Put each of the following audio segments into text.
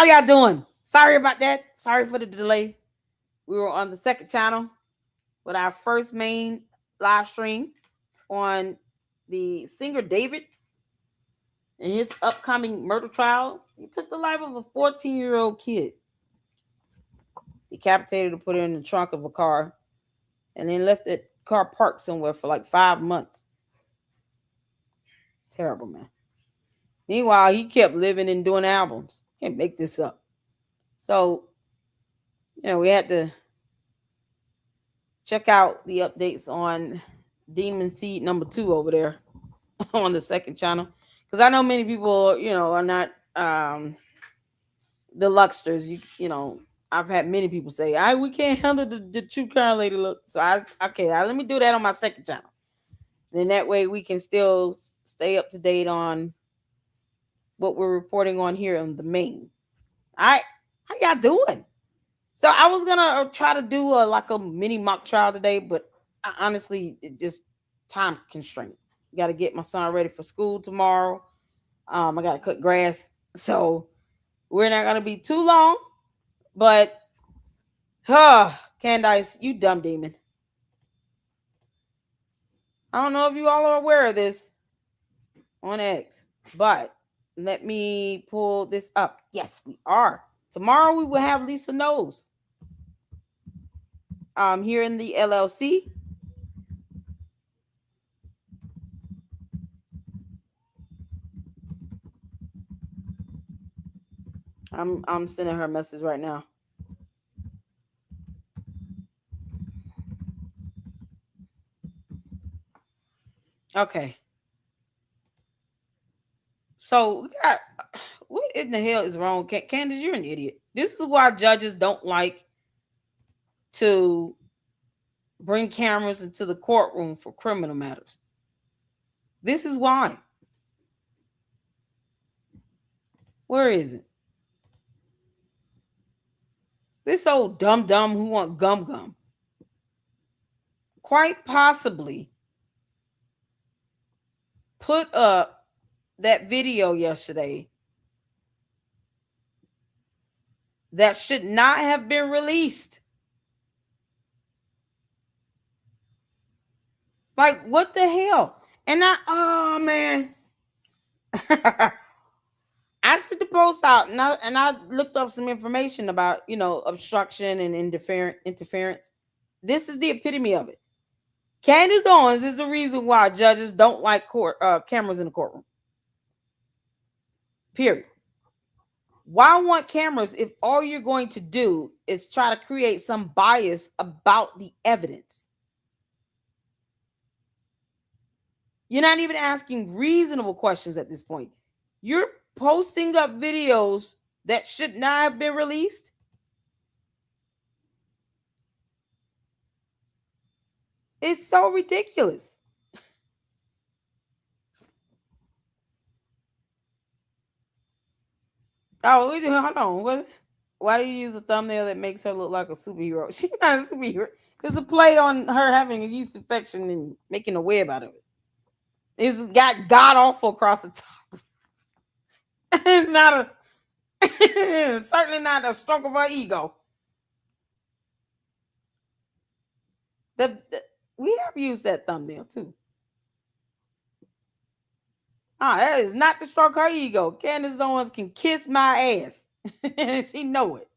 How y'all doing? Sorry about that. Sorry for the delay. We were on the second channel with our first main live stream on the singer David and his upcoming murder trial. He took the life of a 14-year-old kid. Decapitated and put her in the trunk of a car and then left that car parked somewhere for like 5 months. Terrible, man. Meanwhile, he kept living and doing albums. Can't make this up. So, we had to check out the updates on Demon Seed number 2 over there on the second channel. Because I know many people, are not the Luxters. I've had many people say, we can't handle the true crime lady look. So let me do that on my second channel. Then that way we can still stay up to date on what we're reporting on here on the main. All right, how y'all doing? So I was gonna try to do a mini mock trial today, but honestly, it just time constraint. Got to get my son ready for school tomorrow. I got to cut grass, so we're not gonna be too long. But, Candace, you dumb demon. I don't know if you all are aware of this on X, but let me pull this up. Yes, we are. Tomorrow we will have Lisa Knows here in the LLC. I'm sending her a message right now. Okay. So we got, what in the hell is wrong? Candace, you're an idiot. This is why judges don't like to bring cameras into the courtroom for criminal matters. This is why. Where is it? This old dumb who want gum. Quite possibly put up that video yesterday that should not have been released. Like, what the hell? And oh man. I sent the post out and I looked up some information about, obstruction and interference. This is the epitome of it. Candace Owens is the reason why judges don't like cameras in the courtroom. Period. Why want cameras if all you're going to do is try to create some bias about the evidence? You're not even asking reasonable questions at this point. You're posting up videos that should not have been released. It's so ridiculous. Oh, hold on. Why do you use a thumbnail that makes her look like a superhero? She's not a superhero. There's a play on her having a yeast infection and making a web out of it. It's got god awful across the top. It's not certainly not a stroke of her ego. We have used that thumbnail too. That is not to stroke her ego. Candace Owens can kiss my ass. She know it.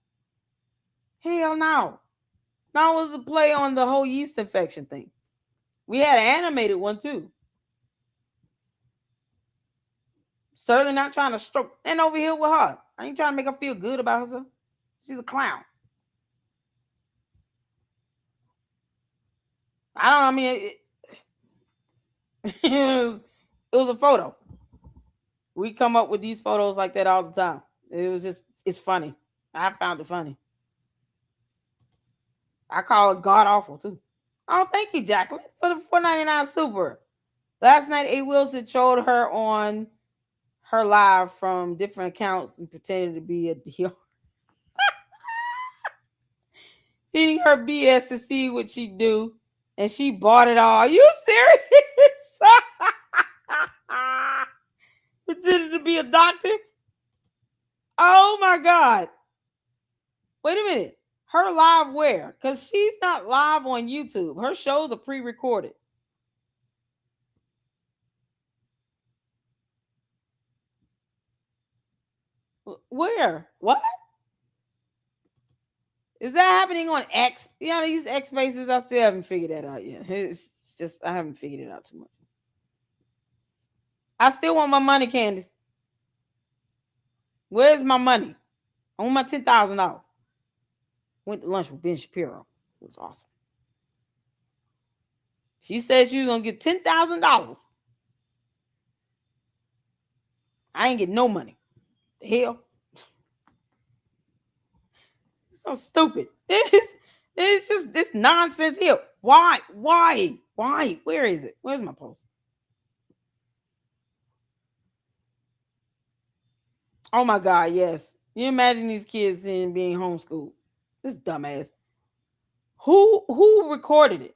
Hell no. That was a play on the whole yeast infection thing. We had an animated one too. Certainly not trying to stroke. And over here with her. I ain't trying to make her feel good about herself. She's a clown. I mean, it was a photo. We come up with these photos like that all the time. It's funny. I found it funny. I call it god awful too. Oh, thank you, Jacqueline, for the $4.99 super. Last night, A. Wilson trolled her on her live from different accounts and pretended to be a deal. Feeding her BS to see what she do, and she bought it all. Are you serious? Pretended to be a doctor? Oh my God. Wait a minute. Her live where? Because she's not live on YouTube. Her shows are pre-recorded. Where? What? Is that happening on X? You know, these X spaces, I still haven't figured that out yet. It's just, I haven't figured it out too much. I still want my money, Candace. Where's my money? I want my $10,000. Went to lunch with Ben Shapiro. It was awesome. She said she was going to get $10,000. I ain't getting no money. The hell? So stupid. It's just this nonsense here. Why? Where is it? Where's my post? Oh my God, yes. You imagine these kids being homeschooled. This dumbass. Who recorded it?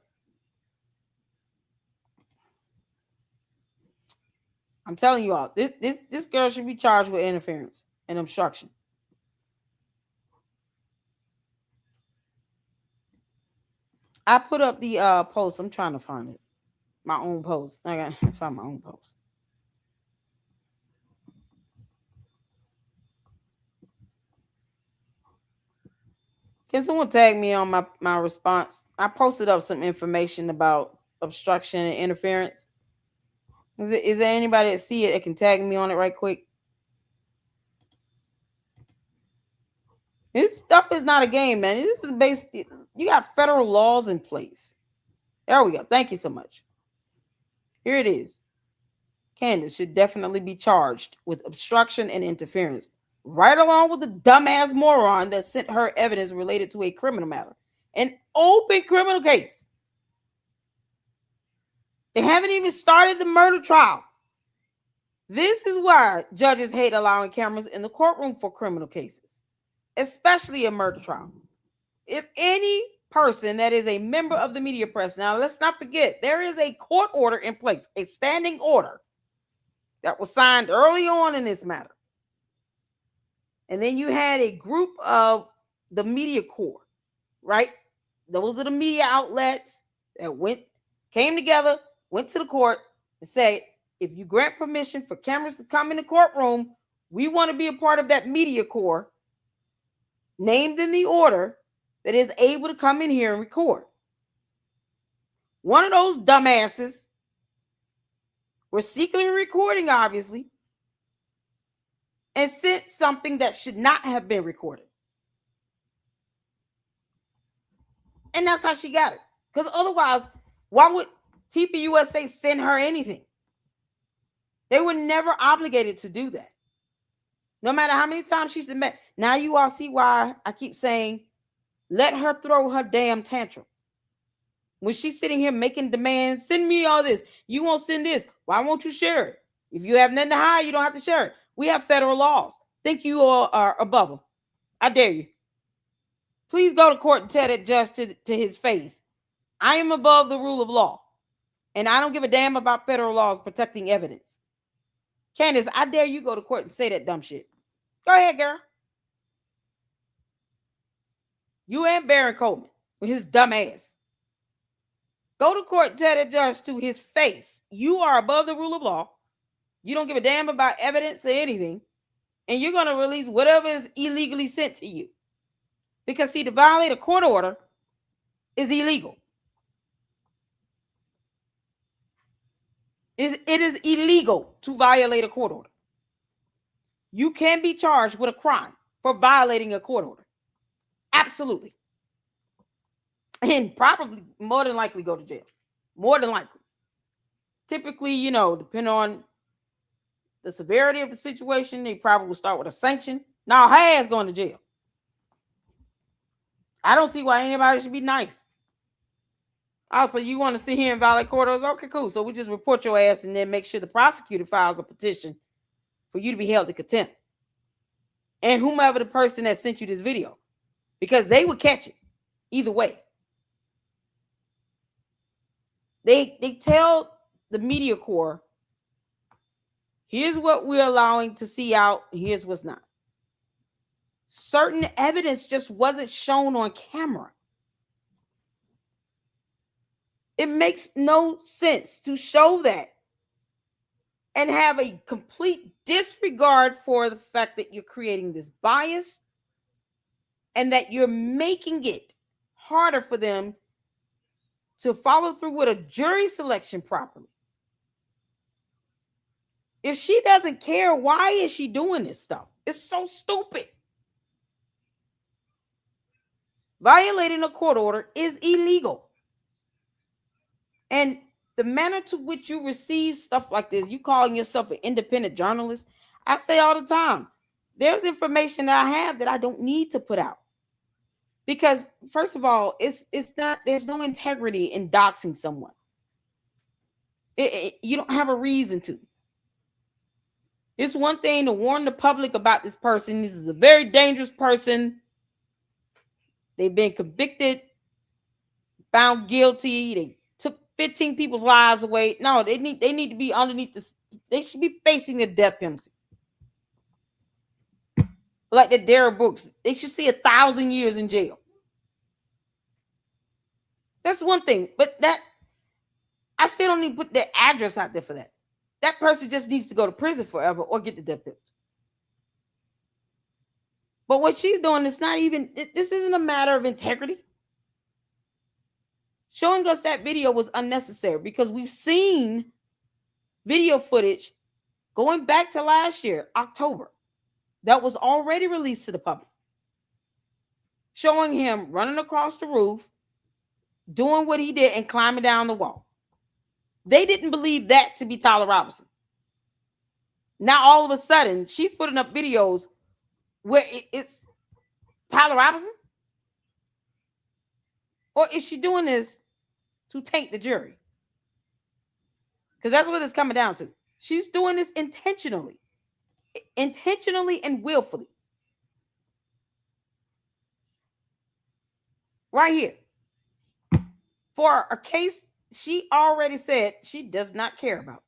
I'm telling you all, this girl should be charged with interference and obstruction. I put up the post. I'm trying to find it. My own post. I gotta find my own post. Can someone tag me on my response? I posted up some information about obstruction and interference. Is there anybody that see it that can tag me on it right quick? This stuff is not a game, man. This is basically, you got federal laws in place. There we go. Thank you so much. Here it is. Candace should definitely be charged with obstruction and interference, right along with the dumbass moron that sent her evidence related to a criminal matter, an open criminal case. They haven't even started the murder trial. This is why judges hate allowing cameras in the courtroom for criminal cases, especially a murder trial. If any person that is a member of the media press, now let's not forget, there is a court order in place, a standing order that was signed early on in this matter. And then you had a group of the media corps, right? Those are the media outlets that came together, went to the court and said, if you grant permission for cameras to come in the courtroom, we want to be a part of that media corps named in the order that is able to come in here and record. One of those dumbasses were secretly recording, obviously, and sent something that should not have been recorded. And that's how she got it. Because otherwise, why would TPUSA send her anything? They were never obligated to do that. No matter how many times she's been met. Now you all see why I keep saying, let her throw her damn tantrum. When she's sitting here making demands, send me all this. You won't send this. Why won't you share it? If you have nothing to hide, you don't have to share it. We have federal laws. Think you all are above them. I dare you. Please go to court and tell that judge to his face, I am above the rule of law. And I don't give a damn about federal laws protecting evidence. Candace, I dare you go to court and say that dumb shit. Go ahead, girl. You and Baron Coleman with his dumb ass. Go to court and tell that judge to his face, you are above the rule of law. You don't give a damn about evidence or anything. And you're going to release whatever is illegally sent to you. Because, see, to violate a court order is illegal. It is illegal to violate a court order. You can be charged with a crime for violating a court order. Absolutely. And probably more than likely go to jail. More than likely. Typically, you know, depending on the severity of the situation, they probably will start with a sanction. Now, her ass going to jail. I don't see why anybody should be nice. Also, you want to sit here and violate court orders? Okay, cool. So we just report your ass and then make sure the prosecutor files a petition for you to be held to contempt. And whomever the person that sent you this video. Because they would catch it either way. They tell the media corps, here's what we're allowing to see out, here's what's not. certain evidence just wasn't shown on camera. It makes no sense to show that and have a complete disregard for the fact that you're creating this bias and that you're making it harder for them to follow through with a jury selection properly. If she doesn't care, why is she doing this stuff? It's so stupid. Violating a court order is illegal. And the manner to which you receive stuff like this, you calling yourself an independent journalist, I say all the time, there's information that I have that I don't need to put out. Because first of all, it's not, there's no integrity in doxing someone. You don't have a reason to. It's one thing to warn the public about this person. This is a very dangerous person. They've been convicted, found guilty. They took 15 people's lives away. No, they need to be underneath this. They should be facing the death penalty. Like the Darrell Brooks, they should see 1,000 years in jail. That's one thing, but that I still don't need to put their address out there for that. That person just needs to go to prison forever or get the death penalty. But what she's doing is not even, this isn't a matter of integrity. Showing us that video was unnecessary because we've seen video footage going back to last year, October, that was already released to the public, showing him running across the roof, doing what he did and climbing down the wall. They didn't believe that to be Tyler Robinson. Now, all of a sudden, she's putting up videos where it's Tyler Robinson? Or is she doing this to taint the jury? Because that's what it's coming down to. She's doing this intentionally and willfully. Right here. For a case she already said she does not care about.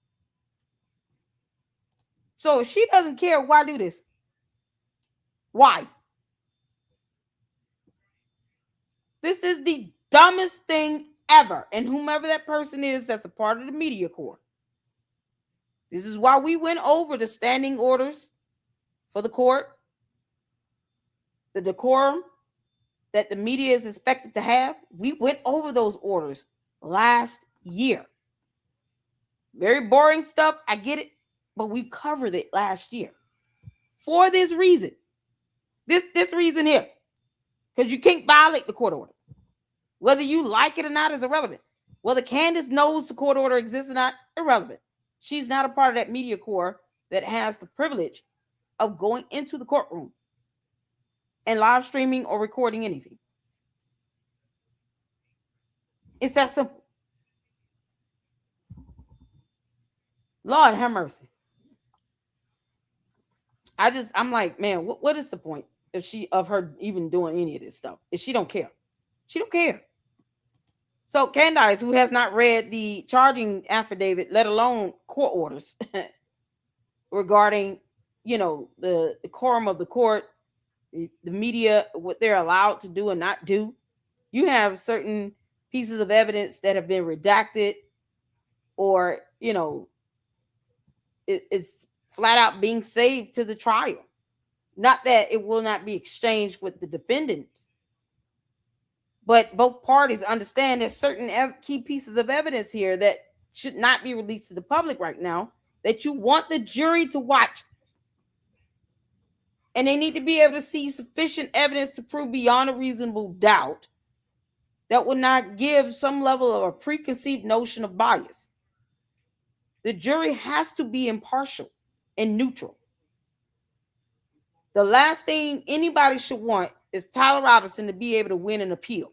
So if she doesn't care, why do this? Why? This is the dumbest thing ever. And whomever that person is that's a part of the media corps. This is why we went over the standing orders for the court, the decorum that the media is expected to have. We went over those orders last year. Very boring stuff. I get it. But we covered it last year. For this reason. This reason here. Because you can't violate the court order. Whether you like it or not is irrelevant. Whether Candace knows the court order exists or not, irrelevant. She's not a part of that media corps that has the privilege of going into the courtroom and live streaming or recording anything. It's that simple. Lord have mercy. I'm like, man, what is the point of her even doing any of this stuff if she don't care? She don't care. So Candace, who has not read the charging affidavit, let alone court orders regarding, the quorum of the court, the media, what they're allowed to do and not do. You have certain pieces of evidence that have been redacted or, it's flat out being saved to the trial. Not that it will not be exchanged with the defendants, but both parties understand there's certain key pieces of evidence here that should not be released to the public right now that you want the jury to watch. And they need to be able to see sufficient evidence to prove beyond a reasonable doubt that would not give some level of a preconceived notion of bias. The jury has to be impartial and neutral. The last thing anybody should want is Tyler Robinson to be able to win an appeal.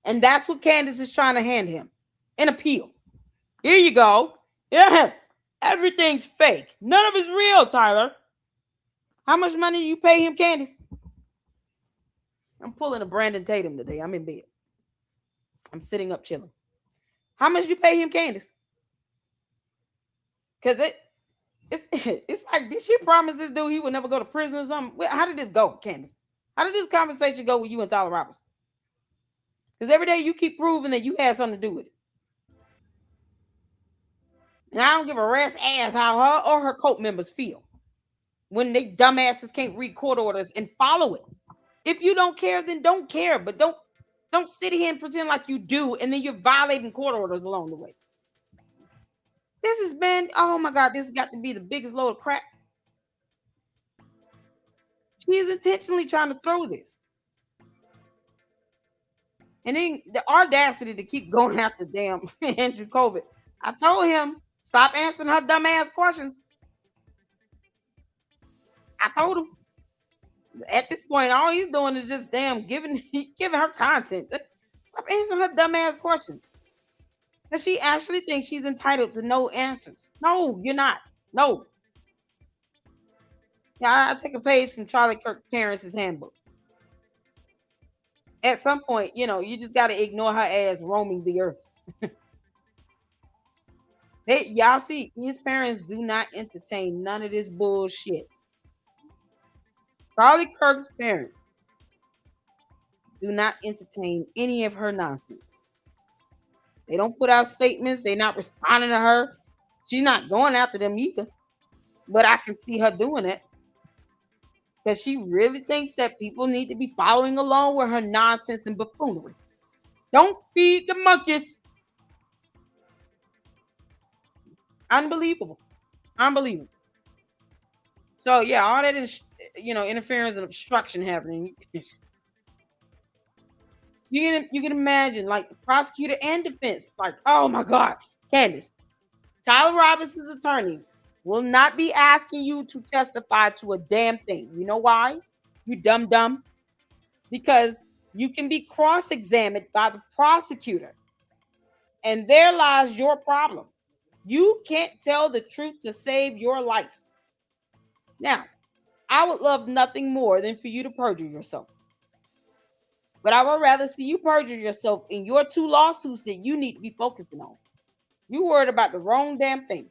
And that's what Candace is trying to hand him. An appeal. Here you go. Yeah. Everything's fake. None of it's real, Tyler. How much money do you pay him, Candace? I'm pulling a Brandon Tatum today. I'm in bed. I'm sitting up chilling. How much do you pay him, Candace? Because it's like, did she promise this dude he would never go to prison or something? How did this go, Candace? How did this conversation go with you and Tyler Robinson? Because every day you keep proving that you had something to do with it. And I don't give a rat's ass how her or her cult members feel when they dumbasses can't read court orders and follow it. If you don't care, then don't care. But don't sit here and pretend like you do, and then you're violating court orders along the way. This has been, oh my God, this has got to be the biggest load of crap. She is intentionally trying to throw this. And then the audacity to keep going after damn Andrew COVID. I told him, stop answering her dumb ass questions. I told him. At this point, all he's doing is just damn giving her content. Stop answering her dumb ass questions. Does she actually think she's entitled to no answers? No, you're not. No. Yeah, I take a page from Charlie Kirk Parents' handbook. At some point, you just got to ignore her ass roaming the earth. Y'all see, his parents do not entertain none of this bullshit. Charlie Kirk's parents do not entertain any of her nonsense. They don't put out statements. They're not responding to her. She's not going after them either. But I can see her doing it. Because she really thinks that people need to be following along with her nonsense and buffoonery. Don't feed the monkeys. Unbelievable. Unbelievable. So, yeah, all that interference and obstruction happening. You can imagine, like, the prosecutor and defense, like, oh my God, Candace, Tyler Robinson's attorneys will not be asking you to testify to a damn thing. You know why? You dumb. Because you can be cross-examined by the prosecutor. And there lies your problem. You can't tell the truth to save your life. Now, I would love nothing more than for you to perjure yourself. But I would rather see you perjure yourself in your 2 lawsuits that you need to be focusing on. You worried about the wrong damn thing.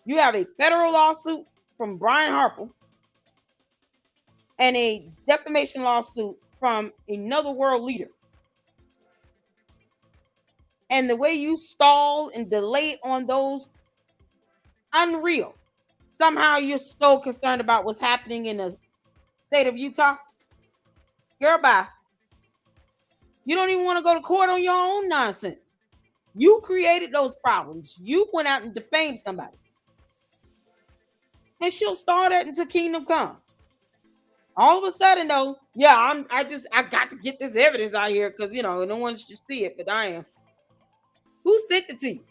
You have a federal lawsuit from Brian Harper and a defamation lawsuit from another world leader. And the way you stall and delay on those, unreal. Somehow you're so concerned about what's happening in the state of Utah. Girl, bye. You don't even want to go to court on your own nonsense. You created those problems. You went out and defamed somebody. And she'll start that into Kingdom Come. All of a sudden, though, yeah, I got to get this evidence out here because, no one should see it, but I am. Who sent it to you?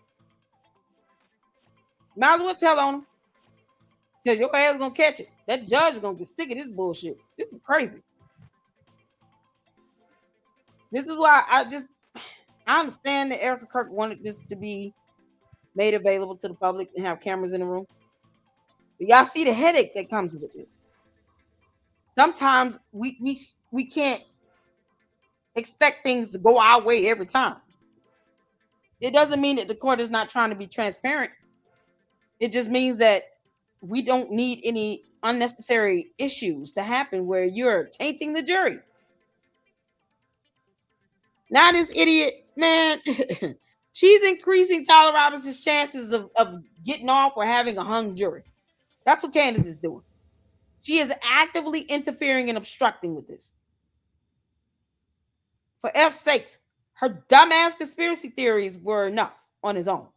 Might as well tell on them. Because your ass is going to catch it. That judge is going to get sick of this bullshit. This is crazy. This is why I understand that Erica Kirk wanted this to be made available to the public and have cameras in the room. But y'all see the headache that comes with this. Sometimes we can't expect things to go our way every time. It doesn't mean that the court is not trying to be transparent. It just means that we don't need any unnecessary issues to happen where you're tainting the jury. Now this idiot, man, she's increasing Tyler Robinson's chances of getting off or having a hung jury. That's what Candace is doing. She is actively interfering and obstructing with this. For F's sakes, her dumbass conspiracy theories were enough on his own.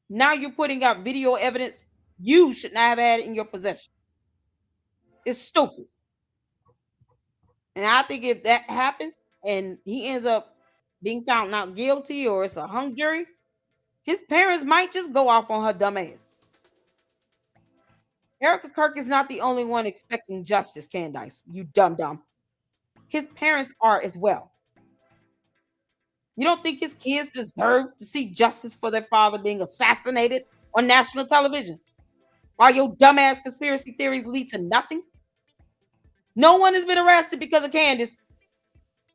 Now you're putting out video evidence you should not have had in your possession. It's stupid. And I think if that happens and he ends up being found not guilty or it's a hung jury, his parents might just go off on her dumb ass. Erica Kirk is not the only one expecting justice, Candace. You dumb. His parents are as well. You don't think his kids deserve to see justice for their father being assassinated on national television? While your dumbass conspiracy theories lead to nothing? No one has been arrested because of Candace,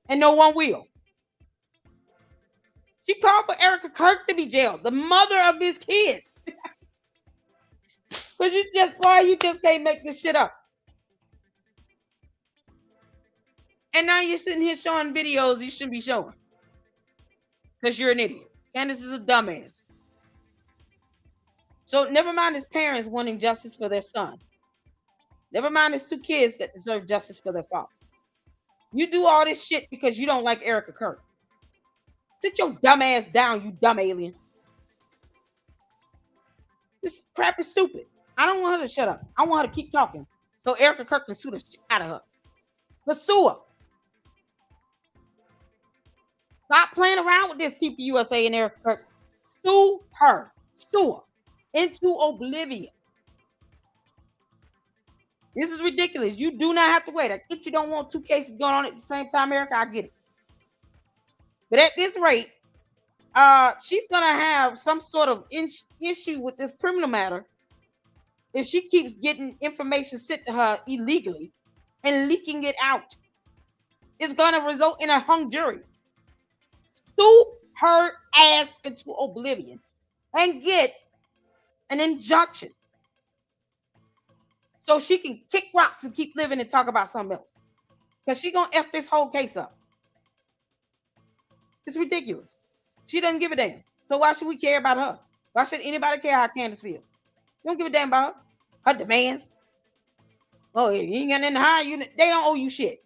and no one will. She called for Erica Kirk to be jailed, the mother of his kids. But you just can't make this shit up. And now you're sitting here showing videos you shouldn't be showing because you're an idiot. Candace is a dumbass. So never mind his parents wanting justice for their son. Never mind his 2 kids that deserve justice for their father. You do all this shit because you don't like Erica Kirk. Sit your dumb ass down, you dumb alien. This crap is stupid. I don't want her to shut up. I want her to keep talking. So Erica Kirk can sue the shit out of her. Let's sue her. Stop playing around with this TPUSA and Erica Kirk. Sue her. Sue her into oblivion. This is ridiculous. You do not have to wait. I get you don't want 2 cases going on at the same time, Erica. I get it. But at this rate, she's gonna have some sort of issue with this criminal matter if she keeps getting information sent to her illegally and leaking it out. It's gonna result in a hung jury. Sue her ass into oblivion and get an injunction so she can kick rocks and keep living and talk about something else. Because she's gonna F this whole case up. It's ridiculous. She doesn't give a damn. So why should we care about her? Why should anybody care how Candace feels? You don't give a damn about her. Her demands. Oh, you ain't got nothing to hire you. They don't owe you shit.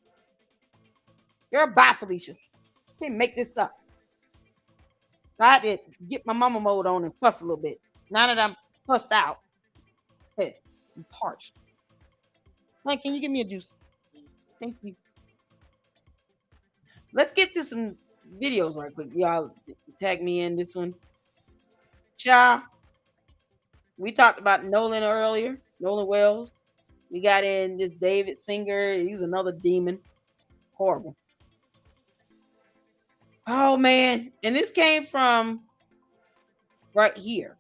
You're bye, Felicia. Can't make this up. So I had to get my mama mode on and fuss a little bit. Now that I'm fussed out, hey, I'm parched. Hey, can you give me a juice? Thank you. Let's get to some videos right quick. Y'all tag me in this one. Cha. We talked about Nolan earlier. Nolan Wells. We got in this David Singer. He's another demon. Horrible. Oh, man. And this came from right here.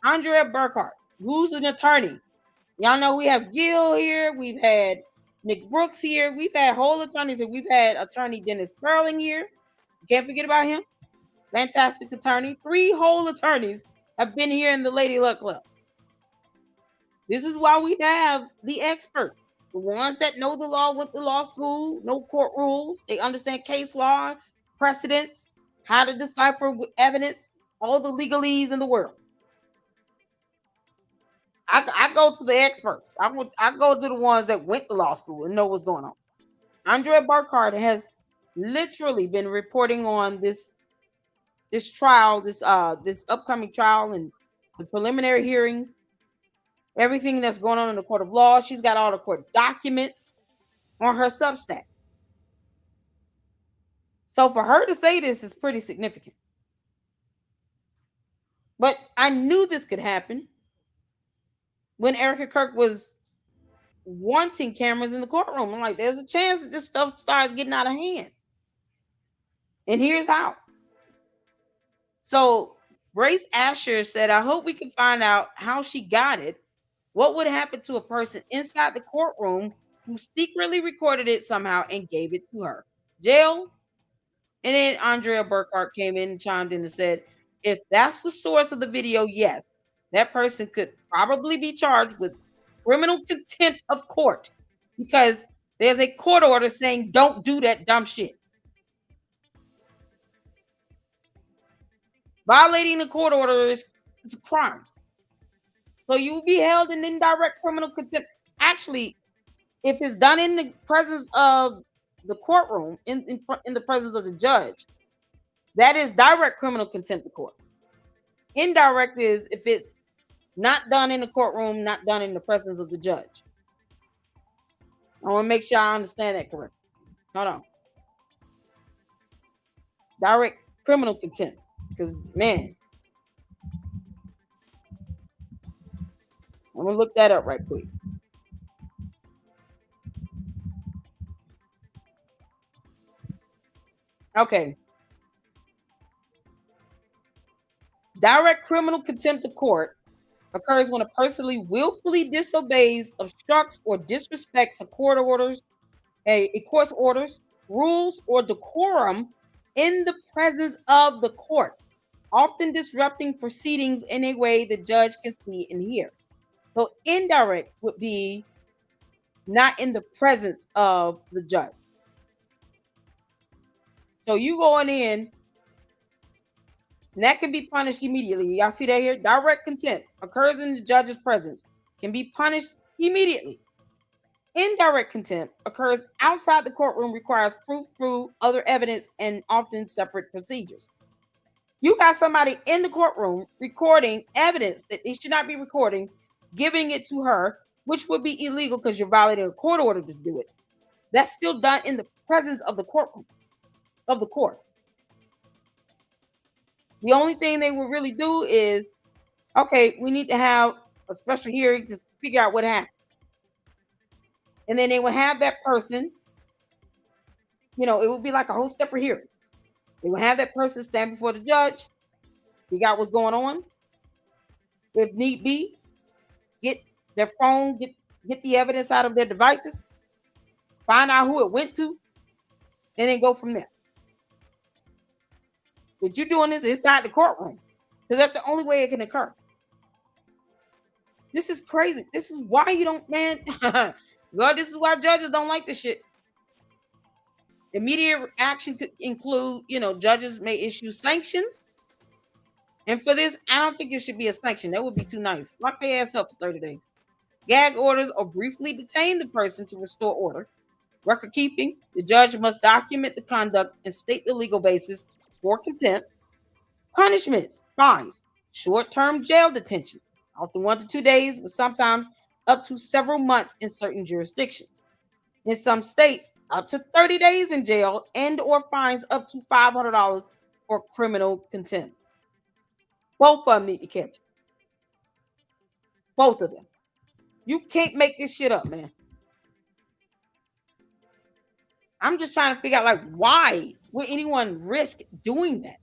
Andrea Burkhart, who's an attorney. Y'all know we have Gil here. We've had Nick Brooks here. We've had whole attorneys here. We've had attorney Dennis Sperling here. Can't forget about him. Fantastic attorney. 3 whole attorneys have been here in the Lady Luck Club. This is why we have the experts. The ones that know the law, went to law school, know court rules. They understand case law, precedents, how to decipher with evidence, all the legalese in the world. I go to the experts. I go to the ones that went to law school and know what's going on. Andrea Burkhart has literally been reporting on this trial, this upcoming trial and the preliminary hearings, everything that's going on in the court of law. She's got all the court documents on her Substack. So for her to say this is pretty significant. But I knew this could happen when Erica Kirk was wanting cameras in the courtroom. I'm like, there's a chance that this stuff starts getting out of hand. And here's how. So Grace Asher said, I hope we can find out how she got it. What would happen to a person inside the courtroom who secretly recorded it somehow and gave it to her? Jail? And then Andrea Burkhart came in and chimed in and said, if that's the source of the video, yes, that person could probably be charged with criminal contempt of court because there's a court order saying don't do that dumb shit. Violating the court order is a crime. So you will be held in indirect criminal contempt. Actually, if it's done in the presence of the courtroom, in the presence of the judge, that is direct criminal contempt of court. Indirect is if it's not done in the courtroom, not done in the presence of the judge. I want to make sure I understand that correctly. Hold on. Direct criminal contempt. Because, man, I'm going to look that up right quick. Okay. Direct criminal contempt of court occurs when a person willfully disobeys, obstructs, or disrespects a court's orders, rules, or decorum in the presence of the court, often disrupting proceedings in a way the judge can see and hear. So indirect would be not in the presence of the judge. So you going in, and that can be punished immediately. Y'all see that here? Direct contempt occurs in the judge's presence, can be punished immediately. Indirect contempt occurs outside the courtroom, requires proof through other evidence and often separate procedures. You got somebody in the courtroom recording evidence that they should not be recording, giving it to her, which would be illegal because you're violating a court order to do it. That's still done in the presence of the courtroom, of the court. The only thing they will really do is, okay, we need to have a special hearing to figure out what happened. And then they would have that person, it would be like a whole separate hearing. They would have that person stand before the judge, figure out what's going on. If need be, get their phone, get the evidence out of their devices, find out who it went to, and then go from there. But you're doing this inside the courtroom because that's the only way it can occur. This is crazy. This is why you don't, man. God, this is why judges don't like this shit. Immediate action could include, judges may issue sanctions. And for this, I don't think it should be a sanction. That would be too nice. Lock their ass up for 30 days. Gag orders or briefly detain the person to restore order. Record keeping. The judge must document the conduct and state the legal basis for contempt. Punishments, fines, short-term jail detention, often 1 to 2 days, but sometimes up to several months in certain jurisdictions. In some states, up to 30 days in jail and or fines up to $500 for criminal contempt. Both of them need to catch. Both of them. You can't make this shit up, man. I'm just trying to figure out, why would anyone risk doing that?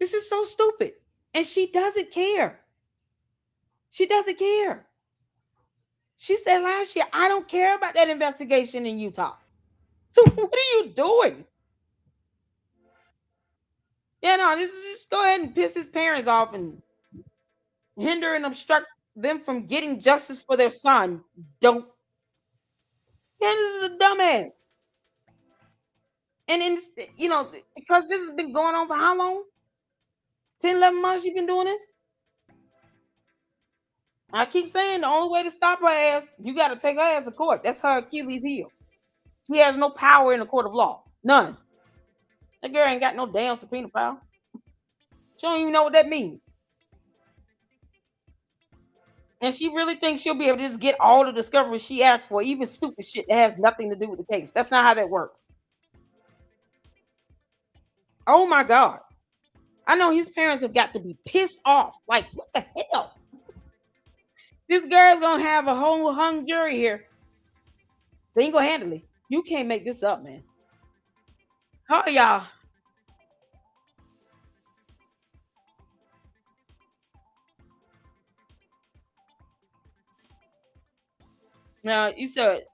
This is so stupid. And she doesn't care. She doesn't care. She said last year, I don't care about that investigation in Utah. So what are you doing? Yeah, no, just go ahead and piss his parents off and hinder and obstruct them from getting justice for their son. Don't. Candace is a dumbass. And in, because this has been going on for how long? 10, 11 months you've been doing this? I keep saying the only way to stop her ass, you got to take her ass to court. That's her Achilles heel. She has no power in the court of law. None. That girl ain't got no damn subpoena power. She don't even know what that means. And she really thinks she'll be able to just get all the discovery she asked for, even stupid shit that has nothing to do with the case. That's not how that works. Oh my God. I know his parents have got to be pissed off. Like, what the hell? This girl's gonna have a whole hung jury here. They ain't gonna handle it. You can't make this up, man. Oh, y'all. Now, you said,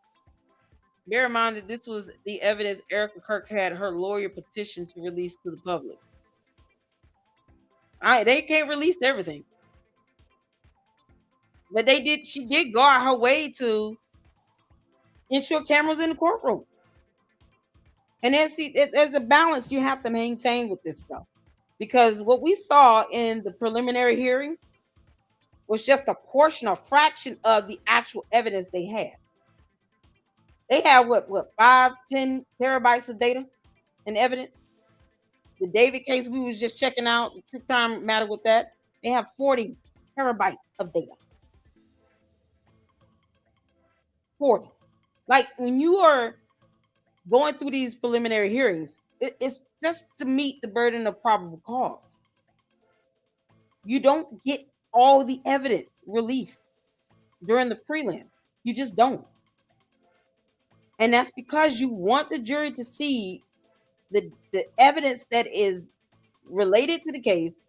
bear in mind that this was the evidence Erica Kirk had her lawyer petition to release to the public. They can't release everything. But she did go out her way to ensure cameras in the courtroom. And then there's a balance you have to maintain with this stuff. Because what we saw in the preliminary hearing was just a portion or fraction of the actual evidence they had. They have what 5-10 terabytes of data and evidence. The David case we was just checking out, the true crime matter with that, they have 40 terabytes of data. 40. Like, when you are going through these preliminary hearings, it's just to meet the burden of probable cause. You don't get all the evidence released during the prelim. You just don't. And that's because you want the jury to see the evidence that is related to the case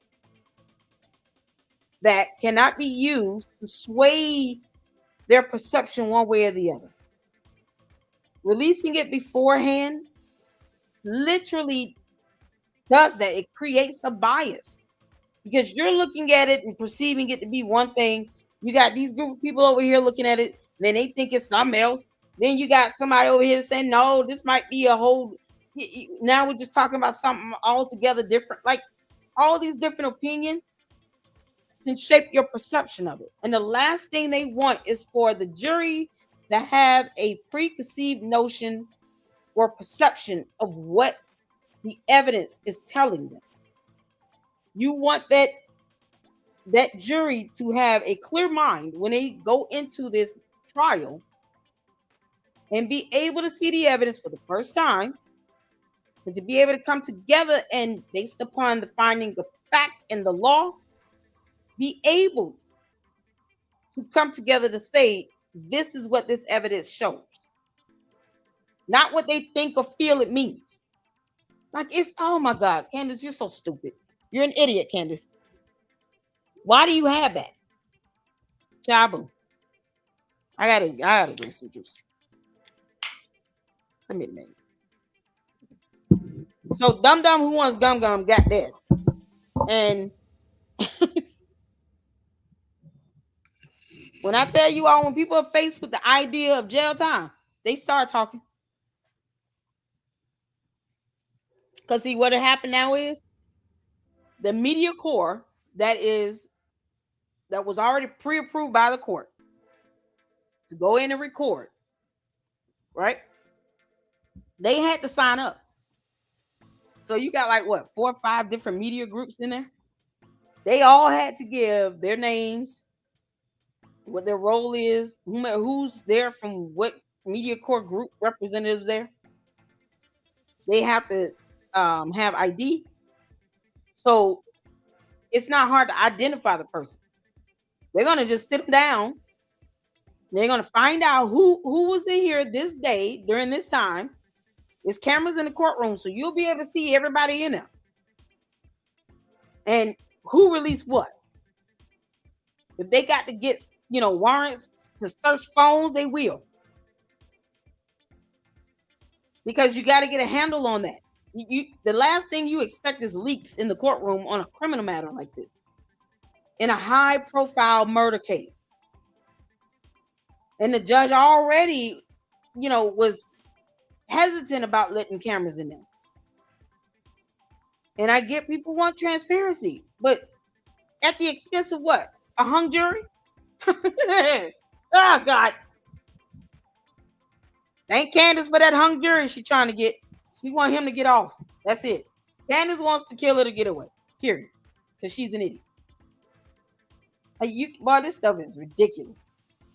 that cannot be used to sway their perception one way or the other. Releasing it beforehand literally does that. It creates a bias because you're looking at it and perceiving it to be one thing. You got these group of people over here looking at it Then they think it's something else. Then you got somebody over here saying, no, this might be a whole. Now we're just talking about something altogether different. Like all these different opinions can shape your perception of it. And the last thing they want is for the jury to have a preconceived notion or perception of what the evidence is telling them. You want that jury to have a clear mind when they go into this trial and be able to see the evidence for the first time, and to be able to come together and, based upon the finding of fact and the law, be able to come together to say, this is what this evidence shows. Not what they think or feel it means. Like it's, oh my God, Candace, you're so stupid. You're an idiot, Candace. Why do you have that? Chabu. I gotta drink some juice. Let me a minute. So Dum Dum Who Wants Gum Gum got that. And when I tell you all, when people are faced with the idea of jail time, they start talking. Because see, what happened now is the media corps that was already pre-approved by the court to go in and record, right? They had to sign up. So you got like what, 4 or 5 different media groups in there? They all had to give their names, what their role is, who's there from what media corps group representatives there. They have to have ID. So it's not hard to identify the person. They're going to just sit them down. They're going to find out who was in here this day during this time. There's cameras in the courtroom, so you'll be able to see everybody in there. And who released what. If they got to get, warrants to search phones, they will. Because you got to get a handle on that. The last thing you expect is leaks in the courtroom on a criminal matter like this. In a high-profile murder case. And the judge already, was hesitant about letting cameras in there. And I get people want transparency, but at the expense of what? A hung jury? Oh, God. Thank Candace for that hung jury she trying to get. She want him to get off. That's it. Candace wants to kill her to get away. Period. Because she's an idiot. Boy, this stuff is ridiculous.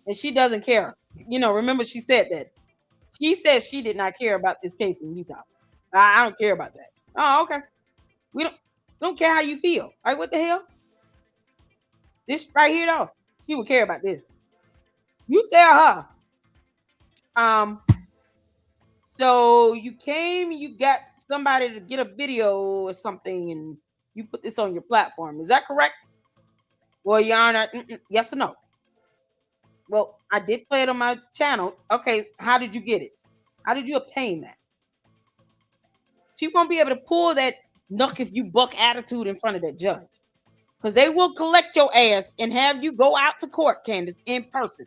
And she doesn't care. Remember she said that. She said she did not care about this case in Utah. I don't care about that. Oh, okay. We don't care how you feel. Like, what the hell? This right here, though. She would care about this. You tell her. So you came, you got somebody to get a video or something, and you put this on your platform. Is that correct? Well, Your Honor, yes or no? Well, I did play it on my channel. Okay, how did you get it? How did you obtain that? She won't be able to pull that knuck if you buck attitude in front of that judge. Because they will collect your ass and have you go out to court, Candace, in person.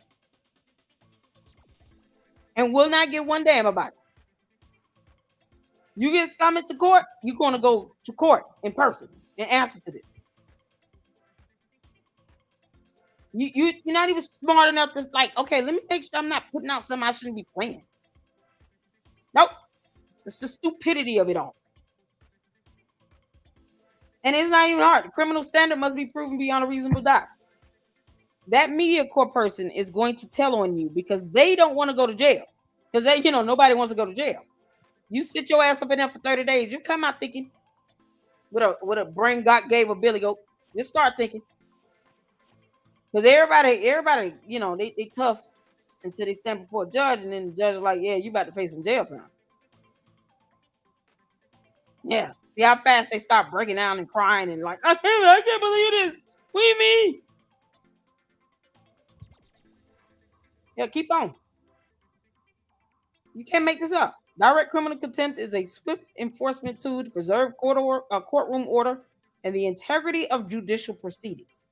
And will not get one damn about it. You get summoned to court, you're going to go to court in person and answer to this. You're not even smart enough to okay, let me make sure I'm not putting out something I shouldn't be playing. Nope. It's the stupidity of it all. And it's not even hard. The criminal standard must be proven beyond a reasonable doubt. That media corps person is going to tell on you because they don't want to go to jail. Because nobody wants to go to jail. You sit your ass up in there for 30 days, you come out thinking with a brain God gave a billy goat. Just start thinking. Because everybody, they tough until they stand before a judge, and then the judge is like, yeah, you about to face some jail time. Yeah. See how fast they start breaking down and crying and like, I can't believe this. What do you mean? Yeah, keep on. You can't make this up. Direct criminal contempt is a swift enforcement tool to preserve courtroom order and the integrity of judicial proceedings.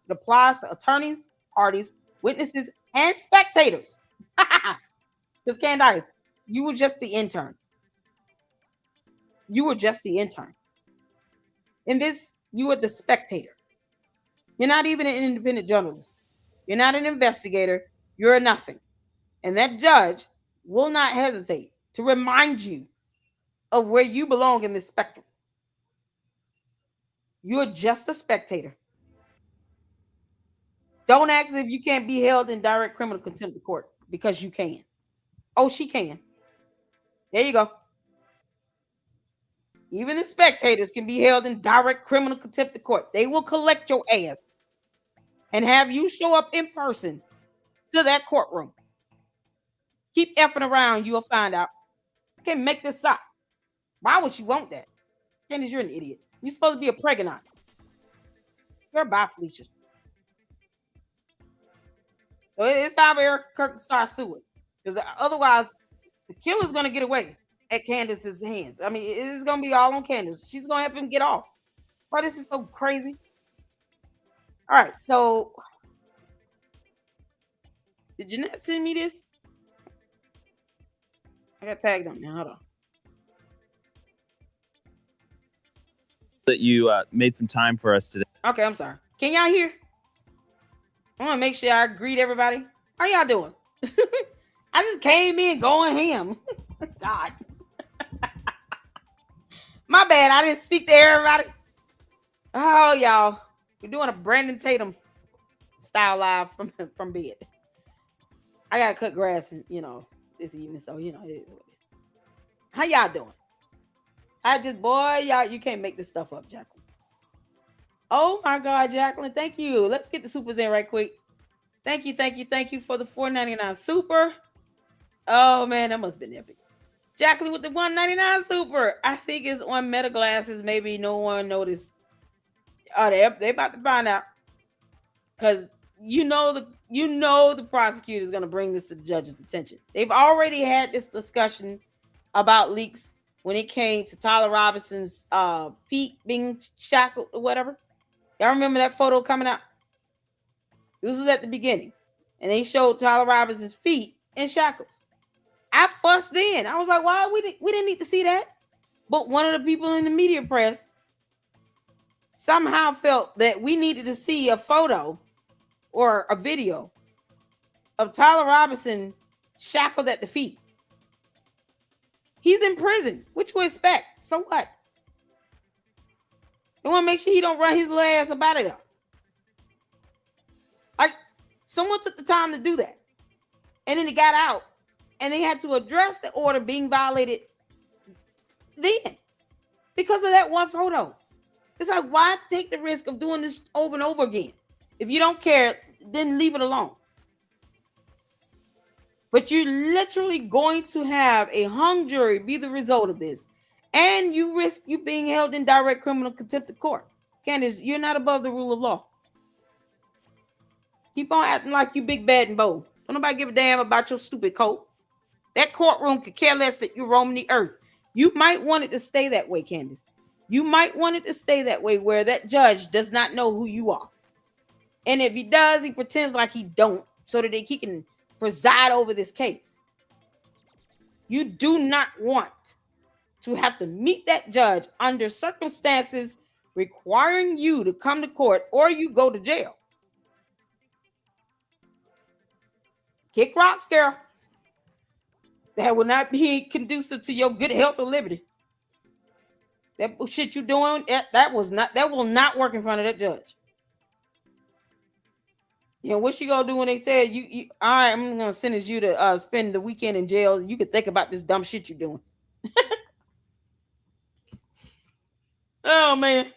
It applies to attorneys, parties, witnesses, and spectators. Because Candace, you were just the intern. You were just the intern. In this, you were the spectator. You're not even an independent journalist. You're not an investigator. You're a nothing. And that judge will not hesitate to remind you of where you belong in this spectrum. You're just a spectator. Don't ask if you can't be held in direct criminal contempt of court, because you can. Oh, she can. There you go. Even the spectators can be held in direct criminal contempt of court. They will collect your ass and have you show up in person to that courtroom. Keep effing around, you'll find out. I can't make this up. Why would you want that? Candace, you're an idiot. You're supposed to be a pregnant. You're bye, Felicia. So it's time for Eric Kirk to start suing. Because otherwise, the killer's going to get away at Candace's hands. I mean, it's going to be all on Candace. She's going to help him get off. Why this is so crazy. All right, so did Jeanette send me this? I got tagged on now. Hold on. That you made some time for us today. Okay, I'm sorry. Can y'all hear? I want to make sure I greet everybody. How y'all doing? I just came in going ham. God. My bad. I didn't speak to everybody. Oh, y'all. We're doing a Brandon Tatum style live from bed. I got to cut grass, this evening. So, it is. How y'all doing? Y'all, you can't make this stuff up, Jacqueline. Oh my God, Jacqueline, thank you. Let's get the supers in right quick. Thank you for the $4.99 super. Oh man, that must have been epic. Jacqueline with the $1.99 super. I think it's on Meta Glasses. Maybe no one noticed. Oh, they about to find out. Because the prosecutor is going to bring this to the judge's attention. They've already had this discussion about leaks when it came to Tyler Robinson's feet being shackled or whatever. Y'all remember that photo coming out? This was at the beginning. And they showed Tyler Robinson's feet in shackles. I fussed then. I was like, why? We didn't need to see that. But one of the people in the media press somehow felt that we needed to see a photo or a video of Tyler Robinson shackled at the feet. He's in prison. What you expect? So what? They want to make sure he don't run his little ass about it up. Like, someone took the time to do that. And then he got out. And they had to address the order being violated then. Because of that one photo. It's like, why take the risk of doing this over and over again? If you don't care, then leave it alone. But you're literally going to have a hung jury be the result of this. And you risk you being held in direct criminal contempt of court. Candace, you're not above the rule of law. Keep on acting like you big, bad, and bold. Don't nobody give a damn about your stupid coat. That courtroom could care less that you're roaming the earth. You might want it to stay that way, Candace. You might want it to stay that way where that judge does not know who you are. And if he does, he pretends like he don't so that he can preside over this case. You do not want to have to meet that judge under circumstances requiring you to come to court or you go to jail. Kick rocks, girl. That will not be conducive to your good health or liberty. That shit you doing, that will not work in front of that judge. What you gonna do when they say you all right, I'm gonna sentence you to spend the weekend in jail. You could think about this dumb shit you're doing. Oh man.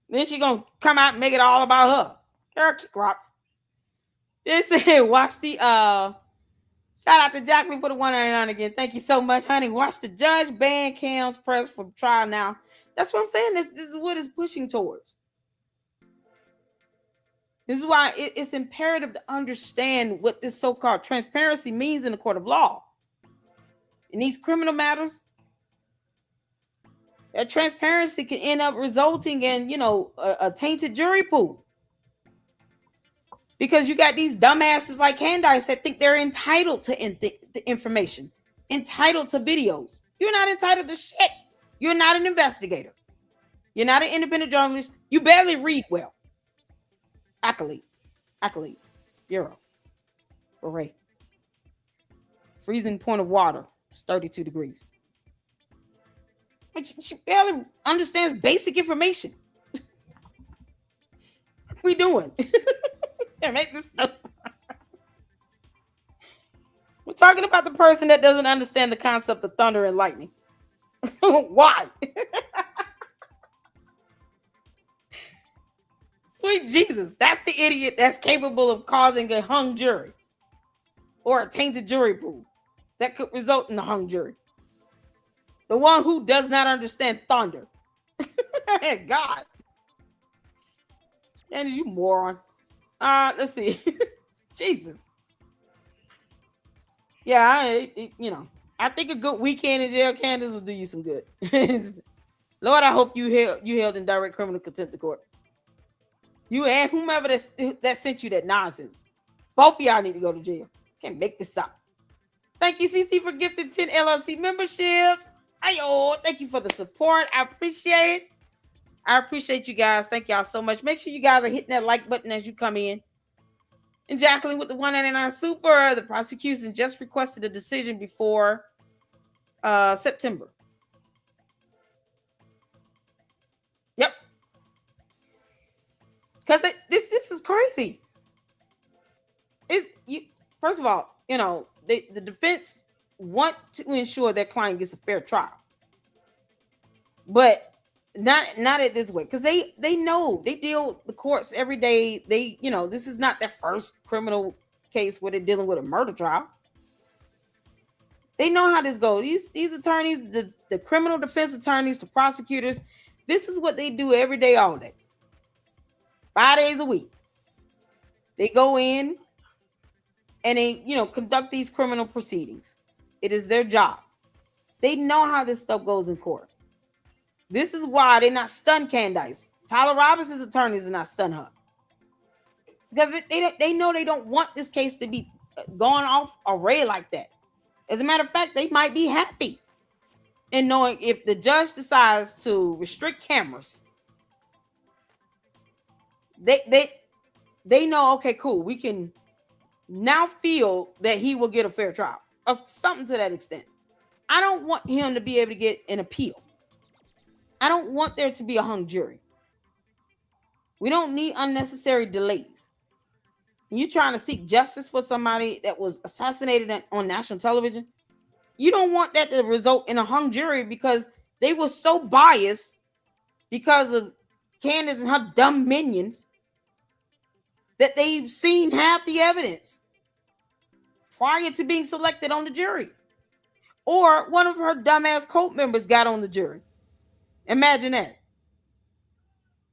Then she gonna come out and make it all about her. Girl, kick rocks. They said watch the shout out to Jacqueline for the $1.99 again. Thank you so much, honey. Watch the judge ban Cam's press for trial now. That's what I'm saying. This is what it's pushing towards. This is why it's imperative to understand what this so-called transparency means in the court of law. In these criminal matters, that transparency can end up resulting in, a tainted jury pool. Because you got these dumbasses like Candace that think they're entitled to the information, entitled to videos. You're not entitled to shit. You're not an investigator. You're not an independent journalist. You barely read well. Accolades. Bureau. Hooray. Freezing point of water is 32 degrees. She barely understands basic information. What are we doing? Make this stuff. We're talking about the person that doesn't understand the concept of thunder and lightning. Why? Sweet Jesus, that's the idiot that's capable of causing a hung jury or a tainted jury pool that could result in a hung jury. The one who does not understand thunder. God. And you moron. Let's see. Jesus. Yeah, I think a good weekend in jail, Candace, will do you some good. Lord, I hope you held in direct criminal contempt of court. You and whomever that sent you that nonsense. Both of y'all need to go to jail. Can't make this up. Thank you, CC, for gifting 10 LLC memberships. Ayo, thank you for the support. I appreciate it. I appreciate you guys. Thank y'all so much. Make sure you guys are hitting that like button as you come in. And Jacqueline with the 199 super. The prosecution just requested a decision before September. Yep. Because this is crazy. First of all, the defense want to ensure their client gets a fair trial. But not it this way, because they know they deal with the courts every day. This is not their first criminal case where they're dealing with a murder trial. They know how this goes. These attorneys, the criminal defense attorneys, the prosecutors, this is what they do every day, all day, 5 days a week. They go in and they conduct these criminal proceedings. It is their job. They know how this stuff goes in court. This is why they're not stunned Candace. Tyler Robinson's attorneys are not stunned her. Because they know they don't want this case to be going off array like that. As a matter of fact, they might be happy in knowing if the judge decides to restrict cameras. They know, okay, cool. We can now feel that he will get a fair trial. Or something to that extent. I don't want him to be able to get an appeal. I don't want there to be a hung jury. We don't need unnecessary delays. You trying to seek justice for somebody that was assassinated on national television? You don't want that to result in a hung jury because they were so biased because of Candace and her dumb minions that they've seen half the evidence prior to being selected on the jury. Or one of her dumbass cult members got on the jury. Imagine that.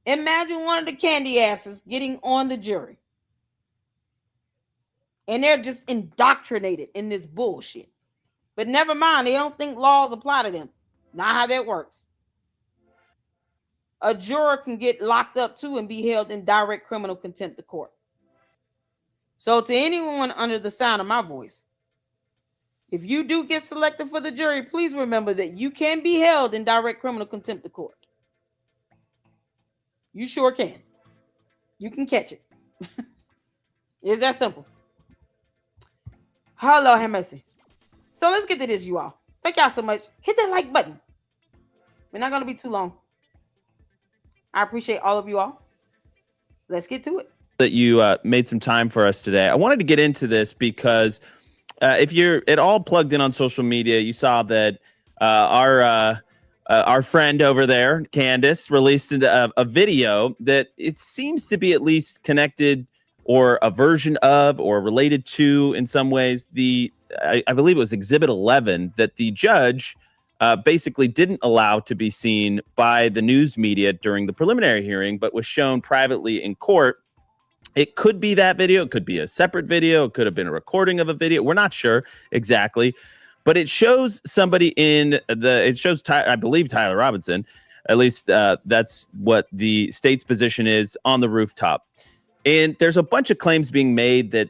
Imagine one of the candy asses getting on the jury. And they're just indoctrinated in this bullshit. But never mind, they don't think laws apply to them. Not how that works. A juror can get locked up too and be held in direct criminal contempt of court. So to anyone under the sound of my voice, if you do get selected for the jury, please remember that you can be held in direct criminal contempt of court. You sure can. You can catch it. It's that simple. Hello, have mercy. So let's get to this, you all. Thank y'all so much. Hit that like button. We're not going to be too long. I appreciate all of you all. Let's get to it. That you made some time for us today. I wanted to get into this because if you're at all plugged in on social media, you saw that our friend over there, Candace, released a video that it seems to be at least connected or a version of or related to, in some ways, I believe it was Exhibit 11 that the judge basically didn't allow to be seen by the news media during the preliminary hearing, but was shown privately in court. It could be that video. It could be a separate video. It could have been a recording of a video. We're not sure exactly, but it shows somebody I believe, Tyler Robinson. At least that's what the state's position is on the rooftop. And there's a bunch of claims being made that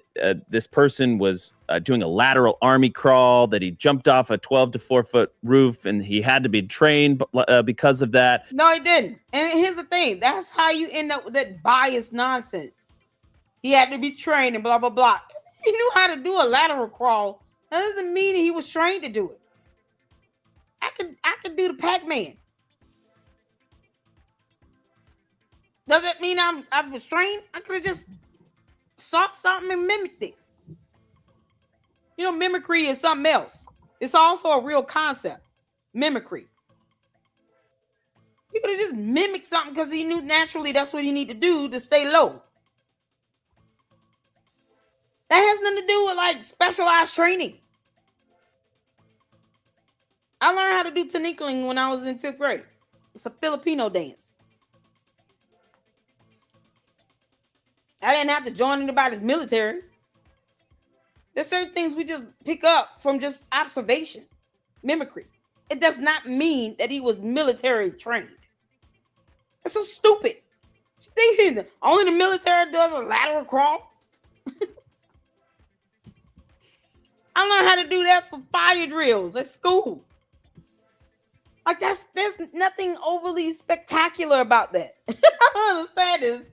this person was doing a lateral army crawl, that he jumped off a 12 to 4 foot roof and he had to be trained because of that. No, he didn't. And here's the thing. That's how you end up with that biased nonsense. He had to be trained and blah, blah, blah. He knew how to do a lateral crawl. That doesn't mean he was trained to do it. I could do the Pac-Man. Does it mean I was trained? I could have just saw something and mimicked it. You know, mimicry is something else. It's also a real concept. Mimicry. He could have just mimicked something because he knew naturally that's what he need to do to stay low. That has nothing to do with like specialized training. I learned how to do tinikling when I was in 5th grade. It's a Filipino dance. I didn't have to join anybody's military. There's certain things we just pick up from just observation, mimicry. It does not mean that he was military trained. That's so stupid. Only the military does a lateral crawl. I learned how to do that for fire drills at school. Like there's nothing overly spectacular about that. I don't understand this.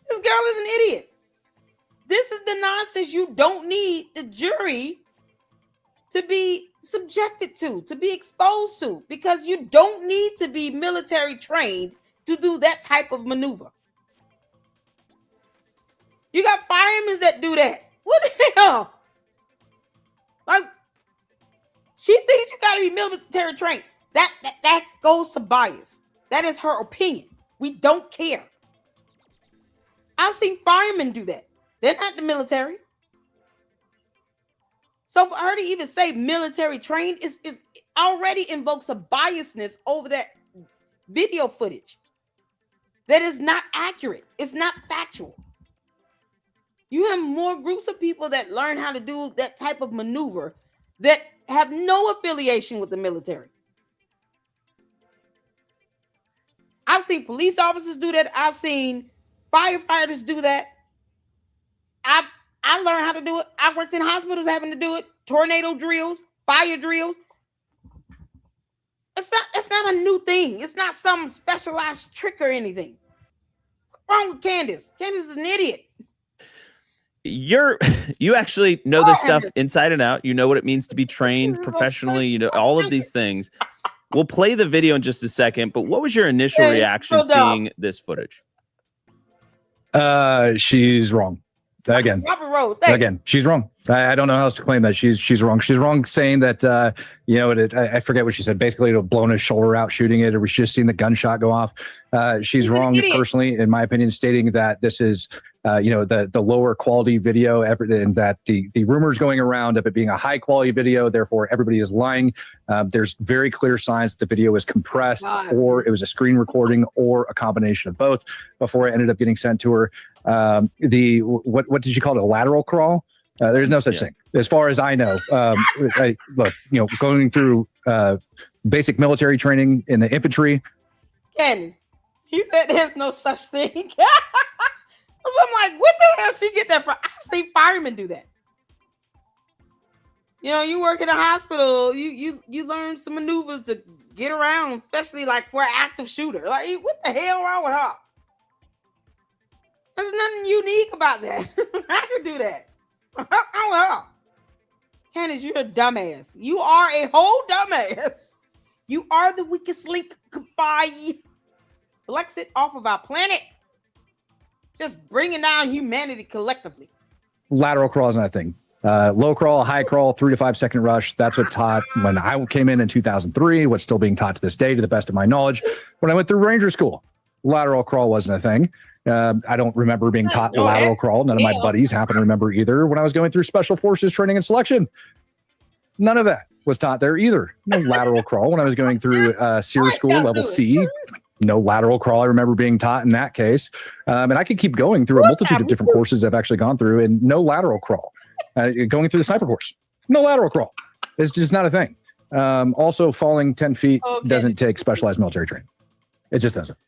This girl is an idiot. This is the nonsense you don't need the jury to be subjected to be exposed to, because you don't need to be military trained to do that type of maneuver. You got firemen that do that. What the hell? Like, she thinks you got to be military trained. That goes to bias. That is her opinion. We don't care. I've seen firemen do that. They're not the military. So for her to even say military trained is already invokes a biasness over that video footage. That is not accurate. It's not factual. You have more groups of people that learn how to do that type of maneuver that have no affiliation with the military. I've seen police officers do that. I've seen firefighters do that. I learned how to do it. I worked in hospitals having to do it. Tornado drills, fire drills. It's not a new thing. It's not some specialized trick or anything. What's wrong with Candace? Candace is an idiot. You actually know this stuff inside and out. You know what it means to be trained professionally. You know all of these things. We'll play the video in just a second, but what was your initial reaction seeing this footage? She's wrong. Again, she's wrong. I don't know how else to claim that she's wrong. She's wrong saying that, I forget what she said. Basically, it'll blown his shoulder out shooting it, or we should just seen the gunshot go off. She's wrong personally, in my opinion, stating that this is, the lower quality video, and that the rumors going around of it being a high quality video, therefore everybody is lying. There's very clear signs that the video was compressed, or it was a screen recording, or a combination of both before it ended up getting sent to her. What did you call it? A lateral crawl? There's no such thing, as far as I know. Going through basic military training in the infantry. Candace, he said there's no such thing. I'm like, what the hell she get that from? I've seen firemen do that. You know, you work in a hospital, you learn some maneuvers to get around, especially like for an active shooter. Like, what the hell wrong with her? There's nothing unique about that. I could do that. Candace, you're a dumbass. You are a whole dumbass. You are the weakest link. Goodbye. Flex it off of our planet. Just bringing down humanity collectively. Lateral crawl is not a thing. Low crawl, high crawl, 3 to 5 second rush. That's what taught when I came in 2003. What's still being taught to this day, to the best of my knowledge. When I went through Ranger School, lateral crawl wasn't a thing. I don't remember being taught lateral crawl. None of my buddies happen to remember either. When I was going through Special Forces training and selection, none of that was taught there either. No lateral crawl. When I was going through SEER school, level C, no lateral crawl I remember being taught in that case. And I could keep going through a multitude of different courses I've actually gone through, and no lateral crawl. Going through the sniper course, no lateral crawl. It's just not a thing. Also, falling 10 feet doesn't take specialized military training. It just doesn't.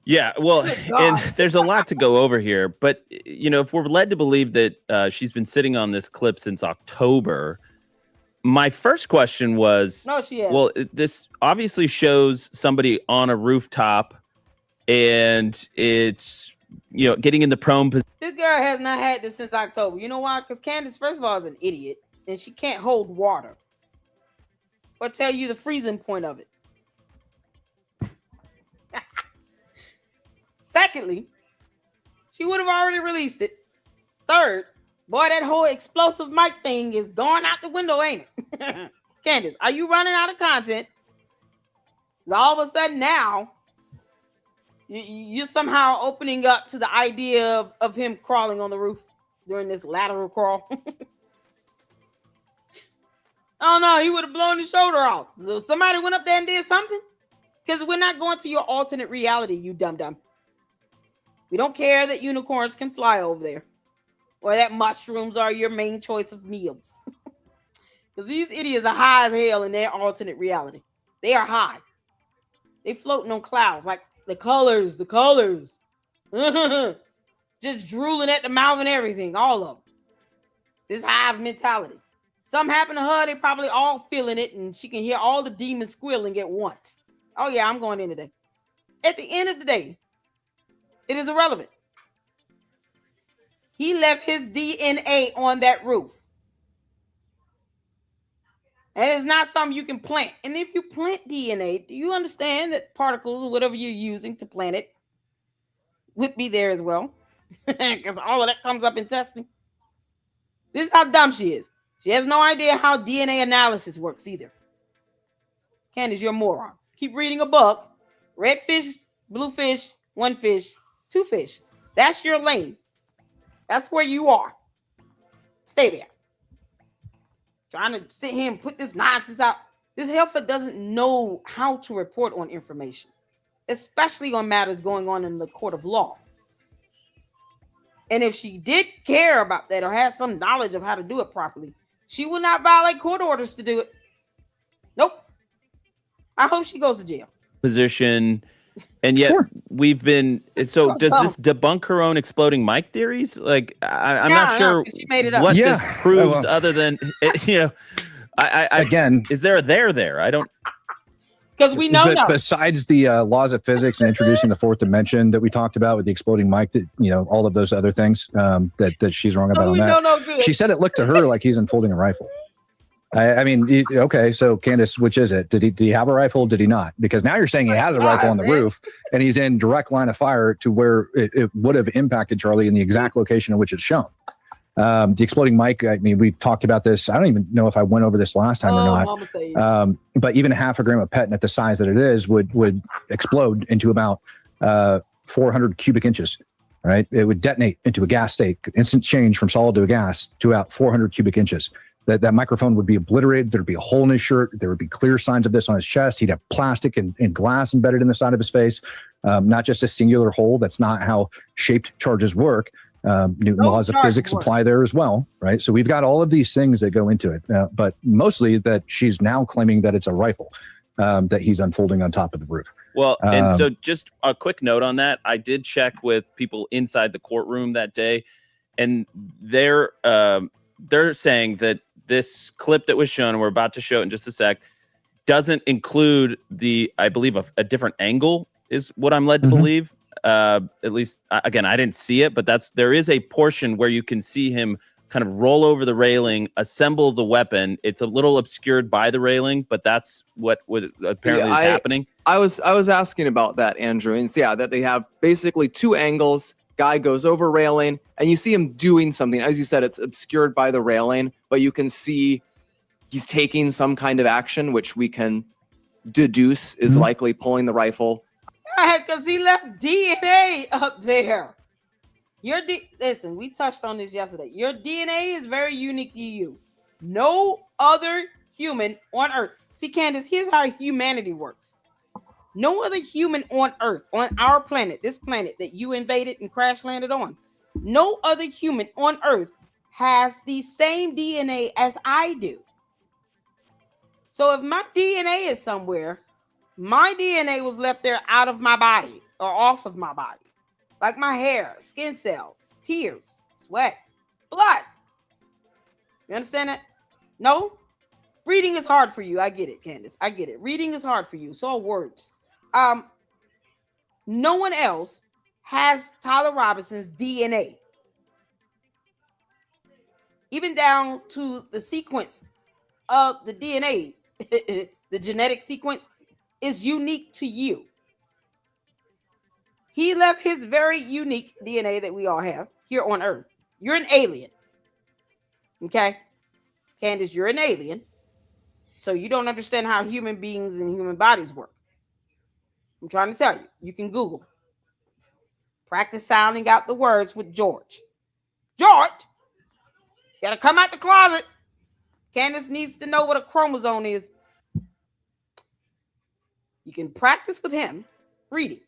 Yeah, well, Good and God. there's a lot to go over here, but if we're led to believe that she's been sitting on this clip since October, my first question was, No, she has. well, this obviously shows somebody on a rooftop, and it's getting in the prone position. This girl has not had this since October. You know why? Because Candace, first of all, is an idiot, and she can't hold water or tell you the freezing point of it. Secondly, she would have already released it. Third, boy, that whole explosive mic thing is going out the window, ain't it? Candace, are you running out of content? Because all of a sudden now, you're somehow opening up to the idea of him crawling on the roof during this lateral crawl. Oh no, he would have blown his shoulder off. So somebody went up there and did something? Because we're not going to your alternate reality, you dum-dum. We don't care that unicorns can fly over there, or that mushrooms are your main choice of meals. Because these idiots are high as hell in their alternate reality. They are high. They floating on clouds like the colors. Just drooling at the mouth and everything, all of them. This hive mentality. Something happened to her, they probably all feeling it, and she can hear all the demons squealing at once. Oh yeah, I'm going in today. At the end of the day, it is irrelevant. He left his DNA on that roof. And it's not something you can plant. And if you plant DNA, do you understand that particles or whatever you're using to plant it would be there as well? Because all of that comes up in testing. This is how dumb she is. She has no idea how DNA analysis works either. Candace, you're a moron. Keep reading a book. Red fish, blue fish, one fish, two fish. That's your lane. That's where you are. Stay there. Trying to sit here and put this nonsense out. This heifer doesn't know how to report on information, especially on matters going on in the court of law. And if she did care about that or had some knowledge of how to do it properly, she will not violate court orders to do it. Nope. I hope she goes to jail. Position. And yet we've been. So does this debunk her own exploding mic theories? Like I'm not sure she made it up. what this proves, other than again, is there a there? I don't. Because we know no. Besides the laws of physics and introducing the fourth dimension that we talked about with the exploding mic, that all of those other things that she's wrong about on that. She said it looked to her like he's unfolding a rifle. I mean, okay, so Candace, which is it? Did he have a rifle? Did he not? Because now you're saying he has a rifle on the roof, and he's in direct line of fire to where it would have impacted Charlie in the exact location in which it's shown. The exploding mic, I mean, we've talked about this. I don't even know if I went over this last time or not. But even a half a gram of petin at the size that it is would explode into about 400 cubic inches, right? It would detonate into a gas state, instant change from solid to a gas to about 400 cubic inches. That microphone would be obliterated. There'd be a hole in his shirt. There would be clear signs of this on his chest. He'd have plastic and glass embedded in the side of his face, not just a singular hole. That's not how shaped charges work. Newton laws of physics apply there as well, right? So we've got all of these things that go into it, but mostly that she's now claiming that it's a rifle that he's unfolding on top of the roof. Well, and so just a quick note on that. I did check with people inside the courtroom that day, and they're saying that this clip that was shown, and we're about to show it in just a sec, doesn't include I believe a different angle is what I'm led to believe. At least, again, I didn't see it, but there is a portion where you can see him kind of roll over the railing, assemble the weapon. It's a little obscured by the railing, but that's what apparently is happening. I was asking about that, Andrew, and that they have basically two angles. Guy goes over railing, and you see him doing something. As you said, it's obscured by the railing, but you can see he's taking some kind of action, which we can deduce is likely pulling the rifle. Because he left DNA up there. Listen, we touched on this yesterday. Your DNA is very unique to you. No other human on Earth. See, Candace, here's how humanity works. No other human on Earth, on our planet, this planet that you invaded and crash landed on, no other human on Earth has the same DNA as I do. So if my DNA is somewhere, My DNA was left there out of my body or off of my body. Like my hair, skin cells, tears, sweat, blood. You understand that? No? Reading is hard for you. I get it, Candace. I get it. Reading is hard for you. It's all words. No one else has Tyler Robinson's DNA. Even down to the sequence of the DNA, the genetic sequence is unique to you. He left his very unique DNA that we all have here on Earth. You're an alien. Okay? Candace, you're an alien. So you don't understand how human beings and human bodies work. I'm trying to tell you. You can Google. Practice sounding out the words with George. George! You gotta come out the closet. Candace needs to know what a chromosome is. You can practice with him reading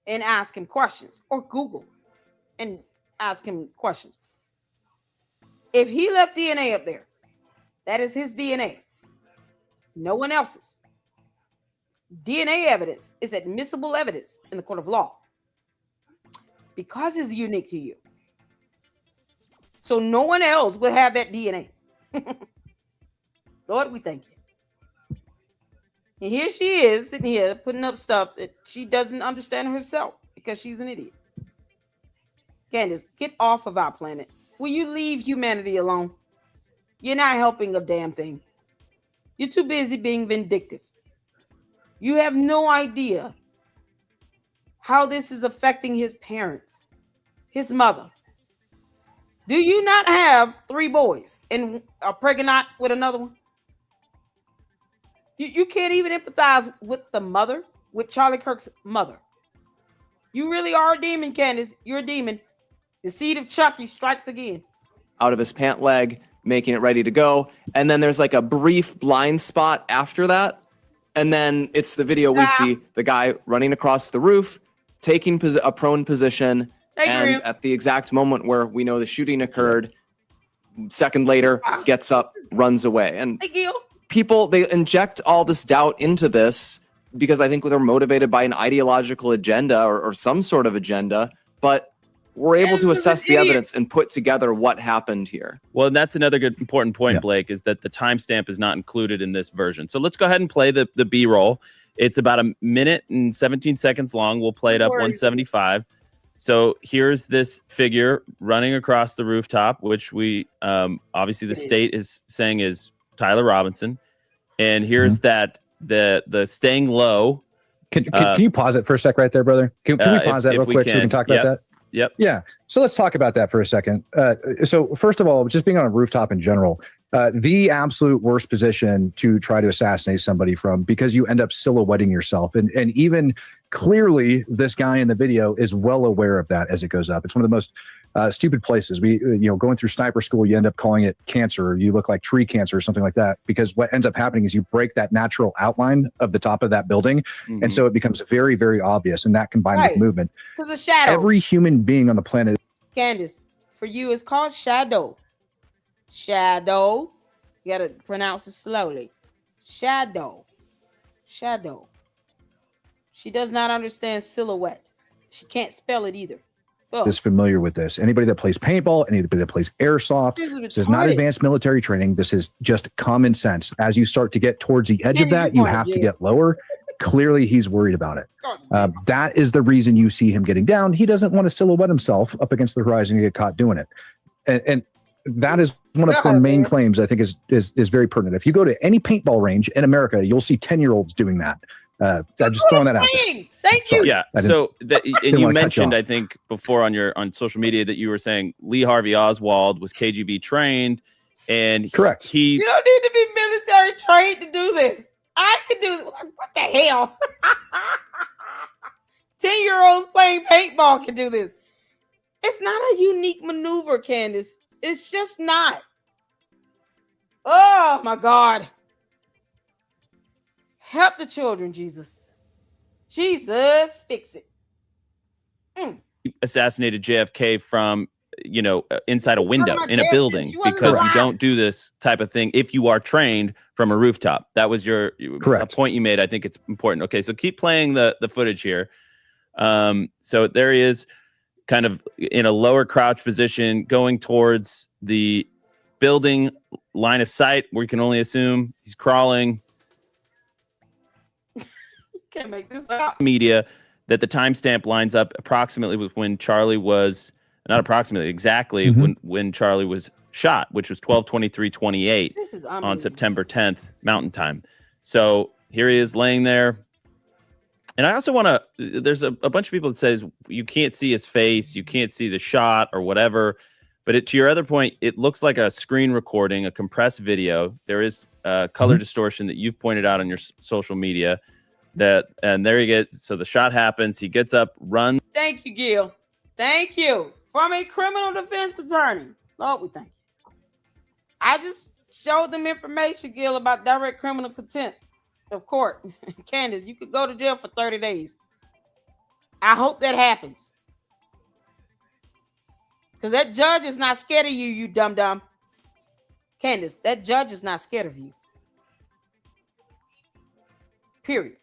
and ask him questions, or Google and ask him questions. If he left DNA up there, that is his DNA. No one else's. DNA evidence is admissible evidence in the court of law because it's unique to you. So no one else will have that DNA. Lord, we thank you. And here she is sitting here putting up stuff that she doesn't understand herself because she's an idiot. Candace, get off of our planet. Will you leave humanity alone? You're not helping a damn thing. You're too busy being vindictive. You have no idea how this is affecting his parents, his mother. Do you not have 3 boys and are pregnant with another one? You can't even empathize with the mother, with Charlie Kirk's mother. You really are a demon, Candace. You're a demon. The seed of Chucky strikes again. Out of his pant leg, making it ready to go. And then there's like a brief blind spot after that. And then it's the video we see the guy running across the roof, taking a prone position. And at the exact moment where we know the shooting occurred, second later, gets up, runs away. And people, they inject all this doubt into this because I think they're motivated by an ideological agenda or some sort of agenda. But we're able to assess the evidence and put together what happened here. Well, that's another good important point, Blake, is that the timestamp is not included in this version. So let's go ahead and play the B-roll. It's about 1 minute and 17 seconds long. We'll play it up 175. So here's this figure running across the rooftop, which we obviously the state is saying is Tyler Robinson. And here's that the staying low. Can you pause it for a sec right there, brother? Can we pause that real quick so we can talk about that? Yep. Yeah. So let's talk about that for a second. So first of all, just being on a rooftop in general, the absolute worst position to try to assassinate somebody from, because you end up silhouetting yourself. And even clearly this guy in the video is well aware of that as it goes up. It's one of the most stupid places. Going through sniper school, you end up calling it cancer, or you look like tree cancer or something like that, because what ends up happening is you break that natural outline of the top of that building. Mm-hmm. And so it becomes very, very obvious. And that combined with movement. Because the shadow. Every human being on the planet. Candace, for you, it's called shadow. Shadow. You got to pronounce it slowly. Shadow. Shadow. She does not understand silhouette. She can't spell it either. Is familiar with this. Anybody that plays paintball, anybody that plays airsoft, this is not advanced military training. This is just common sense. As you start to get towards the edge of that, you have to get lower. Clearly, he's worried about it. That is the reason you see him getting down. He doesn't want to silhouette himself up against the horizon and get caught doing it. And that is one of her main claims, I think, is very pertinent. If you go to any paintball range in America, you'll see 10-year-olds doing that. I'm just throwing that out there. Thank you. Yeah. So and you mentioned, I think, before on social media that you were saying Lee Harvey Oswald was KGB trained, and correct. You don't need to be military trained to do this. I can do what the hell? 10-year-olds playing paintball can do this. It's not a unique maneuver, Candace. It's just not. Oh my God. Help the children, Jesus. Jesus, fix it. Assassinated JFK from inside a window about in a jail, building, she wasn't because you allowed. don't do this type of thing if you are trained from a rooftop. That was your Correct. point you made. I think it's important. Okay, so keep playing the footage here. So there he is, kind of in a lower crouch position, going towards the building line of sight, where you can only assume he's crawling. Can't make this up. Media that the timestamp lines up approximately with when Charlie was, not approximately, exactly when Charlie was shot, which was 12/23/28 This is on September 10th Mountain Time. So here he is laying there. And I also want to, there's a bunch of people that says you can't see his face, you can't see the shot or whatever. But to your other point, it looks like a screen recording, a compressed video. There is color distortion that you've pointed out on your social media. And there he gets. So the shot happens. He gets up, runs. Thank you, Gil. Thank you. From a criminal defense attorney. Lord, we thank you. I just showed them information, Gil, about direct criminal contempt of court. Candace, you could go to jail for 30 days. I hope that happens. Because that judge is not scared of you, you dum-dum. Candace, that judge is not scared of you. Period.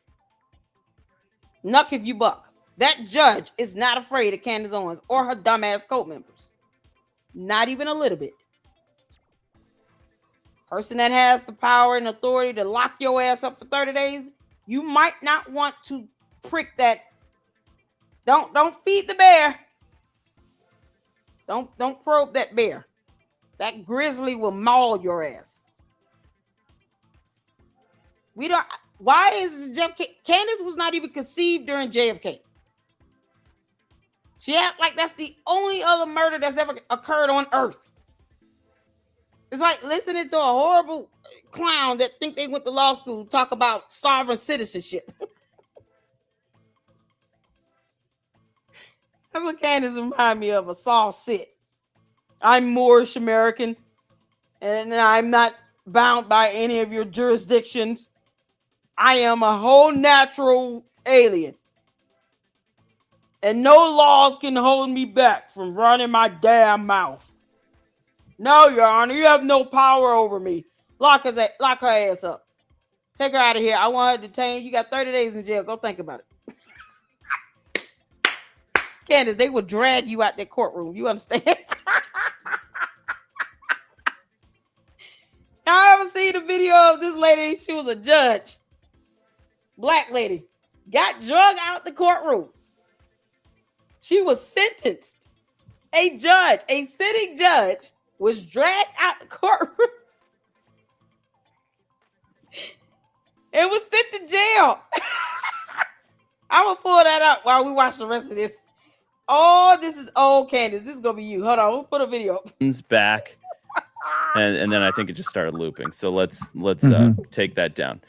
Nuck if you buck. That judge is not afraid of Candace Owens or her dumbass cult members. Not even a little bit. Person that has the power and authority to lock your ass up for 30 days, you might not want to prick that. Don't feed the bear. Don't probe that bear. That grizzly will maul your ass. We don't. Why is JFK? Candace was not even conceived during JFK. She act like that's the only other murder that's ever occurred on Earth. It's like listening to a horrible clown that think they went to law school talk about sovereign citizenship. That's what Candace remind me of, a Saul sit. I'm Moorish American, and I'm not bound by any of your jurisdictions. I am a whole natural alien. And no laws can hold me back from running my damn mouth. No, Your Honor, you have no power over me. Lock her ass up. Take her out of here. I want her detained. You got 30 days in jail. Go think about it. Candace, they will drag you out that courtroom. You understand? Y'all ever seen the video of this lady? She was a judge. Black lady. Got drug out the courtroom. She was sentenced. A judge, a sitting judge, was dragged out the courtroom and was sent to jail. I'm going to pull that up while we watch the rest of this. Oh, this is old Candace. This is going to be you. Hold on. We'll put a video up. Back. And then I think it just started looping. So let's take that down.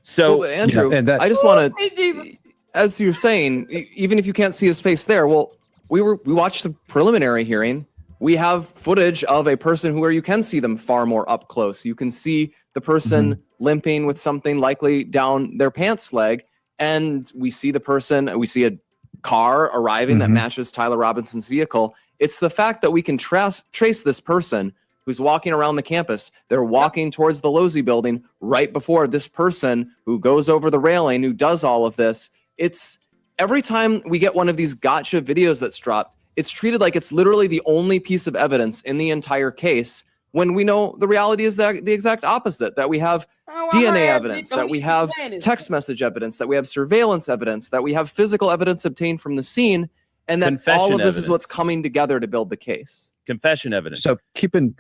So well, Andrew, I just want to, as you're saying, even if you can't see his face there, well, we watched the preliminary hearing. We have footage of a person where you can see them far more up close. You can see the person limping with something likely down their pants leg, and we see the person. We see a car arriving that matches Tyler Robinson's vehicle. It's the fact that we can trace this person who's walking around the campus. They're walking towards the Losey building right before this person who goes over the railing, who does all of this. It's every time we get one of these gotcha videos that's dropped, it's treated like it's literally the only piece of evidence in the entire case, when we know the reality is that the exact opposite, that we have DNA evidence, that we have text message evidence, that we have surveillance evidence, that we have physical evidence obtained from the scene, and that all of this is what's coming together to build the case. Confession evidence. So keep in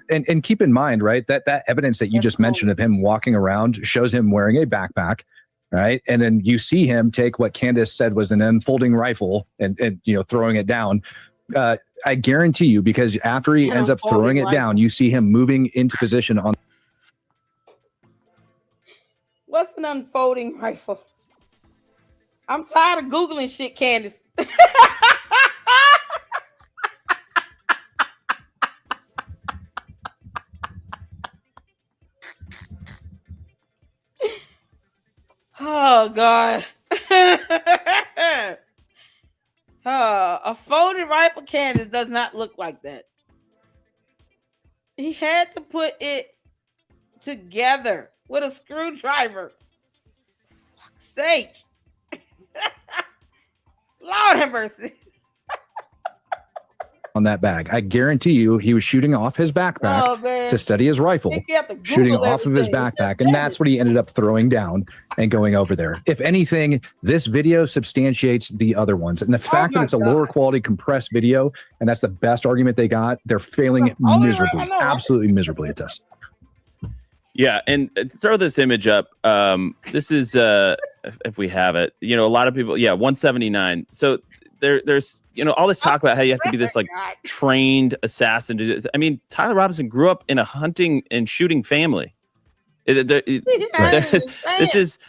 mind, right, that evidence that you just mentioned of him walking around shows him wearing a backpack, right? And then you see him take what Candace said was an unfolding rifle and throwing it down. I guarantee you, because after he ends up throwing it down, you see him moving into position on. What's an unfolding rifle? I'm tired of Googling shit, Candace. Oh, God. A folded rifle, Candace, does not look like that. He had to put it together with a screwdriver. Fuck's sake. Lord have mercy. On that bag. I guarantee you he was shooting off his backpack to study his rifle, shooting off of his backpack, and that's what he ended up throwing down and going over there. If anything, this video substantiates the other ones. And the fact that it's a lower quality compressed video, and that's the best argument they got, they're failing miserably, absolutely miserably at this. Yeah, and throw this image up. This is, if we have it, a lot of people, 179. So there's, all this talk about how you have to be this like trained assassin to do this. I mean, Tyler Robinson grew up in a hunting and shooting family. This is,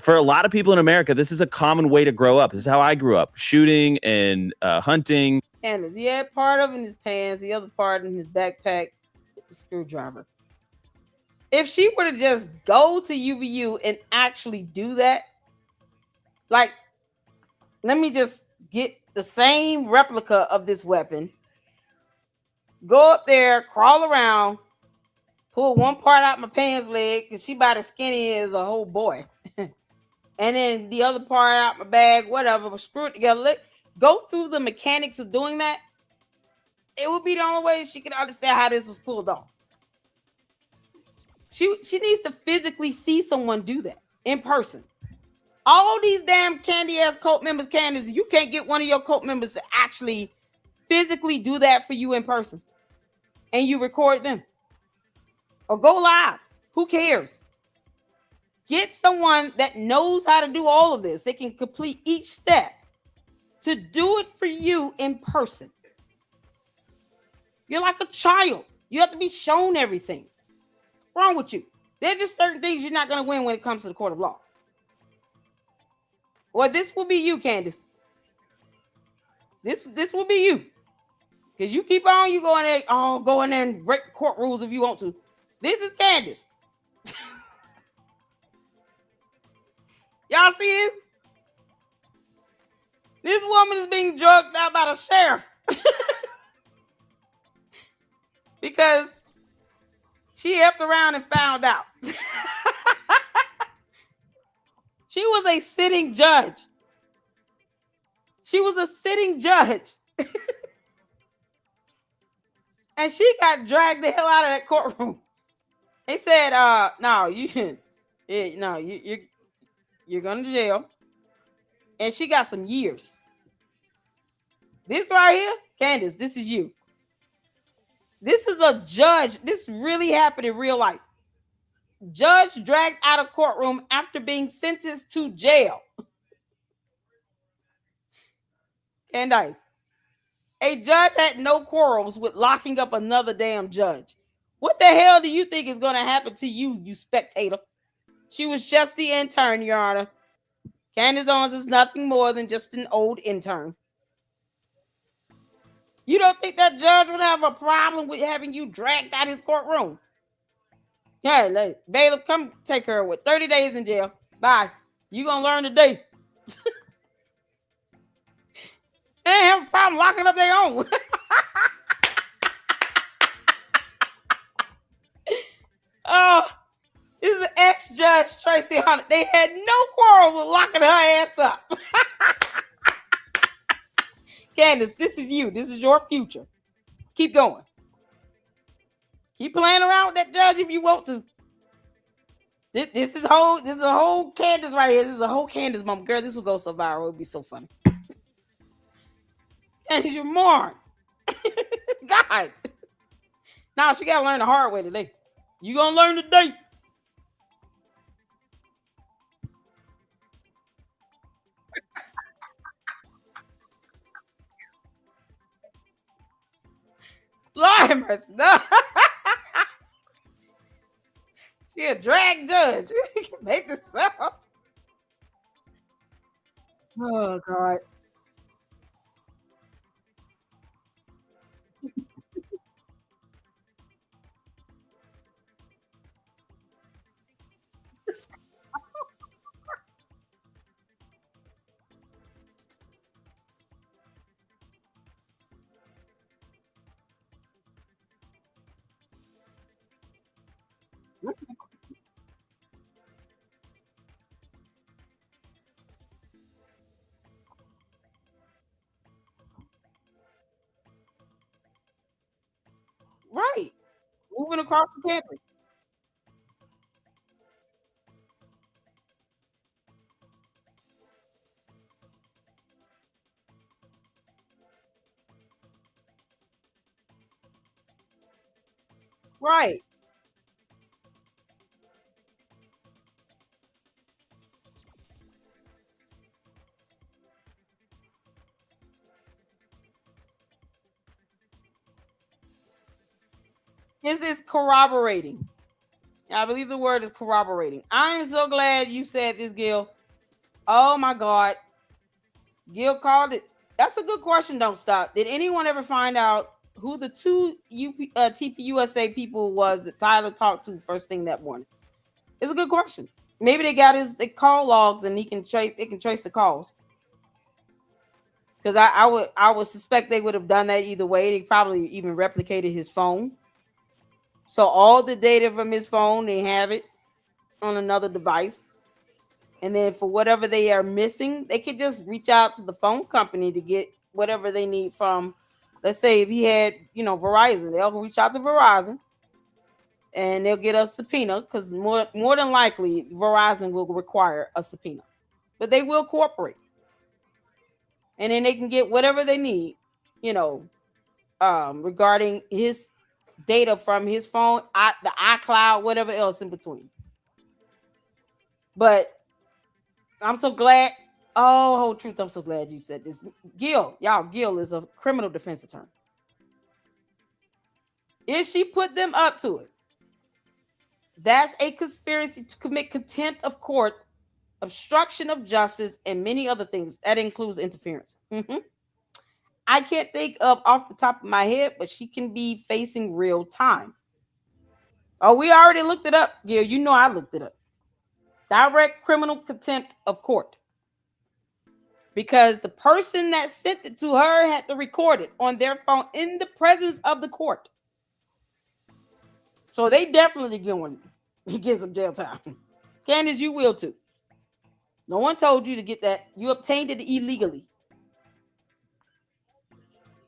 for a lot of people in America, this is a common way to grow up. This is how I grew up, shooting and hunting. Candace, he had part of it in his pants, the other part in his backpack with the screwdriver. If she were to just go to UVU and actually do that, like, let me just get the same replica of this weapon, go up there, crawl around, pull one part out my pants leg, because she about as skinny as a whole boy, and then the other part out my bag, whatever, screw it together, go through the mechanics of doing that. It would be the only way she could understand how this was pulled off. She needs to physically see someone do that in person. All these damn candy-ass cult members, Candace, you can't get one of your cult members to actually physically do that for you in person. And you record them. Or go live. Who cares? Get someone that knows how to do all of this. They can complete each step to do it for you in person. You're like a child. You have to be shown everything. What's wrong with you? There are just certain things you're not going to win when it comes to the court of law. Or this will be you, Candace. This will be you. Because you keep on, you go in there, go in there and break court rules if you want to. This is Candace. Y'all see this? This woman is being drugged out by the sheriff. Because she helped around and found out. She was a sitting judge. She was a sitting judge. And she got dragged the hell out of that courtroom. They said, no, you're going to jail. And she got some years. This right here, Candace, this is you. This is a judge. This really happened in real life. Judge dragged out of courtroom after being sentenced to jail. Candace, a judge had no quarrels with locking up another damn judge. What the hell do you think is going to happen to you, you spectator? She was just the intern, Your Honor. Candace Owens is nothing more than just an old intern. You don't think that judge would have a problem with having you dragged out his courtroom? Yeah, bailiff, come take her with 30 days in jail. Bye. You gonna learn today. They ain't have a problem locking up their own. Oh, this is an ex-judge, Tracy Hunter. They had no quarrels with locking her ass up. Candace, this is you. This is your future. Keep going. Keep playing around with that judge if you want to. This is a whole Candace right here. This is a whole Candace moment. Girl, this will go so viral. It'll be so funny. Candace, you're moron. God. Now she gotta learn the hard way today. You gonna learn today. Lord mercy. No. She a drag judge. You can make this up. Oh God. Right. Moving across the campus. Right. This is corroborating. I believe the word is corroborating. I am so glad you said this, Gil. Oh my God. Gil called it. That's a good question. Don't stop. Did anyone ever find out who the two TPUSA people was that Tyler talked to first thing that morning? It's a good question. Maybe they got the call logs and they can trace the calls. Because I would suspect they would have done that either way. They probably even replicated his phone. So all the data from his phone, they have it on another device. And then for whatever they are missing, they could just reach out to the phone company to get whatever they need from, let's say if he had, Verizon, they'll reach out to Verizon and they'll get a subpoena because more than likely Verizon will require a subpoena. But they will cooperate. And then they can get whatever they need, regarding his data from his phone, the iCloud, whatever else in between. But I'm so glad. Oh, whole truth, I'm so glad you said this. Gil is a criminal defense attorney. If she put them up to it, that's a conspiracy to commit contempt of court, obstruction of justice, and many other things. That includes interference. I can't think of off the top of my head, but she can be facing real time. Oh, we already looked it up, Gil. You know I looked it up. Direct criminal contempt of court. Because the person that sent it to her had to record it on their phone in the presence of the court. So they definitely get some jail time. Candace, you will too. No one told you to get that. You obtained it illegally.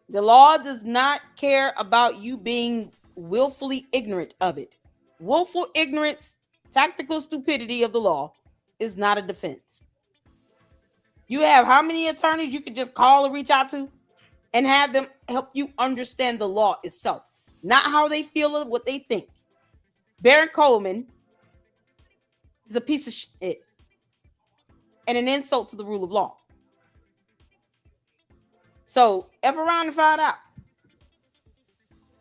The law does not care about you being willfully ignorant of it. Willful ignorance, tactical stupidity of the law is not a defense. You have how many attorneys you could just call or reach out to and have them help you understand the law itself, not how they feel or what they think. Baron Coleman is a piece of shit and an insult to the rule of law. So, F around and find out.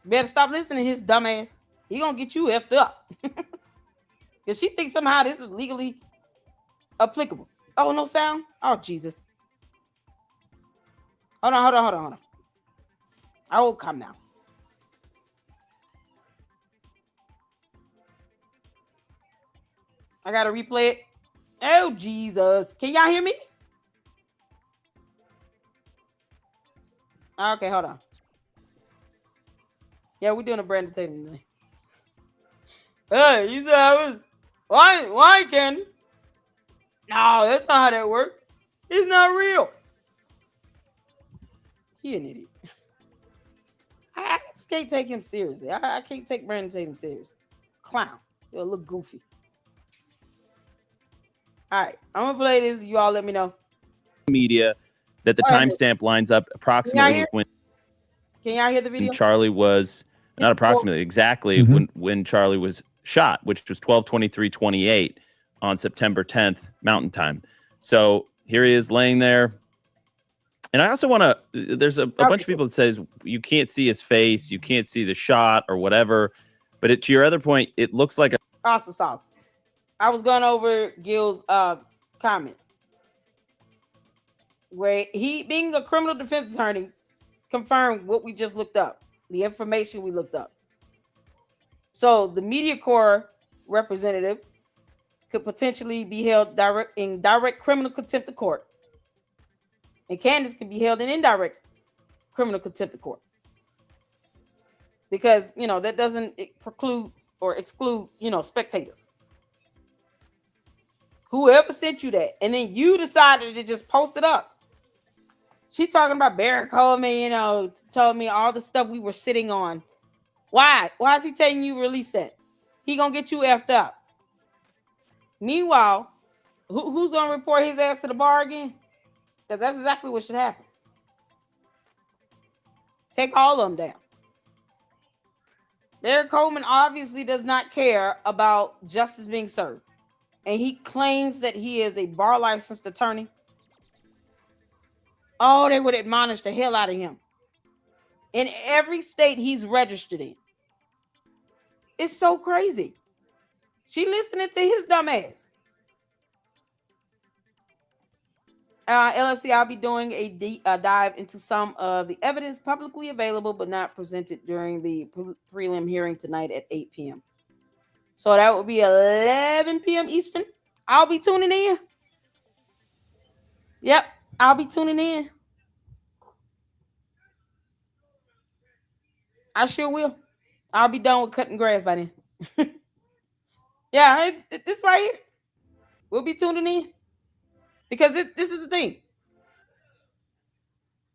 Better stop listening to his dumb ass. He gonna get you effed up. Because she thinks somehow this is legally applicable. Oh, no sound? Oh, Jesus. Hold on. I will come now. I gotta replay it. Oh, Jesus. Can y'all hear me? Okay, hold on. Yeah, we're doing a Brandon Tatum today. Hey, you said I was... Why, Candy? No, that's not how that works. It's not real. He an idiot. I just can't take him seriously. I can't take Brandon Tatum seriously. Clown. You're a little goofy. All right, I'm gonna play this. You all let me know. Media that the timestamp lines up approximately when. Can y'all hear the video? Charlie was not approximately exactly when Charlie was shot, which was 12/23/28 on September 10th Mountain Time. So here he is laying there. And I also want to. There's a bunch of people that says you can't see his face, you can't see the shot or whatever. But to your other point, it looks like a awesome sauce. I was going over Gil's comment where he, being a criminal defense attorney, confirmed what we just looked up, the information we looked up. So the Media Corps representative could potentially be held in direct criminal contempt of court, and Candace could be held in indirect criminal contempt of court because that doesn't preclude or exclude, spectators. Whoever sent you that, and then you decided to just post it up. She talking about Barry Coleman, told me all the stuff we were sitting on. Why? Why is he telling you release that? He gonna get you effed up. Meanwhile, who's gonna report his ass to the bar again? Because that's exactly what should happen. Take all of them down. Barry Coleman obviously does not care about justice being served. And he claims that he is a bar licensed attorney. Oh, they would admonish the hell out of him. In every state he's registered in. It's so crazy. She listening to his dumb ass. LLC, I'll be doing a dive into some of the evidence publicly available but not presented during the prelim hearing tonight at 8 p.m. So that would be 11 p.m. Eastern. I'll be tuning in. Yep, I'll be tuning in. I sure will. I'll be done with cutting grass by then. Yeah, this right here. We'll be tuning in. Because this is the thing.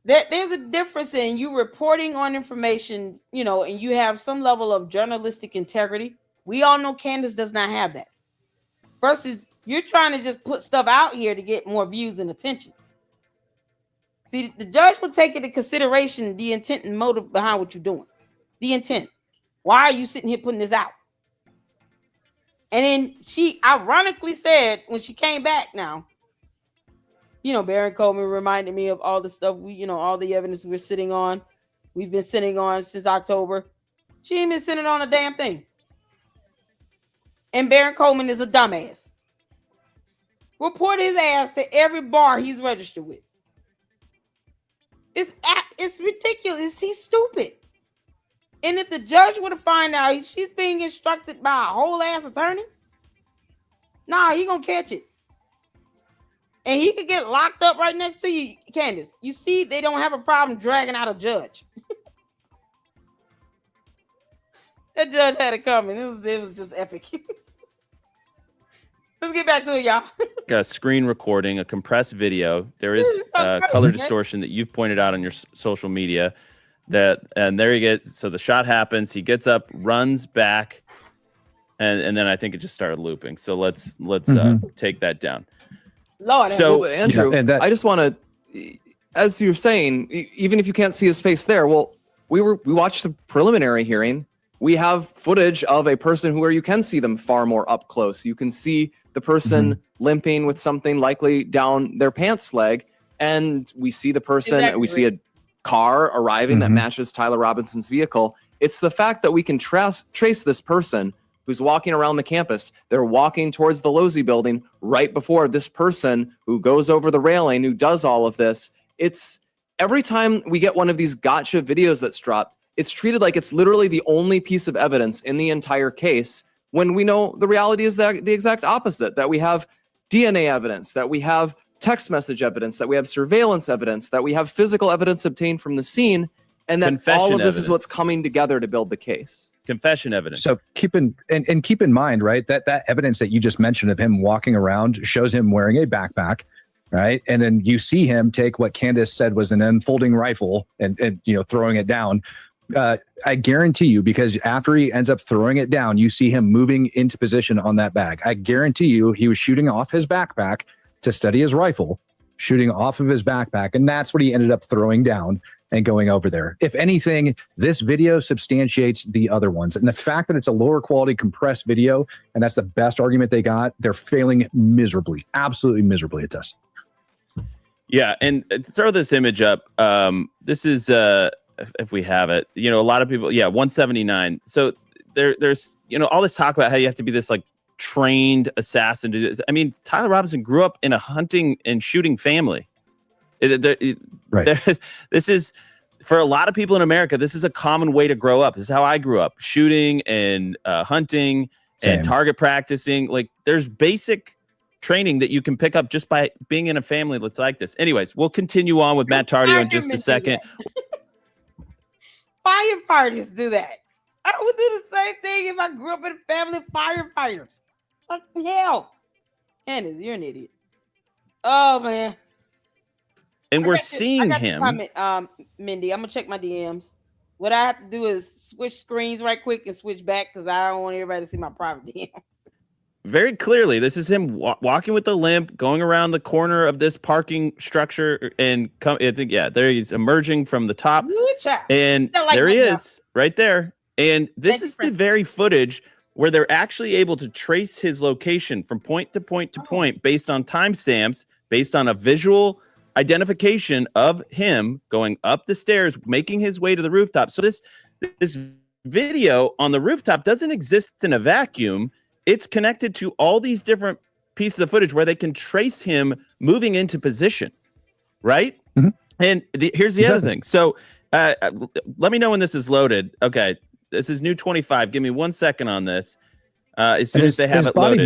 There's a difference in you reporting on information, and you have some level of journalistic integrity. We all know Candace does not have that. Versus you're trying to just put stuff out here to get more views and attention. See, the judge will take into consideration the intent and motive behind what you're doing. The intent. Why are you sitting here putting this out? And then she ironically said when she came back now, Baron Coleman reminded me of all the stuff all the evidence we're sitting on. We've been sitting on since October. She ain't been sitting on a damn thing. And Baron Coleman is a dumbass. Report his ass to every bar he's registered with. It's ridiculous. He's stupid. And if the judge were to find out she's being instructed by a whole ass attorney, he gonna catch it. And he could get locked up right next to you, Candace. You see, they don't have a problem dragging out a judge. That judge had it coming. It was just epic. Let's get back to it, y'all. A screen recording, a compressed video. There is color distortion that you've pointed out on your social media. And there he gets. So the shot happens. He gets up, runs back, and then I think it just started looping. So let's take that down. Lord, so Andrew, I just want to, as you're saying, even if you can't see his face there, well, we watched the preliminary hearing. We have footage of a person where you can see them far more up close. You can see the person limping with something likely down their pants leg, and we see the person. We see a car arriving that matches Tyler Robinson's vehicle. It's the fact that we can trace this person who's walking around the campus. They're walking towards the Losey building right before this person who goes over the railing, who does all of this. It's every time we get one of these gotcha videos that's dropped, it's treated like it's literally the only piece of evidence in the entire case, when we know the reality is that the exact opposite, that we have DNA evidence, that we have text message evidence, that we have surveillance evidence, that we have physical evidence obtained from the scene, and that all of this is what's coming together to build the case. Confession evidence. So keep in mind, right, that evidence that you just mentioned of him walking around shows him wearing a backpack, right? And then you see him take what Candace said was an unfolding rifle and throwing it down. I guarantee you, because after he ends up throwing it down, you see him moving into position on that bag. I guarantee you he was shooting off his backpack to steady his rifle, shooting off of his backpack, and that's what he ended up throwing down and going over there. If anything, this video substantiates the other ones. And the fact that it's a lower quality compressed video, and that's the best argument they got, they're failing miserably, absolutely miserably at this. Yeah, and to throw this image up, this is, if we have it, a lot of people, 179. So there's, all this talk about how you have to be this like trained assassin to do this. I mean, Tyler Robinson grew up in a hunting and shooting family. Right. This is, for a lot of people in America, this is a common way to grow up. This is how I grew up, shooting and hunting and target practicing. Like, there's basic training that you can pick up just by being in a family that's like this. Anyways, we'll continue on with Matt Tardio in just a second. Firefighters do that. I would do the same thing if I grew up in a family of firefighters. Fucking hell. Candace, you're an idiot. Oh man. And I we're got seeing your him. comment, Mindy. I'm gonna check my DMs. What I have to do is switch screens right quick and switch back because I don't want everybody to see my private DMs. Very clearly, this is him walking with a limp, going around the corner of this parking structure, and I think, yeah, there he's emerging from the top, and there he is, right there. And this is the very footage where they're actually able to trace his location from point to point to point based on timestamps, based on a visual identification of him going up the stairs, making his way to the rooftop. So this video on the rooftop doesn't exist in a vacuum. It's connected to all these different pieces of footage where they can trace him moving into position, right? Mm-hmm. And here's the other thing. So let me know when this is loaded. Okay, this is new 25. Give me 1 second on this. As soon as they have it loaded.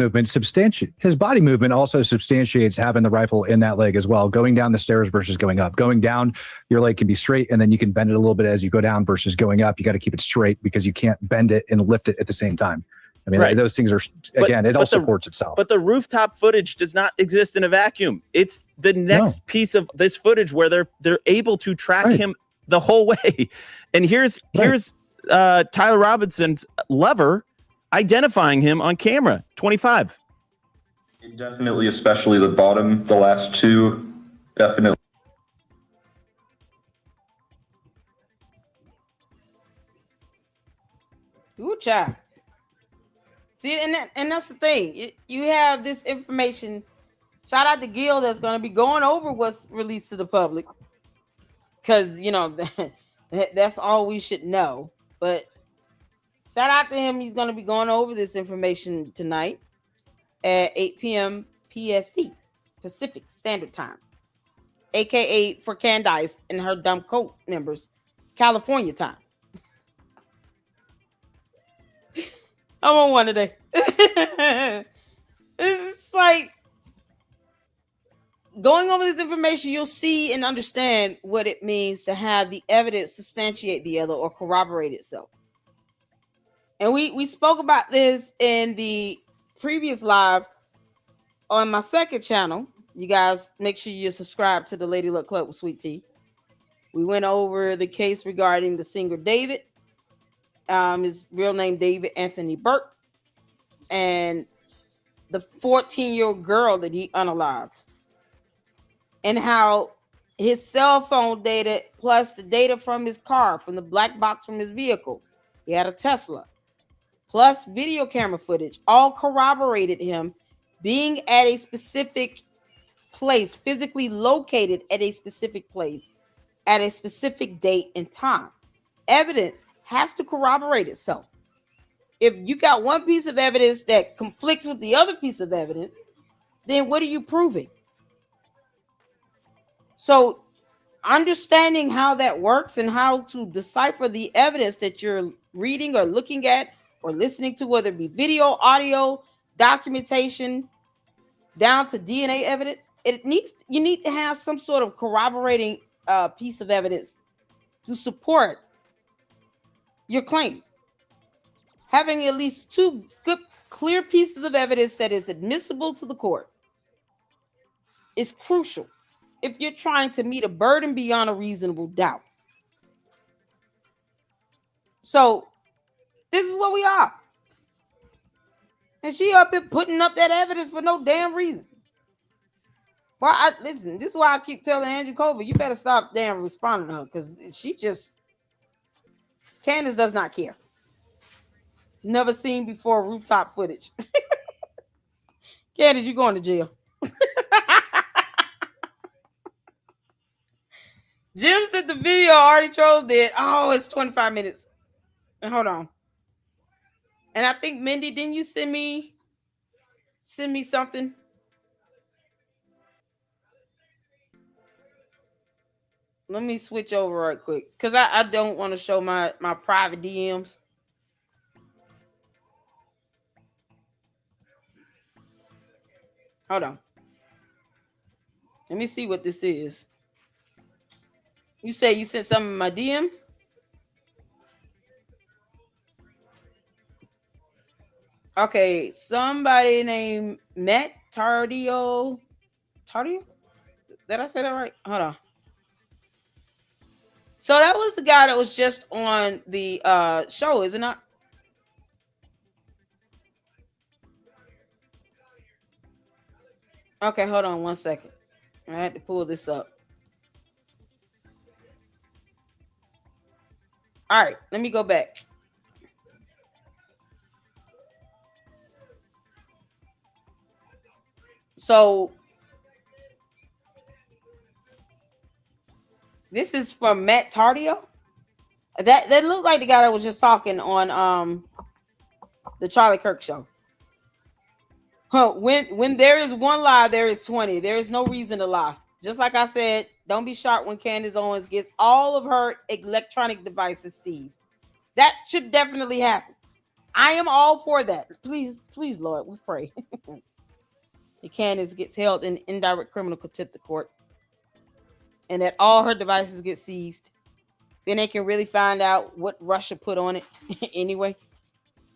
His body movement also substantiates having the rifle in that leg as well, going down the stairs versus going up. Going down, your leg can be straight, and then you can bend it a little bit as you go down versus going up. You got to keep it straight because you can't bend it and lift it at the same time. I mean, those things are, again, it all supports itself. But the rooftop footage does not exist in a vacuum. It's the next piece of this footage where they're able to track him the whole way. And here's Tyler Robinson's lover identifying him on camera, 25. Definitely, especially the bottom, the last two, definitely. Good job. See, and that's the thing. You have this information. Shout out to Gil that's going to be going over what's released to the public, because that's all we should know. But shout out to him. He's going to be going over this information tonight at 8 p.m. PST, Pacific Standard Time, aka for Candace and her dumb coat members, California time. I'm on one today. It's like going over this information, you'll see and understand what it means to have the evidence substantiate the other or corroborate itself. And we spoke about this in the previous live on my second channel. You guys make sure you subscribe to the Lady Luck Club with Sweet Tea. We went over the case regarding the singer David. His real name David Anthony Burke, and the 14-year-old girl that he unalived, and how his cell phone data plus the data from his car, from the black box from his vehicle, he had a Tesla, plus video camera footage, all corroborated him being at a specific place, physically located at a specific place at a specific date and time. Evidence has to corroborate itself. If you got one piece of evidence that conflicts with the other piece of evidence, then what are you proving? So understanding how that works and how to decipher the evidence that you're reading or looking at or listening to, whether it be video, audio, documentation, down to DNA evidence, you need to have some sort of corroborating piece of evidence to support your claim. Having at least two good, clear pieces of evidence that is admissible to the court is crucial if you're trying to meet a burden beyond a reasonable doubt. So this is what we are. And she up here putting up that evidence for no damn reason. Well, listen, this is why I keep telling Andrew Cover, you better stop damn responding to her, because Candace does not care. Never seen before rooftop footage. Candace, you going to jail. Jim said the video already trolled it. Oh, it's 25 minutes. And hold on. And I think, Mindy, didn't you send me something? Let me switch over right quick, because I don't want to show my private DMs. Hold on. Let me see what this is. You say you sent something in my DM? Okay, somebody named Matt Tardio. Tardio? Did I say that right? Hold on. So that was the guy that was just on the show, is it not? Okay, hold on 1 second. I had to pull this up. All right, let me go back. So this is from Matt Tardio. That looked like the guy that was just talking on the Charlie Kirk show. Huh, when there is one lie, there is 20. There is no reason to lie. Just like I said, don't be shocked when Candace Owens gets all of her electronic devices seized. That should definitely happen. I am all for that. Please, please, Lord, we pray. Candace gets held in indirect criminal contempt of court, and that all her devices get seized. Then they can really find out what Russia put on it anyway.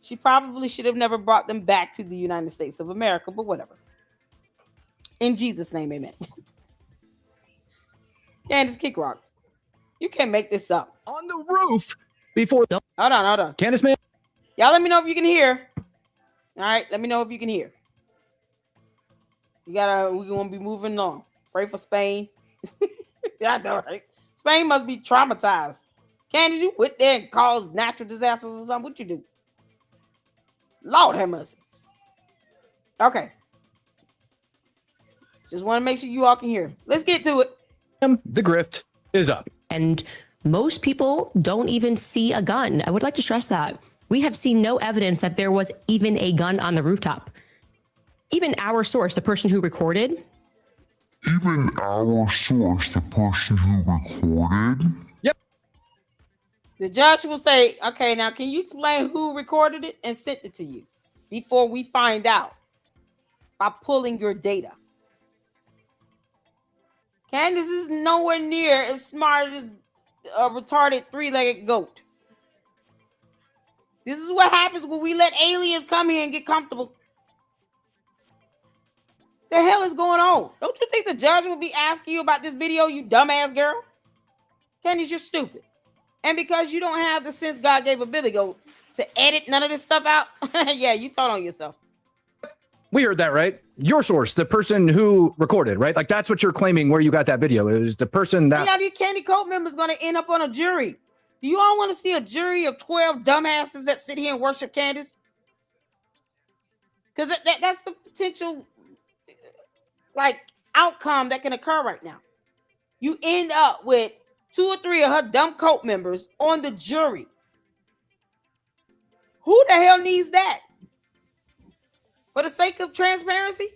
She probably should have never brought them back to the United States of America, but whatever. In Jesus' name, amen. Candace, kick rocks. You can't make this up. On the roof before. Hold on. Candace, man. Y'all let me know if you can hear. All right, let me know if you can hear. We're going to be moving on. Pray for Spain. Yeah, I know, right? Spain must be traumatized. Candace, you went there and caused natural disasters or something? What you do? Lord have mercy. Okay. Just want to make sure you all can hear. Let's get to it. The grift is up. And most people don't even see a gun. I would like to stress that. We have seen no evidence that there was even a gun on the rooftop. Even our source, the person who recorded. Yep. The judge will say, okay, now can you explain who recorded it and sent it to you before we find out by pulling your data? Candace is nowhere near as smart as a retarded three-legged goat. This is what happens when we let aliens come here and get comfortable. The hell is going on? Don't you think the judge will be asking you about this video, you dumbass girl? Candace, you're stupid. And because you don't have the sense God gave a Billy Goat to edit none of this stuff out, yeah, you told on yourself. We heard that, right? Your source, the person who recorded, right? Like that's what you're claiming where you got that video. It was the person that... Yeah, these Candy Coat members going to end up on a jury. Do you all want to see a jury of 12 dumbasses that sit here and worship Candace? Because that's the potential like outcome that can occur right now. You end up with 2 or 3 of her dumb cult members on the jury. Who the hell needs that? For the sake of transparency?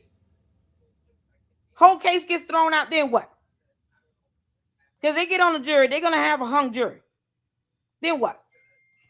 Whole case gets thrown out, then what? Because they get on the jury, they're going to have a hung jury. Then what?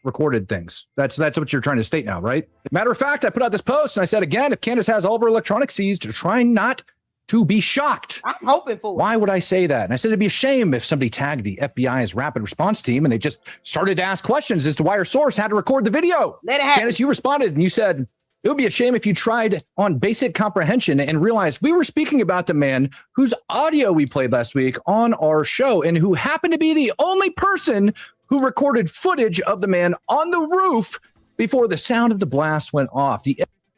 Recorded things. That's what you're trying to state now, right? Matter of fact, I put out this post and I said, again, if Candace has all of her electronics seized, try not to be shocked. I'm hoping for it. Why would I say that? And I said it'd be a shame if somebody tagged the FBI's rapid response team and they just started to ask questions as to why her source had to record the video. Let it happen. Candace, you responded and you said, it would be a shame if you tried on basic comprehension and realized we were speaking about the man whose audio we played last week on our show and who happened to be the only person who recorded footage of the man on the roof before the sound of the blast went off.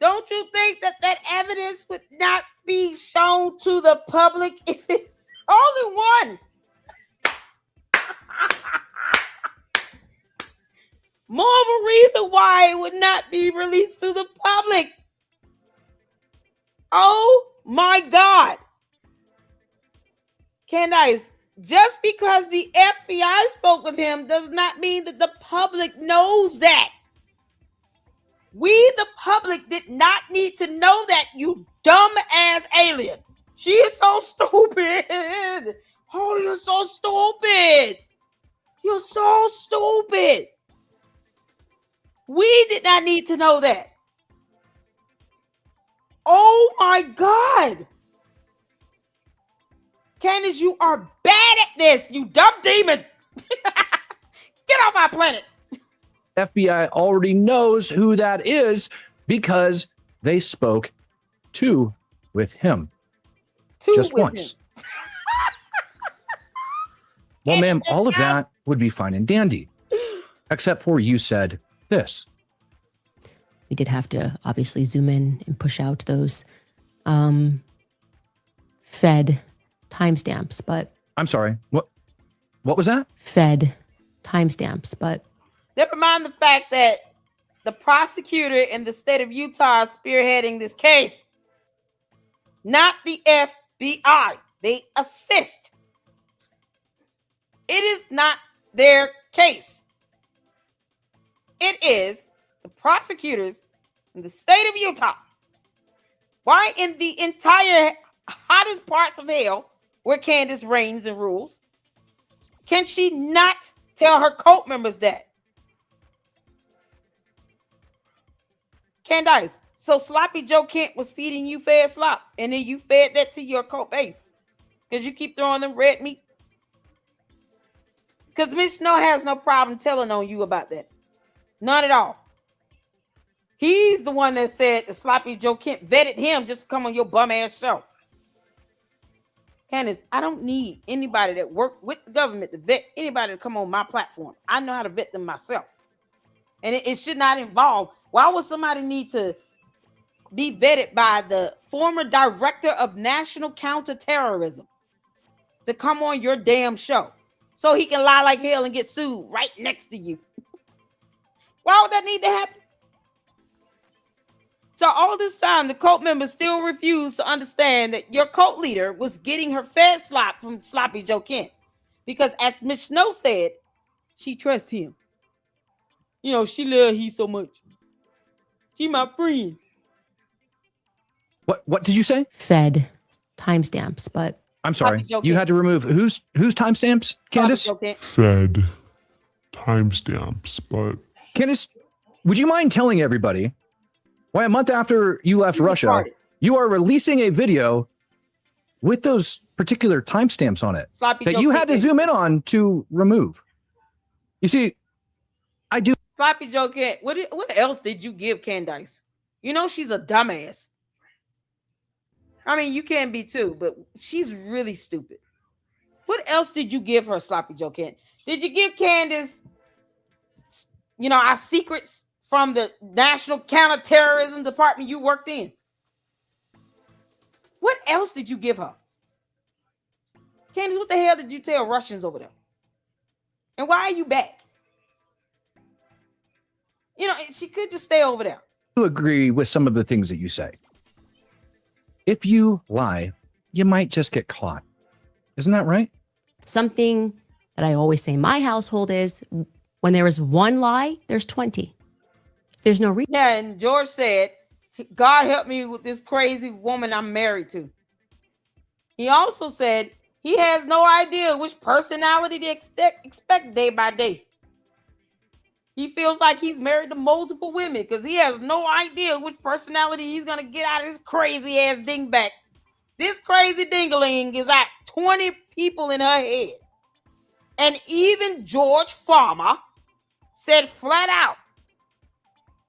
Don't you think that evidence would not be shown to the public if it's only one? More of a reason why it would not be released to the public. Oh my God. Candace, just because the FBI spoke with him does not mean that the public knows that. We, the public, did not need to know that, you dumb ass alien. She is so stupid. Oh, you're so stupid. You're so stupid. We did not need to know that. Oh my God. Candace, you are bad at this, you dumb demon. Get off our planet. FBI already knows who that is because they spoke with him. Just once. Well, ma'am, all of that would be fine and dandy, except for you said this. We did have to obviously zoom in and push out those fed timestamps, but I'm sorry. What was that? Fed timestamps, but never mind the fact that the prosecutor in the state of Utah is spearheading this case, not the FBI. They assist. It is not their case. It is the prosecutors in the state of Utah. Why in the entire hottest parts of hell where Candace reigns and rules, can she not tell her cult members that? Candace, so Sloppy Joe Kent was feeding you fed slop, and then you fed that to your cult base because you keep throwing them red meat? Because Miss Snow has no problem telling on you about that. None at all. He's the one that said the Sloppy Joe Kent vetted him just to come on your bum ass show. Candace, I don't need anybody that worked with the government to vet anybody to come on my platform. I know how to vet them myself. And it should not involve, why would somebody need to be vetted by the former director of national counterterrorism to come on your damn show so he can lie like hell and get sued right next to you? Why would that need to happen? So all this time, the cult members still refuse to understand that your cult leader was getting her fed slop from Sloppy Joe Kent. Because as Miss Snow said, she trusts him. You know, she loves he so much. She my friend. What did you say? Fed timestamps, but I'm sorry. You had to remove whose timestamps, Candace? Fed timestamps, but Candace, would you mind telling everybody why a month after you left Russia, you are releasing a video with those particular timestamps on it that you had to zoom in on to remove? You see, I do. Sloppy Joe Kent, what else did you give Candace? You know she's a dumbass. I mean, you can be too, but she's really stupid. What else did you give her, Sloppy Joe Kent? Did you give Candace, our secrets from the National Counterterrorism Department you worked in? What else did you give her? Candace, what the hell did you tell Russians over there? And why are you back? She could just stay over there. I agree with some of the things that you say. If you lie, you might just get caught. Isn't that right? something that I always say in my household is when there is one lie, there's 20. There's no reason. Yeah, and George said, God help me with this crazy woman I'm married to. He also said he has no idea which personality to expect day by day. He feels like he's married to multiple women because he has no idea which personality he's going to get out of this crazy ass dingback. This crazy dingaling is at 20 people in her head. And even George Farmer said flat out,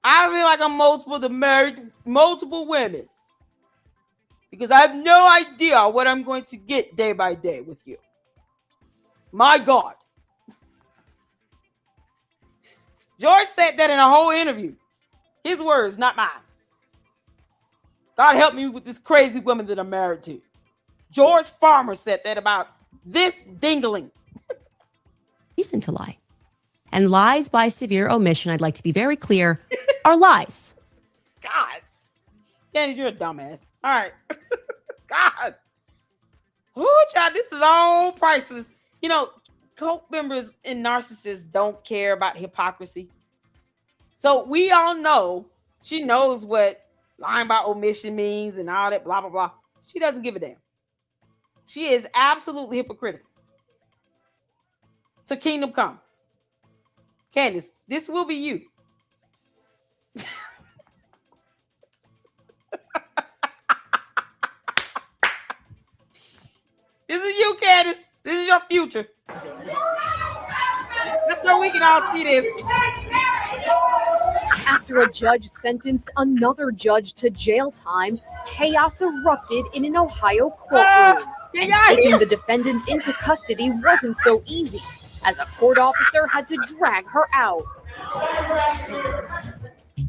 I feel like I'm married to multiple women because I have no idea what I'm going to get day by day with you. My God. George said that in a whole interview. His words, not mine. God help me with this crazy woman that I'm married to. George Farmer said that about this dingling. Reason to lie. And lies by severe omission, I'd like to be very clear, are lies. God. Candace, you're a dumbass. All right. God. Oh, child, this is all priceless. You know, cult members and narcissists don't care about hypocrisy. So we all know she knows what lying by omission means and all that blah, blah, blah. She doesn't give a damn. She is absolutely hypocritical. So kingdom come. Candace, this will be you. This is you, Candace. This is your future. That's so we can all see this. After a judge sentenced another judge to jail time, chaos erupted in an Ohio courtroom. And taking the defendant into custody wasn't so easy, as a court officer had to drag her out.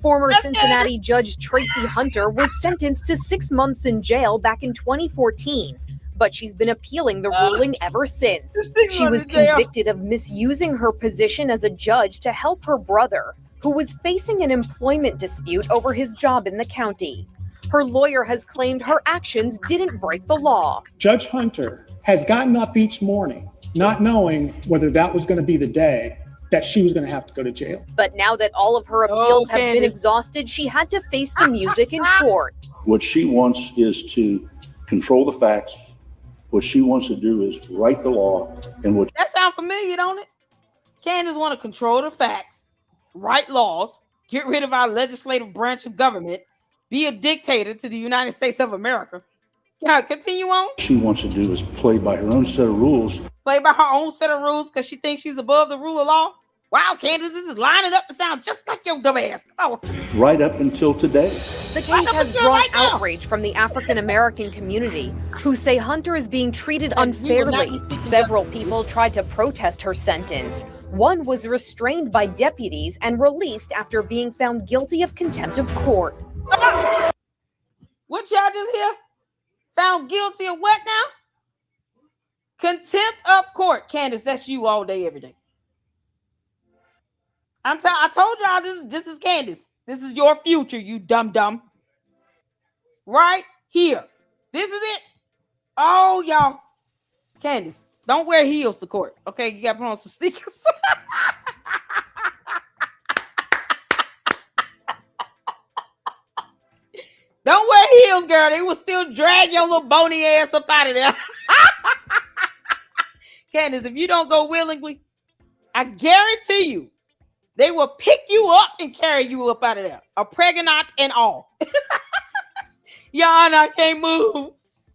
Former Cincinnati Judge Tracy Hunter was sentenced to 6 months in jail back in 2014, but she's been appealing the ruling ever since. She was convicted of misusing her position as a judge to help her brother, who was facing an employment dispute over his job in the county. Her lawyer has claimed her actions didn't break the law. Judge Hunter has gotten up each morning not knowing whether that was going to be the day that she was going to have to go to jail. But now that all of her appeals have been exhausted, she had to face the music in court. What she wants is to control the facts. What she wants to do is write the law. And what that sound familiar, don't it? Candace want to control the facts, write laws, get rid of our legislative branch of government, be a dictator to the United States of America. Yeah, continue on. she wants to do is play by her own set of rules. Play by her own set of rules because she thinks she's above the rule of law. Wow, Candace, this is lining up to sound just like your dumb ass. Oh. Right up until today. The case has drawn outrage from the African American community, who say Hunter is being treated unfairly. Several people tried to protest her sentence. One was restrained by deputies and released after being found guilty of contempt of court. What y'all just hear? Found guilty of what now? Contempt of court. Candace, that's you all day, every day. I told y'all this is Candace. This is your future, you dumb. Right here. This is it. Oh, y'all. Candace, don't wear heels to court. Okay, you gotta put on some sneakers. Don't wear heels, girl. They will still drag your little bony ass up out of there. Candace, if you don't go willingly, I guarantee you, they will pick you up and carry you up out of there. A pregnant and all. Yana, I can't move.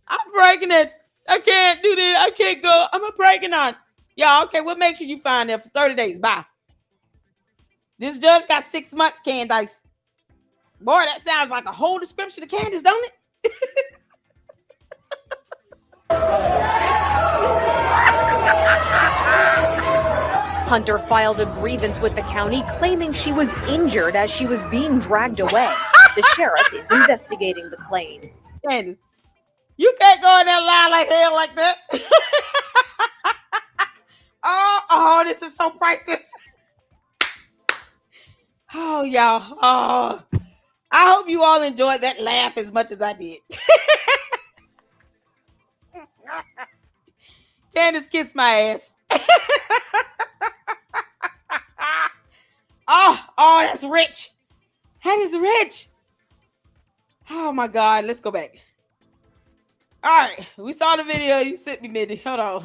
I'm pregnant. I can't do this. I can't go. I'm a pregnant. Yeah, okay, we'll make sure you find there for 30 days. Bye. This judge got 6 months, Candace. Boy, that sounds like a whole description of Candace, don't it? Hunter filed a grievance with the county claiming she was injured as she was being dragged away. The sheriff is investigating the claim. Candace, you can't go in that line like hell like that. oh, this is so priceless. Oh, y'all. Oh, I hope you all enjoyed that laugh as much as I did. Candace, kiss my ass. oh, that's rich. That is rich. Oh my God, let's go back. All right, we saw the video. You sent me, Mindy. Hold on.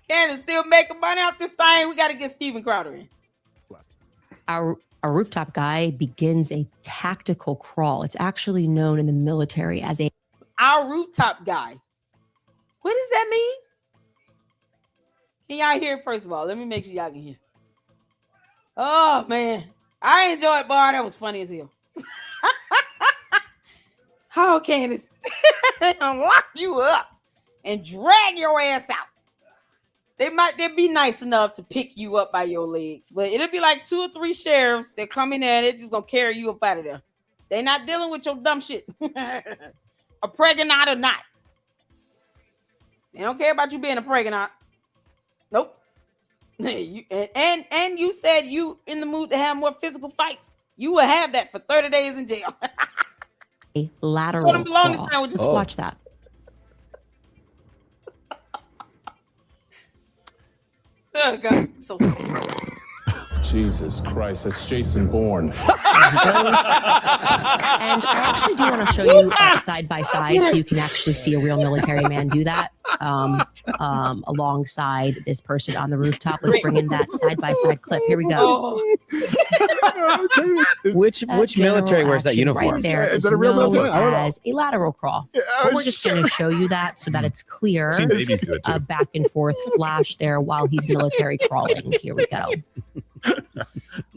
Candace still making money off this thing. We got to get Steven Crowder in. Our rooftop guy begins a tactical crawl. It's actually known in the military as our rooftop guy. What does that mean? Can y'all hear? First of all, let me make sure y'all can hear. Oh man, I enjoyed Bar. That was funny as hell. Oh, Candace, they'll lock you up and drag your ass out. They'd be nice enough to pick you up by your legs, but it'll be like 2 or 3 sheriffs. They're coming in, they're just gonna carry you up out of there. They're not dealing with your dumb shit. A pregnant or not. They don't care about you being a pregnant. Nope. And you said you in the mood to have more physical fights. You will have that for 30 days in jail. a lateral crawl. Just watch that. Oh God, so sorry. Jesus Christ, that's Jason Bourne. And I actually do want to show you side by side so you can actually see a real military man do that alongside this person on the rooftop. Let's bring in that side by side clip. Here we go. Which military wears that uniform? Right there Is that a real military? I don't know. as a lateral crawl. But we're just going to show you that so that it's clear. Seen babies do it too. A back and forth flash there while he's military crawling. Here we go.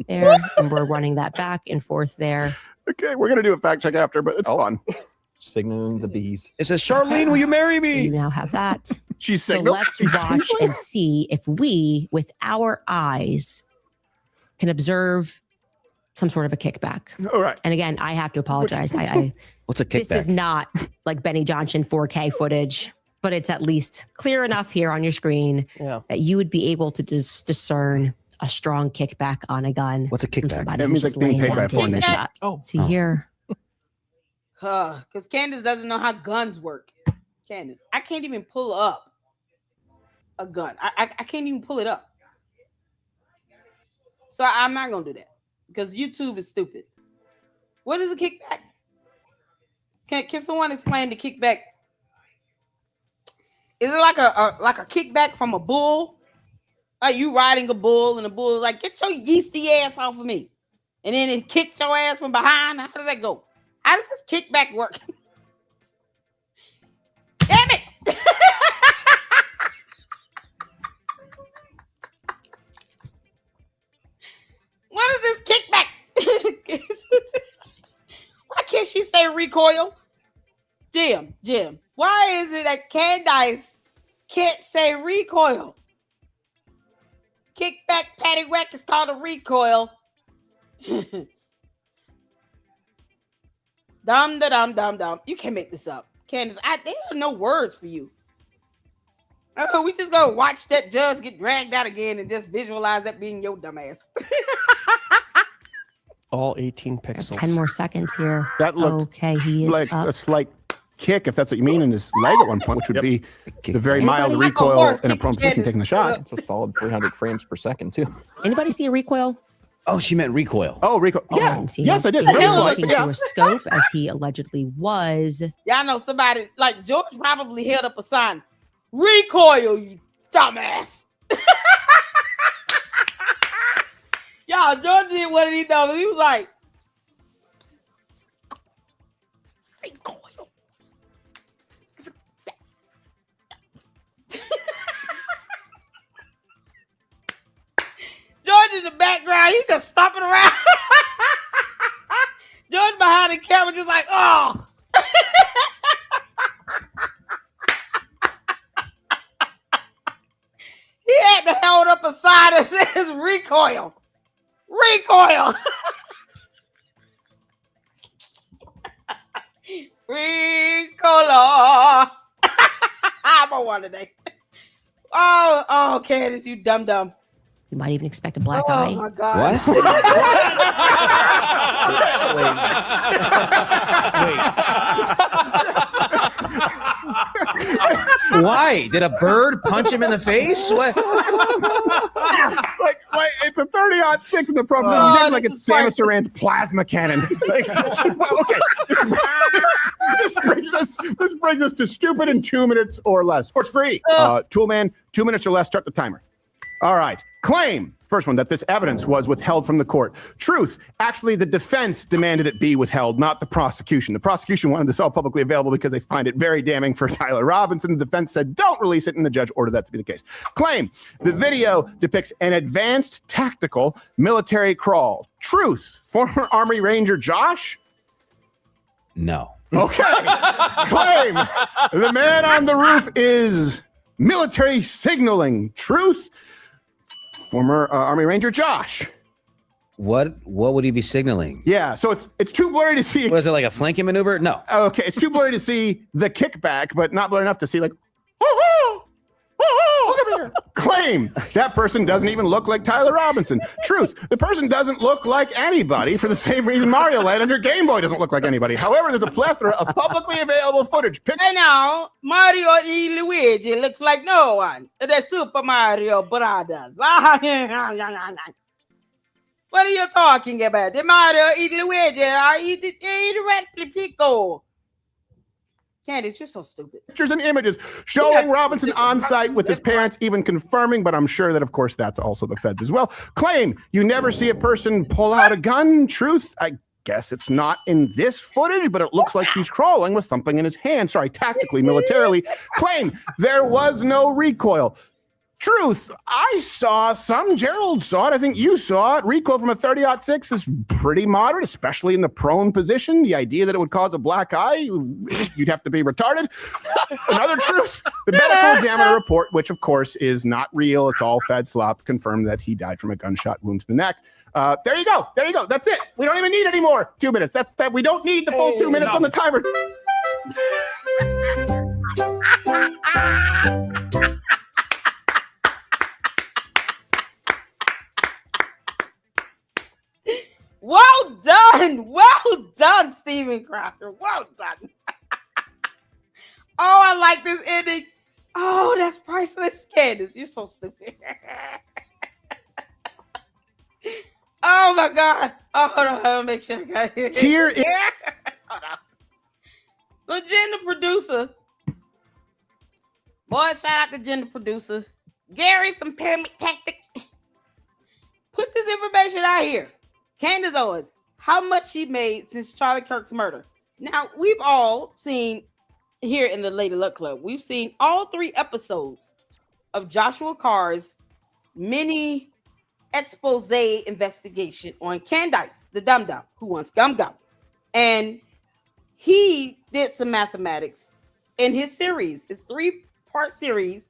There, and we're running that back and forth there. Okay, we're gonna do a fact check after, but it's fun. Signaling the bees. It says, Charlene, will you marry me? You now have that. She's So signaled. let's She's watch signaling. and see if we, with our eyes, can observe some sort of a kickback. All right. And again, I have to apologize. I What's a kickback? This is not like Benny Johnson 4K footage, but it's at least clear enough here on your screen that you would be able to discern a strong kickback on a gun. What's a kickback? That means like being paid by a foreign nation. See here. Because Candace doesn't know how guns work. Candace, I can't even pull up a gun. I can't even pull it up. So I'm not going to do that because YouTube is stupid. What is a kickback? Can someone explain the kickback? Is it like a kickback from a bull? Like you riding a bull and the bull is like, get your yeasty ass off of me. And then it kicks your ass from behind. How does that go? How does this kickback work? Damn it! What is this kickback? Why can't she say recoil? Jim, why is it that Candace can't say recoil? Kickback patty whack is called a recoil. Dum. You can't make this up. Candace, there are no words for you. Oh, we just gonna watch that judge get dragged out again and just visualize that being your dumbass. All 18 pixels. 10 more seconds here. That looked okay. He is like up. a slight kick, if that's what you mean, in his leg at one point, which would be the very mild Anybody- recoil in a prone position taking the shot. It's a solid 300 frames per second too. Anybody see a recoil? Oh, she meant recoil. Oh, recoil. Yeah. didn't see Yes, him. I did. He Very was slight, looking but yeah. through a scope as he allegedly was. Y'all know somebody like George probably held up a sign. Recoil, you dumbass. Y'all, George did one of these numbers. He was like, recoil. George in the background, he just stomping around. George behind the camera, just like, oh. He had to hold up a sign that says recoil. Recoil. Recoil. I'm on one today. Oh, Candace, you dumb. You might even expect a black Oh eye. my God. Why? Did a bird punch him in the face? What? like it's a 30-06 in the prone position. He's acting like it's Samus Aran's plasma cannon. Like, okay. This brings us to stupid in 2 minutes or less. Sports free. Toolman, 2 minutes or less. Start the timer. All right. Claim. First one, that this evidence was withheld from the court. Truth. Actually, the defense demanded it be withheld, not the prosecution. The prosecution wanted this all publicly available because they find it very damning for Tyler Robinson. The defense said, don't release it, and the judge ordered that to be the case. Claim. The video depicts an advanced tactical military crawl. Truth. Former Army Ranger Josh? No. Okay. Claim. The man on the roof is military signaling. Truth. Former Army Ranger Josh. What would he be signaling? Yeah, so it's too blurry to see. Was it like a flanking maneuver? No. Okay, it's too blurry to see the kickback, but not blurry enough to see like, look at here. Claim. That person doesn't even look like Tyler Robinson. Truth. The person doesn't look like anybody for the same reason Mario Land on your Game Boy doesn't look like anybody. However, there's a plethora of publicly available footage. Hey now, Mario and Luigi looks like no one. The Super Mario Brothers. What are you talking about? The matter eat the wedge. I eat it directly pickle. Candace, you're so stupid. Pictures and images showing Robinson on site with his parents, even confirming, but I'm sure that, of course, that's also the feds as well. Claim you never see a person pull out a gun. Truth, I guess it's not in this footage, but it looks like he's crawling with something in his hand. Sorry, tactically, militarily. Claim there was no recoil. Truth, I saw some, Gerald saw it, I think you saw it. Recoil from a 30-06 is pretty moderate, especially in the prone position. The idea that it would cause a black eye, you'd have to be retarded. Another truth, the medical examiner report, which of course is not real, it's all fed slop, confirmed that he died from a gunshot wound to the neck. There you go, that's it. We don't even need any more 2 minutes. That's that. We don't need the full 2 minutes on the timer. Well done, Steven Crocker. Well done. Oh, I like this ending. Oh, that's priceless, Candace. You're so stupid. Oh my God. Oh, hold on. I'll make sure I got it. Here is hold on. So Jen, the producer. Boy, shout out to Jen, the producer. Gary from Pyramid Tactics. Put this information out here. Candace Owens, how much she made since Charlie Kirk's murder. Now, we've all seen here in the Lady Luck Club, we've seen all 3 episodes of Joshua Carr's mini expose investigation on Candace, the dum-dum, who wants gum-gum. And he did some mathematics in his series. It's 3-part series.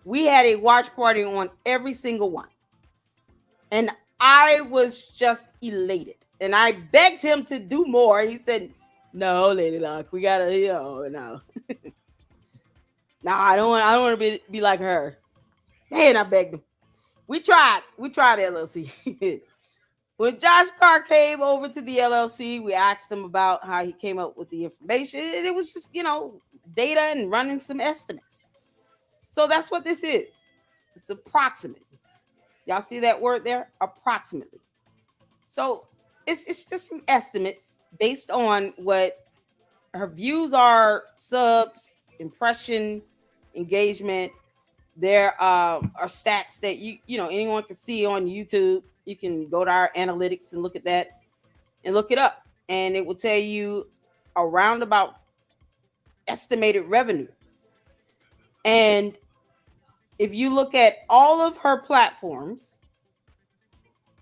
We had a watch party on every single one. And I was just elated. And I begged him to do more. He said, no, Lady Luck, we gotta, no. No, I don't want to be like her. And I begged him. We tried LLC. When Josh Carr came over to the LLC, we asked him about how he came up with the information. And it was just, data and running some estimates. So that's what this is. It's approximate. Y'all see that word there? Approximately. So it's just some estimates based on what her views are, subs, impression, engagement. There are stats that anyone can see on YouTube. You can go to our analytics and look at that and look it up. And it will tell you a roundabout estimated revenue. And if you look at all of her platforms,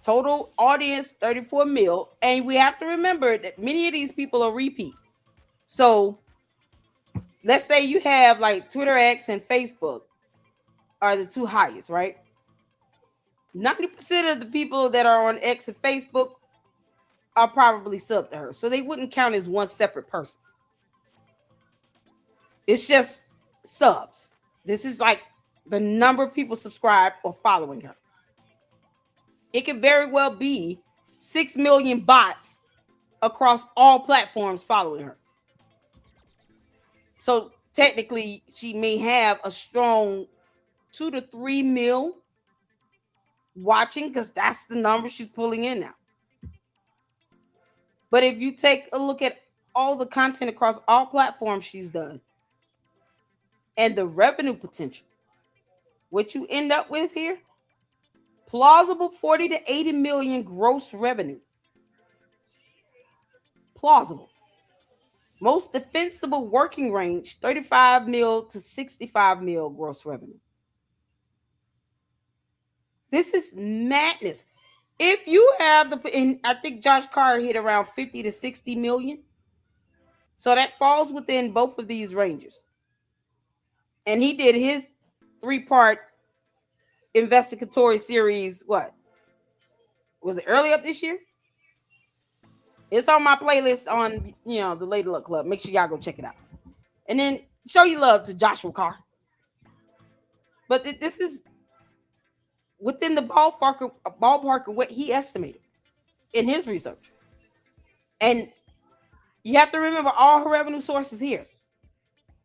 total audience 34 mil, and we have to remember that many of these people are repeat. So let's say you have like Twitter X and Facebook are the 2 highest, right? 90% of the people that are on X and Facebook are probably sub to her. So they wouldn't count as one separate person. It's just subs. This is like the number of people subscribe or following her. It could very well be 6 million bots across all platforms following her. So technically, she may have a strong 2 to 3 mil watching, because that's the number she's pulling in now. But if you take a look at all the content across all platforms she's done and the revenue potential, what you end up with here, plausible 40 to 80 million gross revenue. Plausible. Most defensible working range, 35 mil to 65 mil gross revenue. This is madness. If you have and I think Josh Carr hit around 50 to 60 million. So that falls within both of these ranges. And he did his 3-part investigatory series, what? Was it early up this year? It's on my playlist on, the Lady Luck Club. Make sure y'all go check it out. And then show your love to Joshua Carr. But this is within the ballpark of what he estimated in his research. And you have to remember all her revenue sources here.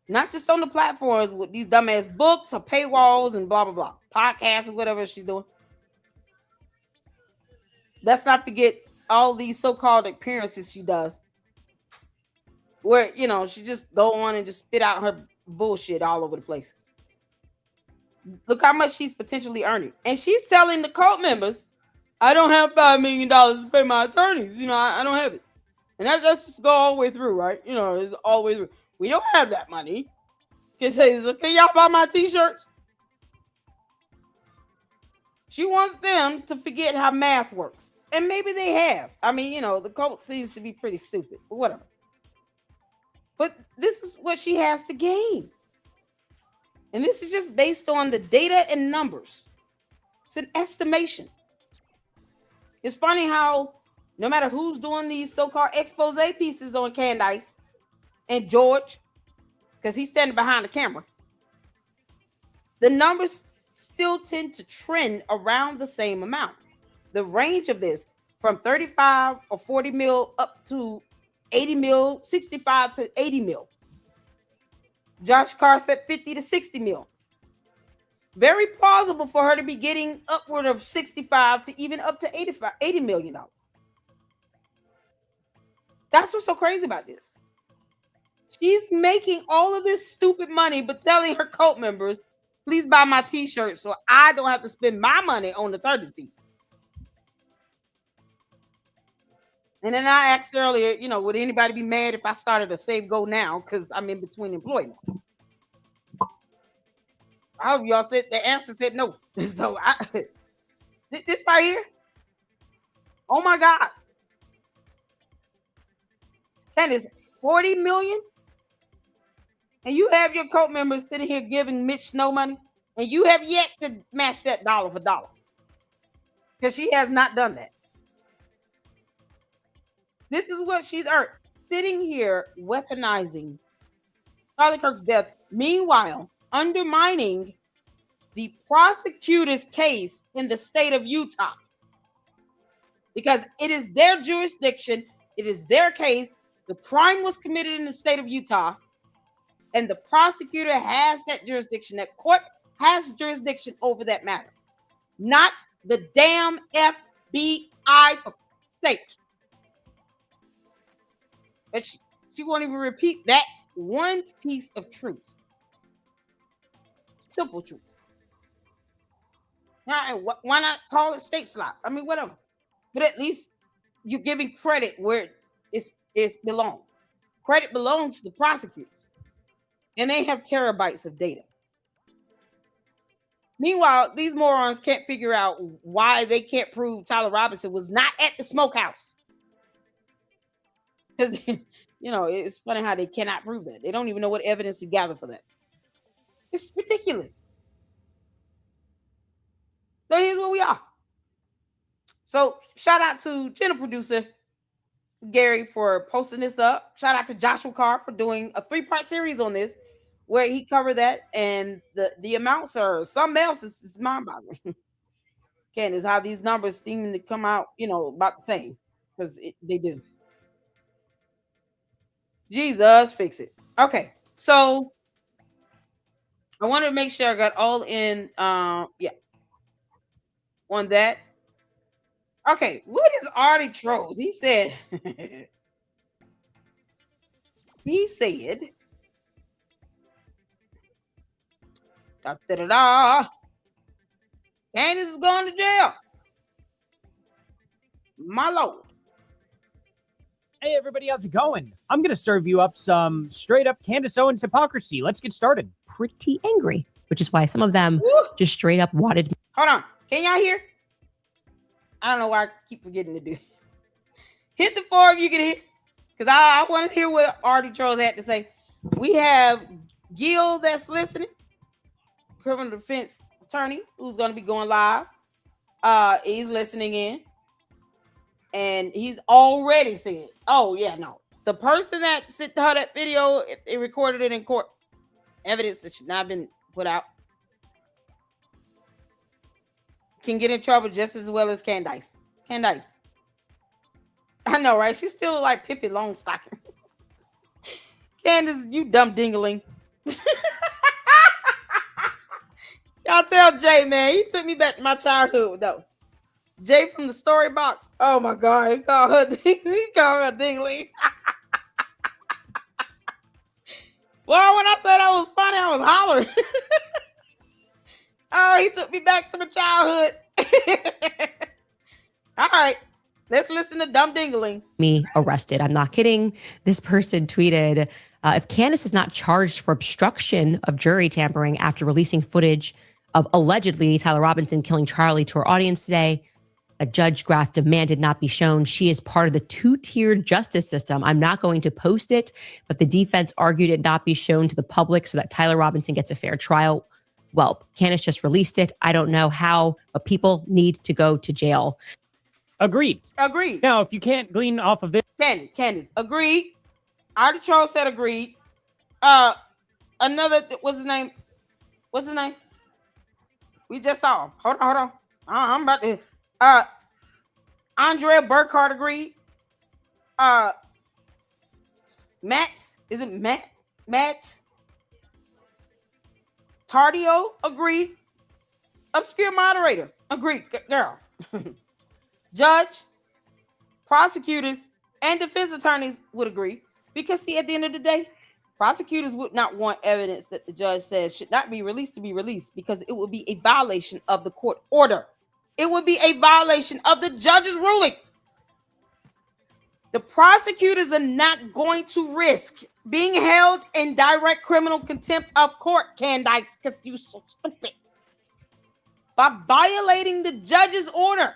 Not just on the platforms with these dumbass books or paywalls and blah, blah, blah. Podcasts and whatever she's doing. let's not forget all these so-called appearances she does, where she just go on and just spit out her bullshit all over the place. Look how much she's potentially earning, and she's telling the cult members, "I don't have $5 million to pay my attorneys. I don't have it." And that's just go all the way through, right? It's all the way through. We don't have that money. Can y'all buy my t-shirts? She wants them to forget how math works. And maybe they have. I mean, the cult seems to be pretty stupid, but whatever. But this is what she has to gain. And this is just based on the data and numbers. It's an estimation. It's funny how no matter who's doing these so-called expose pieces on Candace and George, because he's standing behind the camera, the numbers still tend to trend around the same amount. The range of this from 35 or 40 mil up to 80 mil, 65 to 80 mil. Josh Carr said 50 to 60 mil. Very plausible for her to be getting upward of 65 to even up to $80 million. That's what's so crazy about this. She's making all of this stupid money, but telling her cult members, please buy my t-shirt so I don't have to spend my money on the 30 fees. And then I asked earlier, would anybody be mad if I started a Save Go Now? Because I'm in between employment. All of y'all said the answer said no. So this right here. Oh my God. Candace, 40 million? And you have your cult members sitting here giving Mitch Snow money, and you have yet to match that dollar for dollar. Because she has not done that. This is what she's earned. Sitting here weaponizing Charlie Kirk's death. Meanwhile, undermining the prosecutor's case in the state of Utah. Because it is their jurisdiction. It is their case. The crime was committed in the state of Utah. And the prosecutor has that jurisdiction. That court has jurisdiction over that matter. Not the damn FBI for sake. But she won't even repeat that one piece of truth. Simple truth. Now, why not call it state slop? I mean, whatever. But at least you're giving credit where it belongs. Credit belongs to the prosecutors. And they have terabytes of data. Meanwhile, these morons can't figure out why they can't prove Tyler Robinson was not at the smokehouse. Because, it's funny how they cannot prove that. They don't even know what evidence to gather for that. It's ridiculous. So here's where we are. So shout out to channel producer Gary for posting this up. Shout out to Joshua Carr for doing a 3-part series on this where he covered that. And the amounts are something else. Is mind-boggling. Candace, how these numbers seem to come out, about the same. Because they do. Jesus, fix it. Okay, so I wanted to make sure I got all in, on that. Okay, what is Artie Trolls? He said, Candace is going to jail. My Lord. Hey, everybody, how's it going? I'm going to serve you up some straight up Candace Owens hypocrisy. Let's get started. Pretty angry, which is why some of them just straight up wanted. Hold on. Can y'all hear? I don't know why I keep forgetting to do. Hit the 4 if you can hear. Because I want to hear what Artie Trolls had to say. We have Gil that's listening. Criminal defense attorney who's going to be going live. He's listening in. And he's already said, oh, yeah, no. The person that sent her that video, they recorded it in court. Evidence that should not have been put out. Can get in trouble just as well as Candace. Candace. I know, right? She's still like Pippi Longstocking. Candace, you dumb dingling. Y'all tell Jay, man. He took me back to my childhood, though. Jay from the story box. Oh my God, he called her. He called her Dingley. Well, when I said I was funny, I was hollering. Oh, he took me back to my childhood. All right, let's listen to Dumb Dingling. Me arrested. I'm not kidding. This person tweeted, if Candace is not charged for obstruction of jury tampering after releasing footage of allegedly Tyler Robinson killing Charlie to her audience today, a judge graph demanded not be shown. She is part of the two-tiered justice system. I'm not going to post it, but the defense argued it not be shown to the public so that Tyler Robinson gets a fair trial. Well, Candace just released it. I don't know how, but people need to go to jail. Agreed. Agreed. Now, if you can't glean off of this, Candace, agreed. Artichoke said agreed. Another, what's his name? What's his name? We just saw him. Hold on. I'm about to. Andrea Burkhart agreed. Matt, is it Matt? Matt Tardio agreed. Obscure moderator agreed. Girl. Judge, prosecutors, and defense attorneys would agree. Because see, at the end of the day, prosecutors would not want evidence that the judge says should not be released to be released because it would be a violation of the court order. It would be a violation of the judge's ruling. The prosecutors are not going to risk being held in direct criminal contempt of court, Candace, because you're so stupid. By violating the judge's order.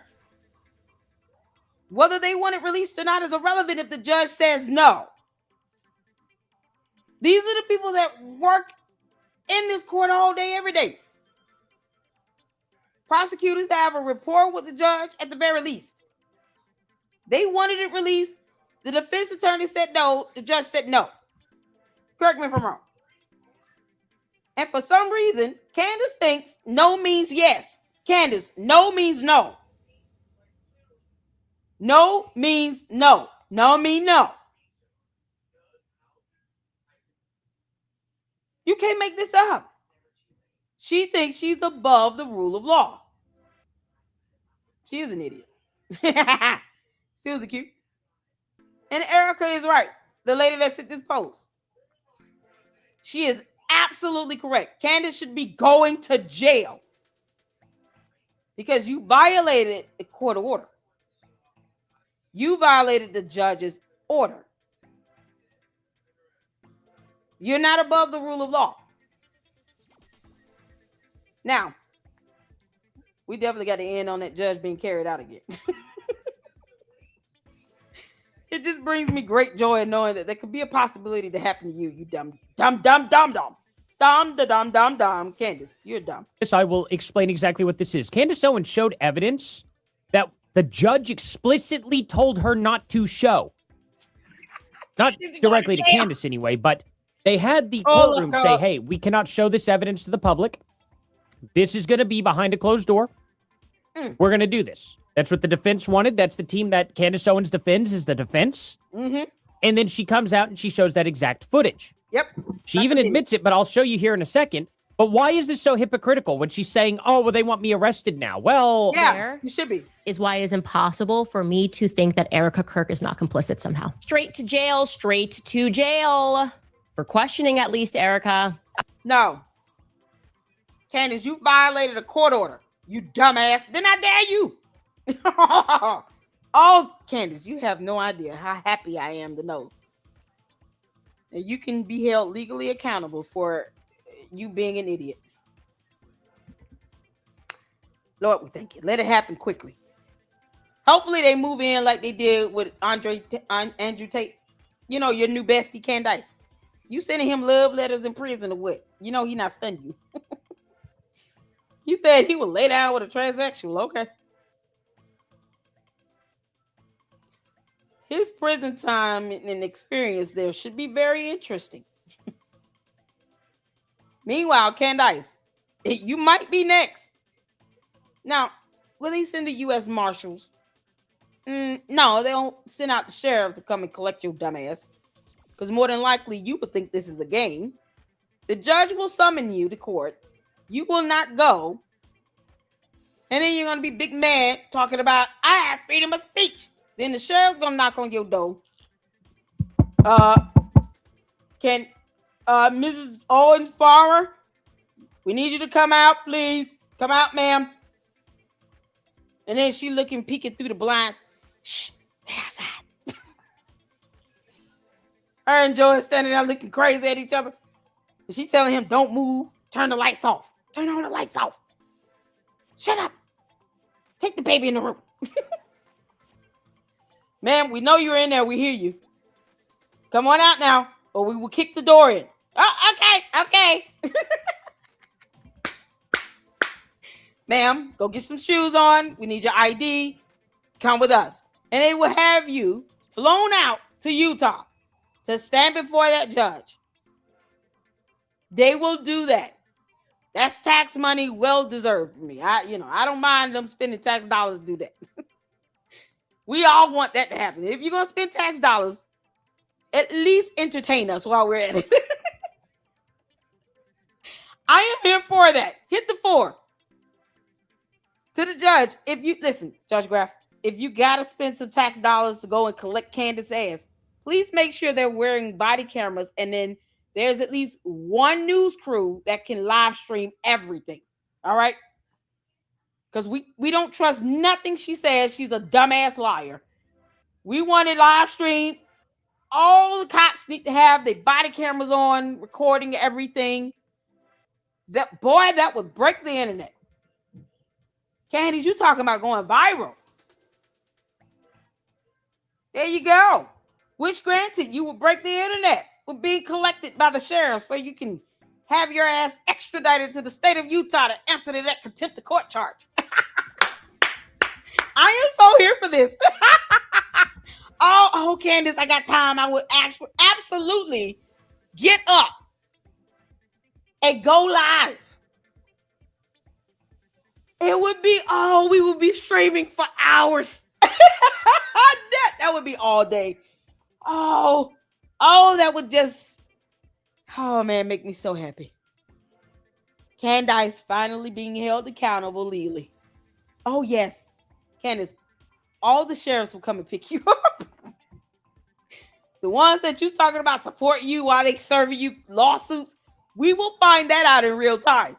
Whether they want it released or not is irrelevant if the judge says no. These are the people that work in this court all day, every day. Prosecutors have a rapport with the judge at the very least. They wanted it released. The defense attorney said no. The judge said no. Correct me if I'm wrong. And for some reason, Candace thinks no means yes. Candace, no means no. No means no. No means no. You can't make this up. She thinks she's above the rule of law. She is an idiot. Susie cute. And Erica is right. The lady that sent this post. She is absolutely correct. Candace should be going to jail. Because you violated a court order. You violated the judge's order. You're not above the rule of law. Now, we definitely got to end on that judge being carried out again. It just brings me great joy in knowing that there could be a possibility to happen to you, you dumb. Candace, you're dumb. Yes, I will explain exactly what this is. Candace Owens showed evidence that the judge explicitly told her not to show. Not directly to Candace anyway, but they had the courtroom say, hey, we cannot show this evidence to the public. This is going to be behind a closed door. We're going to do this. That's what the defense wanted. That's the team that Candace Owens defends is the defense. Mm-hmm. And then she comes out and she shows that exact footage. Yep. She even admits it, but I'll show you here in a second. But why is this so hypocritical when she's saying, oh, well, they want me arrested now? Well, yeah, you should be. Is why it is impossible for me to think that Erica Kirk is not complicit somehow. Straight to jail for questioning at least Erica. No. Candace, you violated a court order. You dumbass. Then I dare you. Oh, Candace, you have no idea how happy I am to know that you can be held legally accountable for you being an idiot. Lord, we thank you. Let it happen quickly. Hopefully they move in like they did with Andrew Tate. You know, your new bestie, Candace. You sending him love letters in prison or what? You know he not stunned you. He said he would lay down with a transsexual. Okay. His prison time and experience there should be very interesting. Meanwhile, Candace, you might be next. Now, will they send the U.S. Marshals? No, they don't send out the sheriff to come and collect your dumbass. Because more than likely, you would think this is a game. The judge will summon you to court. You will not go. And then you're going to be big mad talking about, I have freedom of speech. Then the sheriff's going to knock on your door. Can Mrs. Owens Farmer, we need you to come out, please. Come out, ma'am. And then she looking, peeking through the blinds. Shh, they're outside. Her and Joe standing there looking crazy at each other. And she telling him, don't move. Turn the lights off. Turn all the lights off. Shut up. Take the baby in the room. Ma'am, we know you're in there. We hear you. Come on out now, or we will kick the door in. Oh, okay. Ma'am, go get some shoes on. We need your ID. Come with us. And they will have you flown out to Utah to stand before that judge. They will do that. That's tax money well deserved for me. I don't mind them spending tax dollars to do that. We all want that to happen. If you're going to spend tax dollars, at least entertain us while we're at it. I am here for that. Hit the 4. To the judge, if you listen, Judge Graff, if you gotta spend some tax dollars to go and collect Candace's ass, please make sure they're wearing body cameras, and then there's at least one news crew that can live stream everything. All right? Because we don't trust nothing she says. She's a dumbass liar. We want it live streamed. All the cops need to have their body cameras on, recording everything. That would break the internet. Candace, you talking about going viral. There you go. Which granted, you will break the internet with being collected by the sheriff so you can have your ass extradited to the state of Utah to answer to that contempt of court charge. I am so here for this. Oh, Candace, I got time. I would absolutely get up and go live. It would be, we would be streaming for hours. That would be all day. That would just, make me so happy. Candace finally being held accountable legally. Oh, yes. Candace, all the sheriffs will come and pick you up. The ones that you're talking about support you while they serving you lawsuits, we will find that out in real time.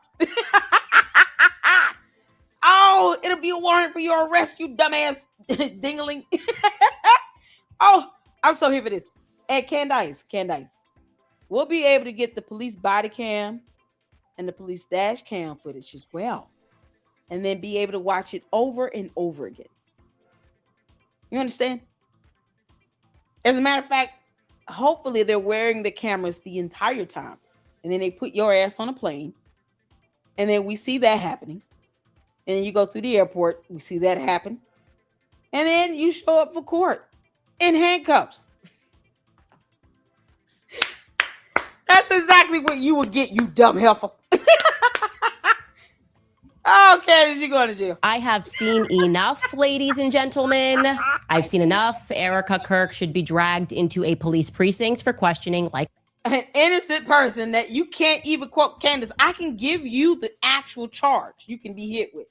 It'll be a warrant for your arrest, you dumbass dingling. I'm so here for this. And Candace, we'll be able to get the police body cam and the police dash cam footage as well. And then be able to watch it over and over again. You understand? As a matter of fact, hopefully they're wearing the cameras the entire time. And then they put your ass on a plane. And then we see that happening. And then you go through the airport. We see that happen. And then you show up for court in handcuffs. That's exactly what you would get, you dumb heifer. Candace, you're going to jail. I have seen enough, ladies and gentlemen. I've seen enough. Erica Kirk should be dragged into a police precinct for questioning like an innocent person that you can't even quote. Candace, I can give you the actual charge you can be hit with.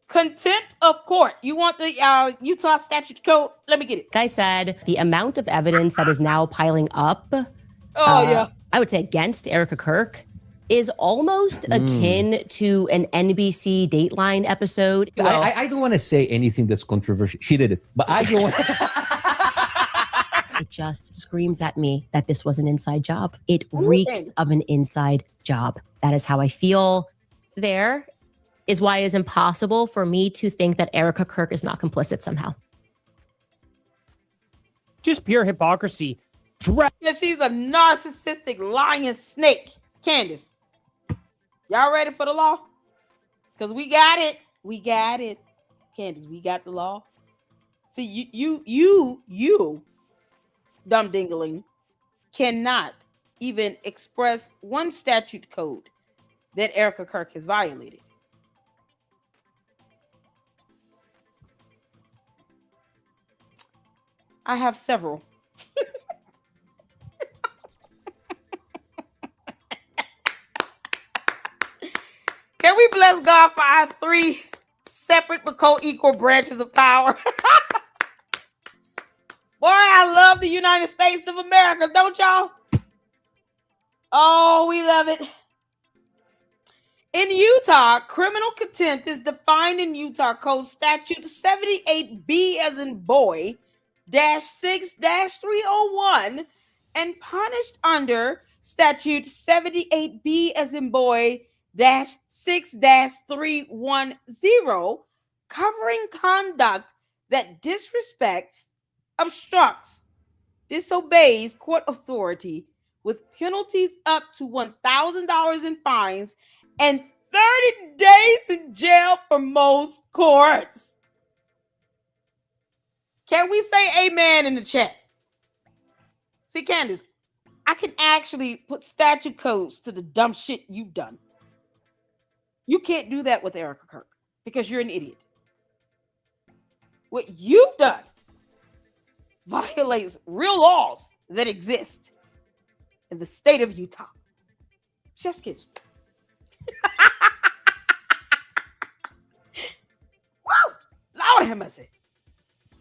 Contempt of court. You want the Utah statute code? Let me get it. Like I said, the amount of evidence that is now piling up, I would say against Erica Kirk, is almost akin to an NBC Dateline episode. I don't want to say anything that's controversial. She did it, but I don't want It just screams at me that this was an inside job. It reeks of an inside job. That is how I feel. There is why it is impossible for me to think that Erica Kirk is not complicit somehow. Just pure hypocrisy. She's a narcissistic lying snake. Candace, y'all ready for the law? Because we got it. We got it. Candace, we got the law. See, you, dumb dingling, cannot even express one statute code that Erica Kirk has violated. I have several. Can we bless God for our 3 separate but co-equal branches of power? Boy, I love the United States of America, don't y'all? Oh, we love it. In Utah, criminal contempt is defined in Utah Code Statute 78B as in boy, -6-301, and punished under Statute 78B as in boy, -6-310, covering conduct that disrespects, obstructs, disobeys court authority with penalties up to $1,000 in fines and 30 days in jail for most courts. Can we say amen in the chat? See, Candace, I can actually put statute codes to the dumb shit you've done. You can't do that with Erica Kirk because you're an idiot. What you've done violates real laws that exist in the state of Utah. Chef's kiss. Woo! Lord have mercy.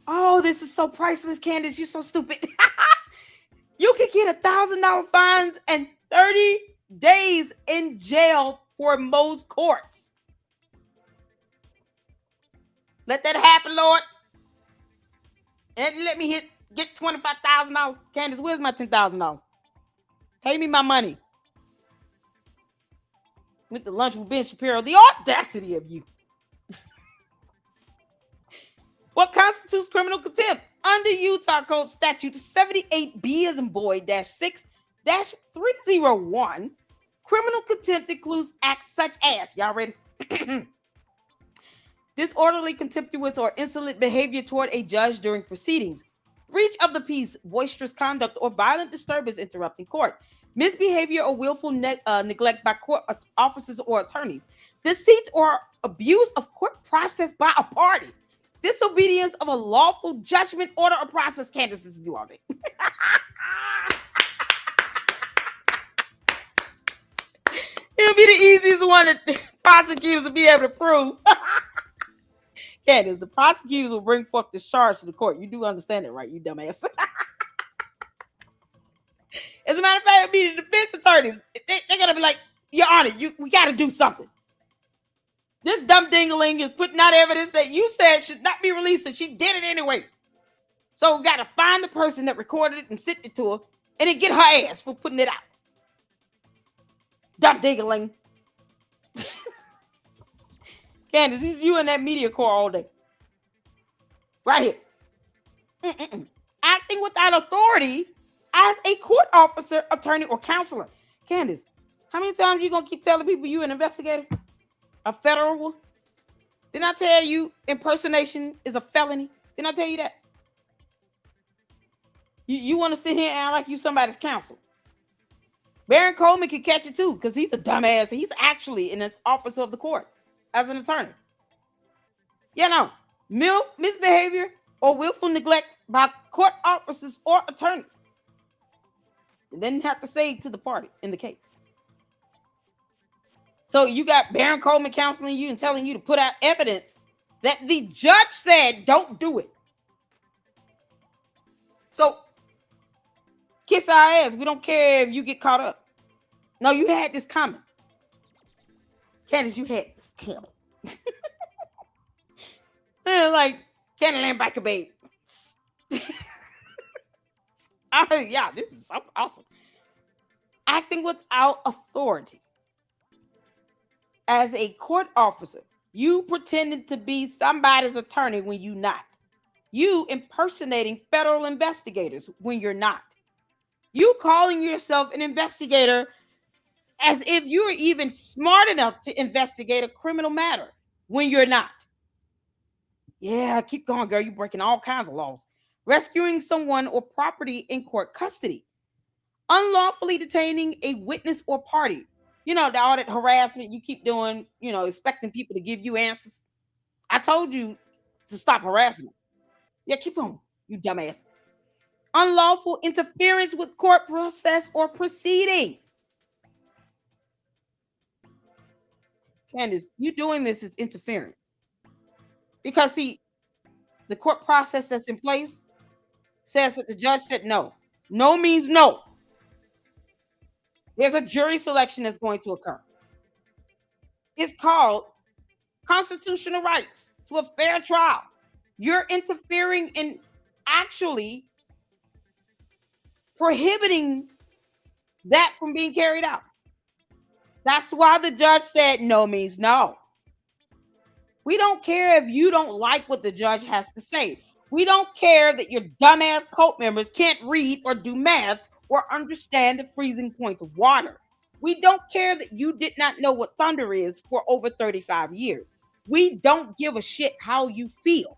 Oh, this is so priceless, Candace. You're so stupid. You could get $1,000 fines and 30 days in jail for most courts. Let that happen, Lord. And let me get $25,000. Candace, where's my $10,000? Pay me my money. With the lunch with Ben Shapiro. The audacity of you. What constitutes criminal contempt? Under Utah Code Statute 78B as in boy, -6-301, criminal contempt includes acts such as, y'all ready? Disorderly, contemptuous, or insolent behavior toward a judge during proceedings, breach of the peace, boisterous conduct, or violent disturbance interrupting court, misbehavior or willful neglect by court officers or attorneys, deceit or abuse of court process by a party, disobedience of a lawful judgment, order, or process. Candace, is you all day. It'll be the easiest one that prosecutors will be able to prove. Candace, the prosecutors will bring forth this charge to the court. You do understand it, right, you dumbass? As a matter of fact, it'll be the defense attorneys. They're going to be like, Your Honor, we got to do something. This dumb dingaling is putting out evidence that you said should not be released, and she did it anyway. So we got to find the person that recorded it and sent it to her, and then get her ass for putting it out. Dumb dingaling. Candace, it's you in that media corps all day. Right here. Acting without authority as a court officer, attorney, or counselor. Candace, how many times you going to keep telling people you an investigator? A federal one? Didn't I tell you impersonation is a felony? Didn't I tell you that? You want to sit here and act like you somebody's counsel. Baron Coleman can catch it too, because he's a dumbass. He's actually an officer of the court as an attorney. Yeah, no. Misbehavior or willful neglect by court officers or attorneys. They didn't have to say to the party in the case. So you got Baron Coleman counseling you and telling you to put out evidence that the judge said don't do it. So kiss our ass. We don't care if you get caught up. No, you had this coming. Candace, you had this coming. Like Candyland Biker Babe. Yeah, this is so awesome. Acting without authority. As a court officer, you pretending to be somebody's attorney when you're not. You impersonating federal investigators when you're not. You calling yourself an investigator as if you're even smart enough to investigate a criminal matter when you're not. Yeah, keep going, girl. You're breaking all kinds of laws. Rescuing someone or property in court custody. Unlawfully detaining a witness or party. You know, all that harassment you keep doing, expecting people to give you answers. I told you to stop harassing them. Yeah, keep on, you dumbass. Unlawful interference with court process or proceedings. Candace, you doing this is interference. Because see, the court process that's in place says that the judge said no. No means no. There's a jury selection that's going to occur. It's called constitutional rights to a fair trial. You're interfering in actually prohibiting that from being carried out. That's why the judge said no means no. We don't care if you don't like what the judge has to say. We don't care that your dumbass cult members can't read or do math or understand the freezing point of water. We don't care that you did not know what thunder is for over 35 years. We don't give a shit how you feel.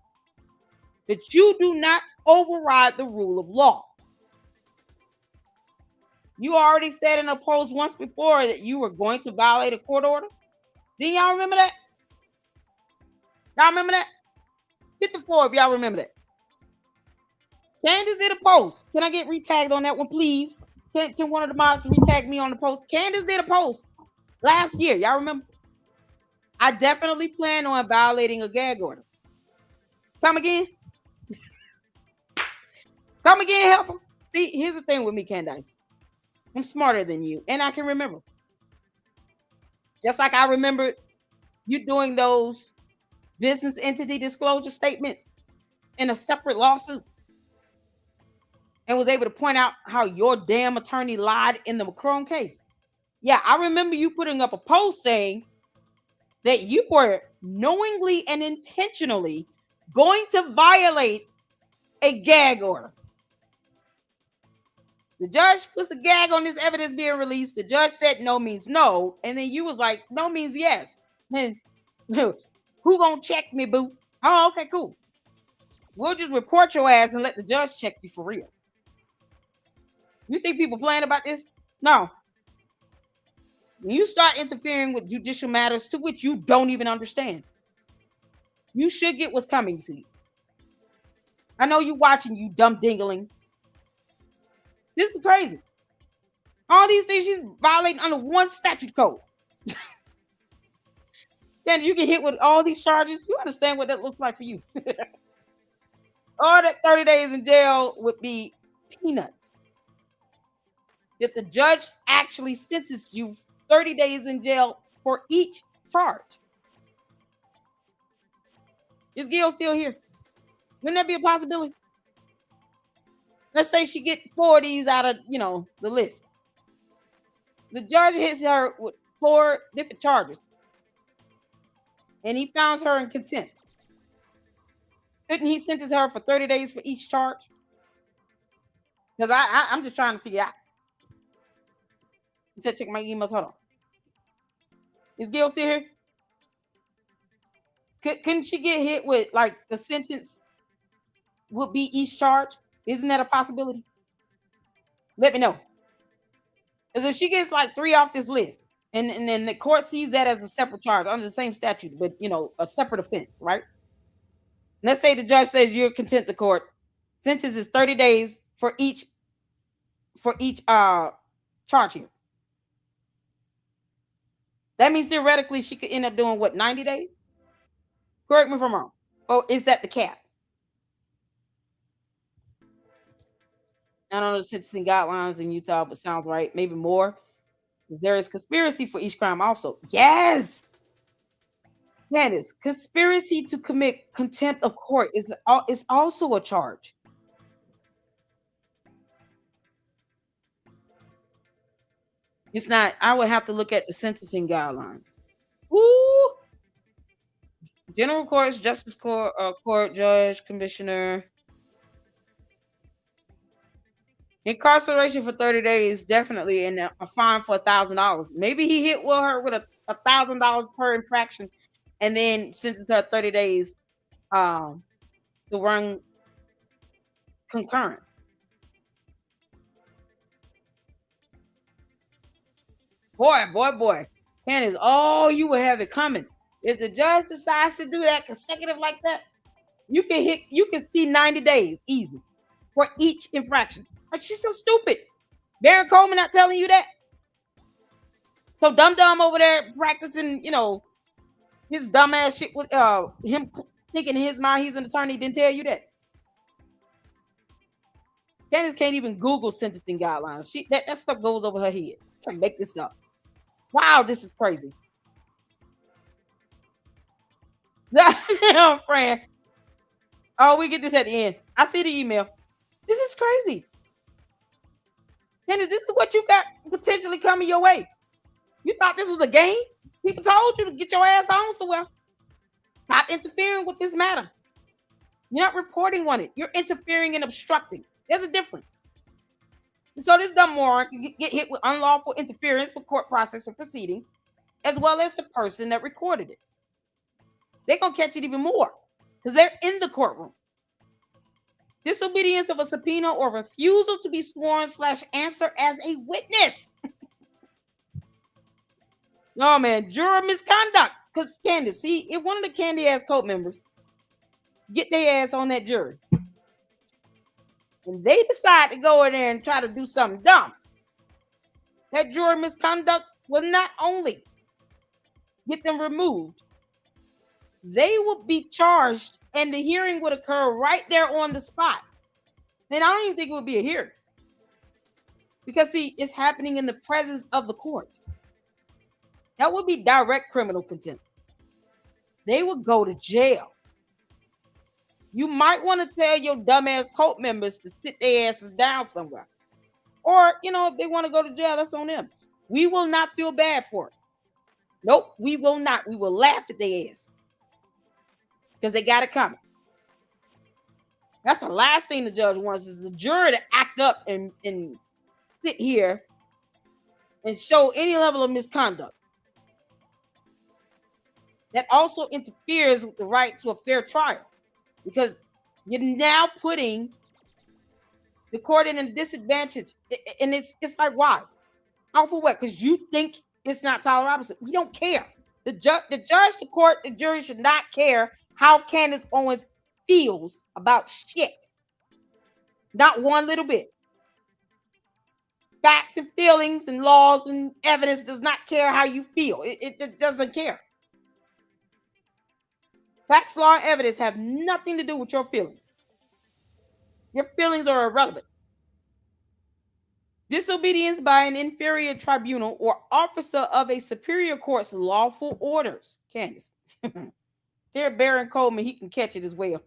But you do not override the rule of law. You already said in a post once before that you were going to violate a court order. Didn't y'all remember that? Y'all remember that? Hit the floor if y'all remember that. Candace did a post. Can I get retagged on that one, please? Can one of the mods retag me on the post? Candace did a post last year. Y'all remember? I definitely plan on violating a gag order. Come again? Come again, help him. See, here's the thing with me, Candace. I'm smarter than you, and I can remember. Just like I remember you doing those business entity disclosure statements in a separate lawsuit and was able to point out how your damn attorney lied in the Macron case. Yeah, I remember you putting up a post saying that you were knowingly and intentionally going to violate a gag order. The judge puts a gag on this evidence being released. The judge said no means no. And then you was like, no means yes. And who gonna check me, boo? Oh, okay, cool. We'll just report your ass and let the judge check you for real. You think people playing about this? No. When you start interfering with judicial matters to which you don't even understand, you should get what's coming to you. I know you watching, you dumb dingling. This is crazy. All these things she's violating under one statute code. Then you get hit with all these charges. You understand what that looks like for you. All that 30 days in jail would be peanuts. If the judge actually sentenced you 30 days in jail for each charge. Is Gail still here? Wouldn't that be a possibility? Let's say she get 4 of these out of, the list. The judge hits her with 4 different charges. And he found her in contempt. Couldn't he sentence her for 30 days for each charge? Because I'm just trying to figure out. He said, check my emails. Hold on. Is Gail still here? Couldn't she get hit with, like, the sentence would be each charge? Isn't that a possibility? Let me know. Because if she gets like 3 off this list, and then the court sees that as a separate charge under the same statute, but a separate offense, right? Let's say the judge says you're contempt of court. Sentence is 30 days for each charge here. That means theoretically she could end up doing what, 90 days? Correct me if I'm wrong. Or is that the cap? I don't know the sentencing guidelines in Utah, but sounds right. Maybe more. Because there is conspiracy for each crime also. Yes! Candace, conspiracy to commit contempt of court is also a charge. It's not. I would have to look at the sentencing guidelines. Ooh. General courts, justice court, judge, commissioner. Incarceration for 30 days, definitely, and a fine for $1,000. Maybe he hit her with $1,000 per infraction, and then sentenced her 30 days to run concurrent. Boy. Candace, you will have it coming. If the judge decides to do that consecutive like that, you can see 90 days easy for each infraction. Like, she's so stupid. Barron Coleman not telling you that. So dumb over there practicing, His dumbass shit with him thinking in his mind he's an attorney didn't tell you that. Candace can't even Google sentencing guidelines. That stuff goes over her head. Can't make this up. Wow, this is crazy. Friend. Oh, we get this at the end. I see the email. This is crazy. Candace, this is what you got potentially coming your way. You thought this was a game? People told you to get your ass on somewhere. Stop interfering with this matter. You're not reporting on it. You're interfering and obstructing. There's a difference. And so this dumb moron can get hit with unlawful interference with court process or proceedings, as well as the person that recorded it. They're going to catch it even more because they're in the courtroom. Disobedience of a subpoena or refusal to be sworn / answer as a witness. No, man, juror misconduct. Because Candace, see, if one of the candy ass cult members get their ass on that jury, and they decide to go in there and try to do something dumb, that juror misconduct will not only get them removed, they will be charged and the hearing would occur right there on the spot. And I don't even think it would be a hearing. Because, see, it's happening in the presence of the court. That would be direct criminal contempt. They would go to jail. You might want to tell your dumbass cult members to sit their asses down somewhere. Or, if they want to go to jail, that's on them. We will not feel bad for it. Nope, we will not. We will laugh at their ass. Because they got it coming. That's the last thing the judge wants is the jury to act up and sit here and show any level of misconduct. That also interferes with the right to a fair trial. Because you're now putting the court in a disadvantage. And it's like, why? How for what? Because you think it's not Tyler Robinson. We don't care. The judge, the court, the jury should not care how Candace Owens feels about shit. Not one little bit. Facts and feelings and laws and evidence does not care how you feel. It doesn't care. Facts, law, and evidence have nothing to do with your feelings. Your feelings are irrelevant. Disobedience by an inferior tribunal or officer of a superior court's lawful orders. Candace. Dear Baron Coleman, he can catch it as well.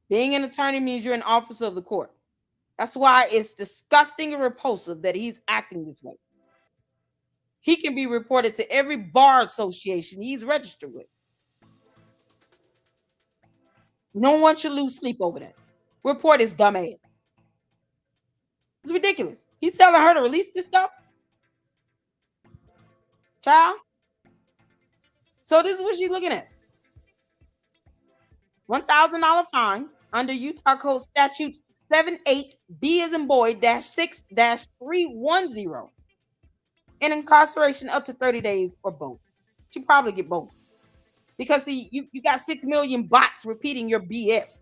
Being an attorney means you're an officer of the court. That's why it's disgusting and repulsive that he's acting this way. He can be reported to every bar association he's registered with. No one should lose sleep over that. Report his dumb ass. It's ridiculous. He's telling her to release this stuff. Child. So this is what she's looking at. $1,000 fine under Utah Code Statute 78B as in boy -6-310. And incarceration up to 30 days or both. She probably get both. Because see, you got 6 million bots repeating your BS.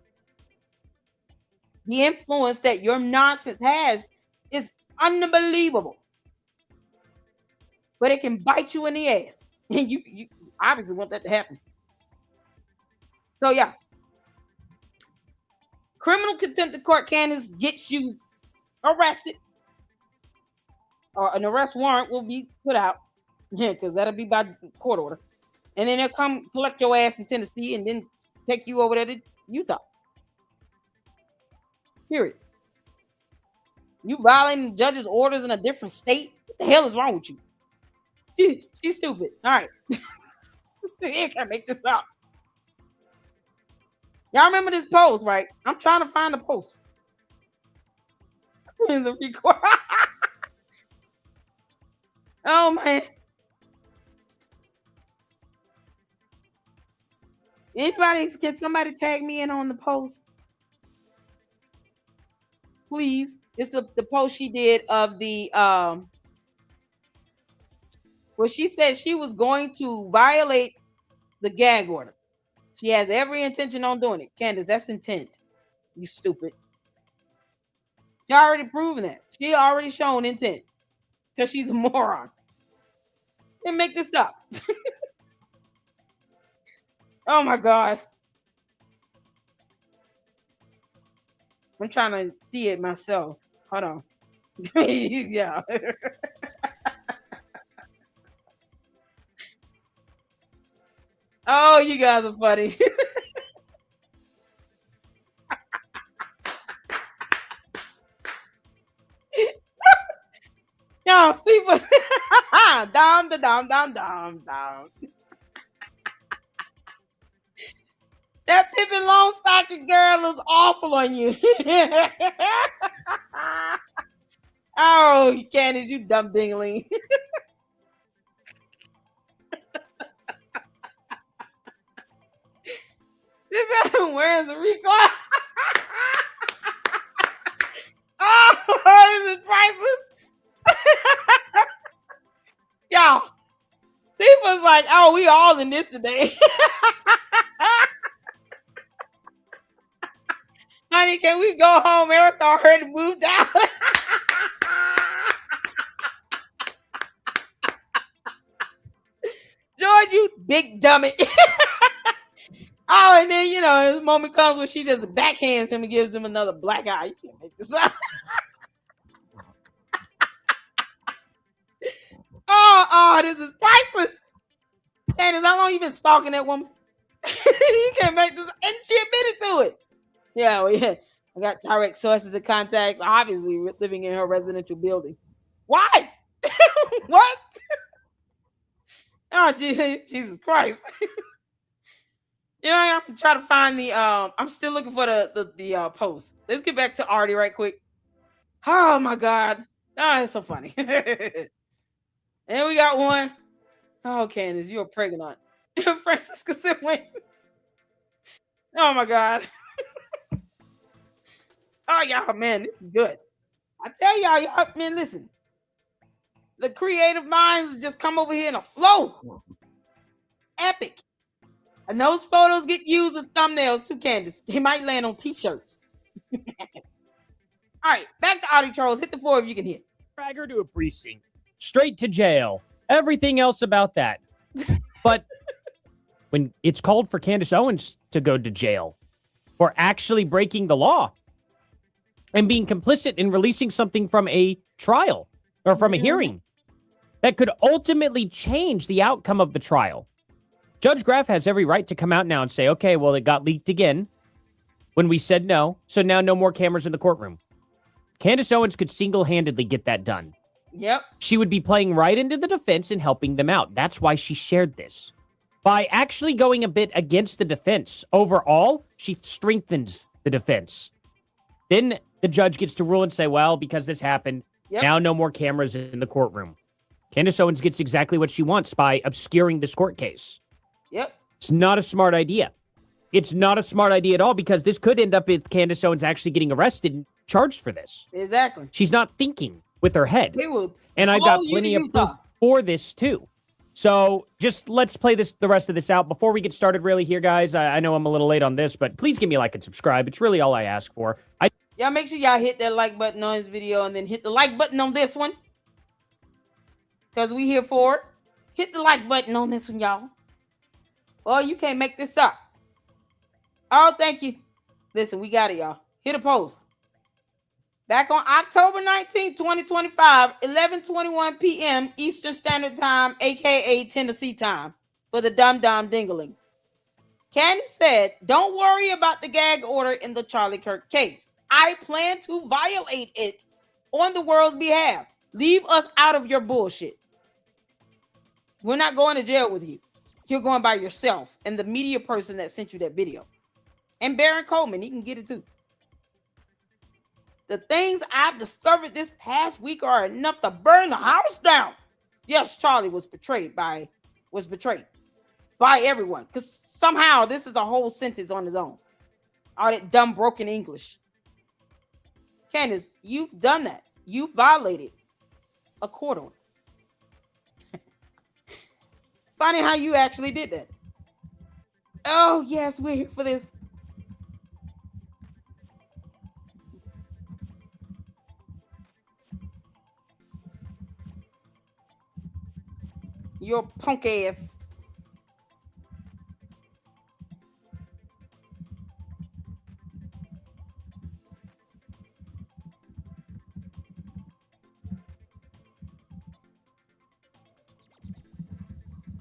The influence that your nonsense has is unbelievable. But it can bite you in the ass. And you obviously want that to happen. So yeah. Criminal contempt of court, Candace, gets you arrested. Or an arrest warrant will be put out. Yeah, because that'll be by court order. And then they'll come collect your ass in Tennessee and then take you over there to Utah. Period. You violating the judge's orders in a different state? What the hell is wrong with you? She's stupid. All right. You can't make this up. Y'all remember this post, right? I'm trying to find the post. Oh, man. Can somebody tag me in on the post? Please. This is the post she did of the where she said she was going to violate the gag order. She has every intention on doing it. Candace, that's intent. You stupid. She already proven that. She already shown intent. Because she's a moron. Didn't make this up. Oh my God. I'm trying to see it myself. Hold on. Yeah. Oh, you guys are funny. Y'all see what? Dom, da, dom, dom, dom, dom. That Pippin Longstocking girl is awful on you. Oh, Candace, you dumb dingling. This is where's the record? Oh, this is priceless. Y'all, Tifa's like, oh, we all in this today. Honey, can we go home? Erica already moved out. George, you big dummy. Oh, and then, you know, the moment comes when she just backhands him and gives him another black eye. You can't make this up. Oh, this is priceless. Candace, how long you been stalking that woman? You can't make this. And she admitted to it. Yeah, well, yeah. I got direct sources and contacts, obviously living in her residential building. Why? What? Oh, Jesus Christ. You know, I'm trying to find the I'm still looking for the post. Let's get back to Artie right quick. Oh my God. Oh, it's so funny. And we got one. Oh, Candace, you're pregnant. Francisca Sibling. Oh my God. Oh, y'all, man, this is good. I tell y'all, man, listen. The creative minds just come over here in a flow. Epic. And those photos get used as thumbnails too, Candace. They might land on t-shirts. All right, back to Audie Trolls. Hit the 4 if you can hit. Drag her to a precinct. Straight to jail. Everything else about that. But when it's called for Candace Owens to go to jail for actually breaking the law and being complicit in releasing something from a trial or from a hearing that could ultimately change the outcome of the trial. Judge Graff has every right to come out now and say, okay, well, it got leaked again when we said no, so now no more cameras in the courtroom. Candace Owens could single-handedly get that done. Yep. She would be playing right into the defense and helping them out. That's why she shared this. By actually going a bit against the defense overall, she strengthens the defense. Then the judge gets to rule and say, well, because this happened, now no more cameras in the courtroom. Candace Owens gets exactly what she wants by obscuring this court case. Yep. It's not a smart idea. It's not a smart idea at all because this could end up with Candace Owens actually getting arrested and charged for this. Exactly. She's not thinking with her head. And I've got plenty of proof for this too. So just let's play the rest of this out. Before we get started really here, guys, I know I'm a little late on this, but please give me a like and subscribe. It's really all I ask for. Y'all make sure y'all hit that like button on this video and then hit the like button on this one. Because we here for it. Hit the like button on this one, y'all. Oh, you can't make this up. Oh, thank you. Listen, we got it, y'all. Hit a post. Back on October 19, 2025, 11:21 p.m. Eastern Standard Time, a.k.a. Tennessee time, for the Dum Dum Dingling. Candace said, don't worry about the gag order in the Charlie Kirk case. I plan to violate it on the world's behalf. Leave us out of your bullshit. We're not going to jail with you. You're going by yourself and the media person that sent you that video. And Baron Coleman, he can get it too. The things I've discovered this past week are enough to burn the house down. Yes, Charlie was betrayed by everyone. Because somehow this is a whole sentence on his own. All that dumb broken English. Candace, you've done that. You violated a court order. Funny how you actually did that. Oh, yes, we're here for this. Your punk ass.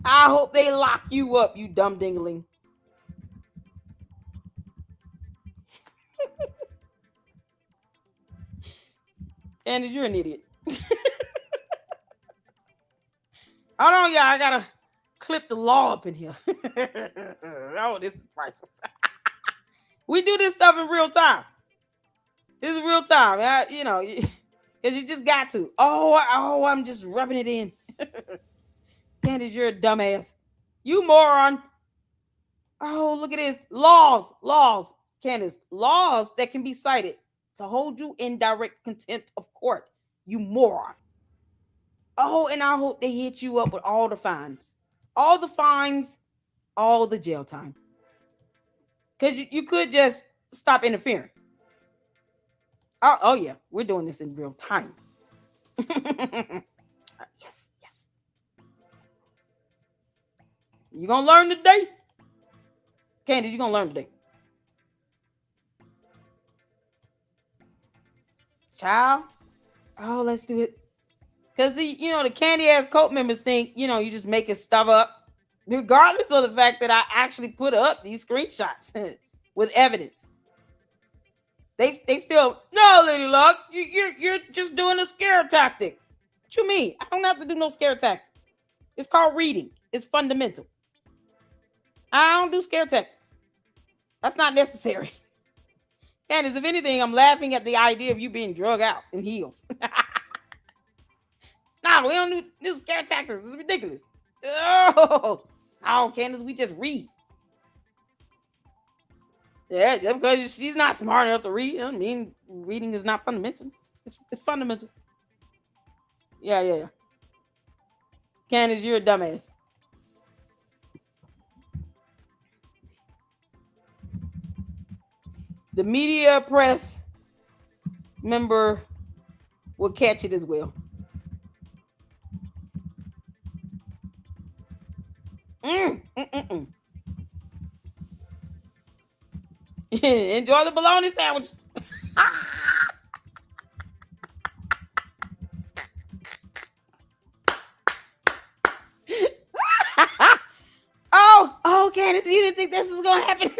I hope they lock you up, you dumb dingling. Candace, you're an idiot. Hold on, y'all. I gotta clip the law up in here. Oh, this is priceless. We do this stuff in real time. This is real time. You know, because you just got to. Oh, I'm just rubbing it in. Candace, you're a dumbass. You moron. Oh, look at this. Laws. Candace, laws that can be cited to hold you in direct contempt of court. You moron. Oh, and I hope they hit you up with all the fines. All the fines, all the jail time. Because you could just stop interfering. Oh, yeah. We're doing this in real time. Yes. You gonna learn today? Candace, you gonna learn today. Child. Oh, let's do it. Because, the candy ass cult members think, you just making stuff up, regardless of the fact that I actually put up these screenshots with evidence. They still, no, Lady Luck, you're just doing a scare tactic. What you mean? I don't have to do no scare tactic. It's called reading. It's fundamental. I don't do scare tactics. That's not necessary. Candace, if anything, I'm laughing at the idea of you being drug out in heels. No, we don't do scare tactics. It's ridiculous. Oh, Candace, we just read. Yeah, just because she's not smart enough to read, I mean, reading is not fundamental. It's fundamental. Yeah. Candace, you're a dumbass. The media press member will catch it as well. Enjoy the bologna sandwiches. Oh, Candace, you didn't think this was gonna happen.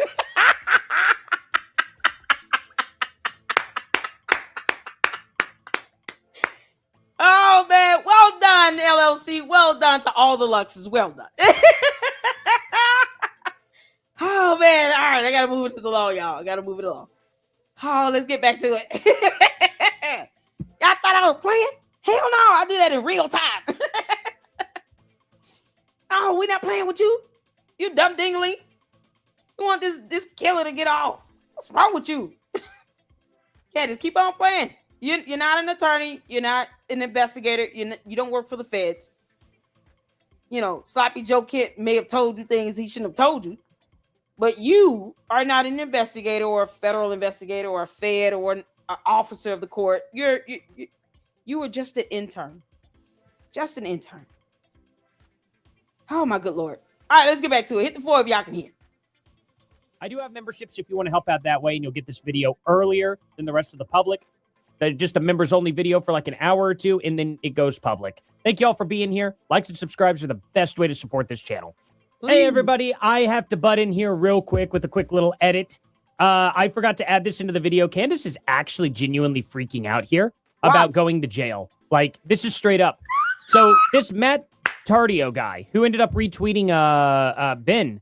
Oh man, well done, LLC. Well done to all the Luxes. Well done. Oh man, all right, I gotta move this along, y'all. I gotta move it along. Oh, let's get back to it. Y'all thought I was playing? Hell no, I do that in real time. Oh, we not playing with you? You dumb dingling. You want this killer to get off? What's wrong with you? Yeah, just keep on playing. You're not an attorney. You're not an investigator. You don't work for the feds. Sloppy Joe Kid may have told you things he shouldn't have told you. But you are not an investigator or a federal investigator or a fed or an officer of the court. You were just an intern. Just an intern. Oh, my good Lord. All right, let's get back to it. Hit the floor if y'all can hear. I do have memberships if you want to help out that way, and you'll get this video earlier than the rest of the public. Just a members-only video for like an hour or two, and then it goes public. Thank you all for being here. Likes and subscribes are the best way to support this channel. Please. Hey, everybody. I have to butt in here real quick with a quick little edit. I forgot to add this into the video. Candace is actually genuinely freaking out here about going to jail. Like, this is straight up. So this Matt Tardio guy who ended up retweeting Ben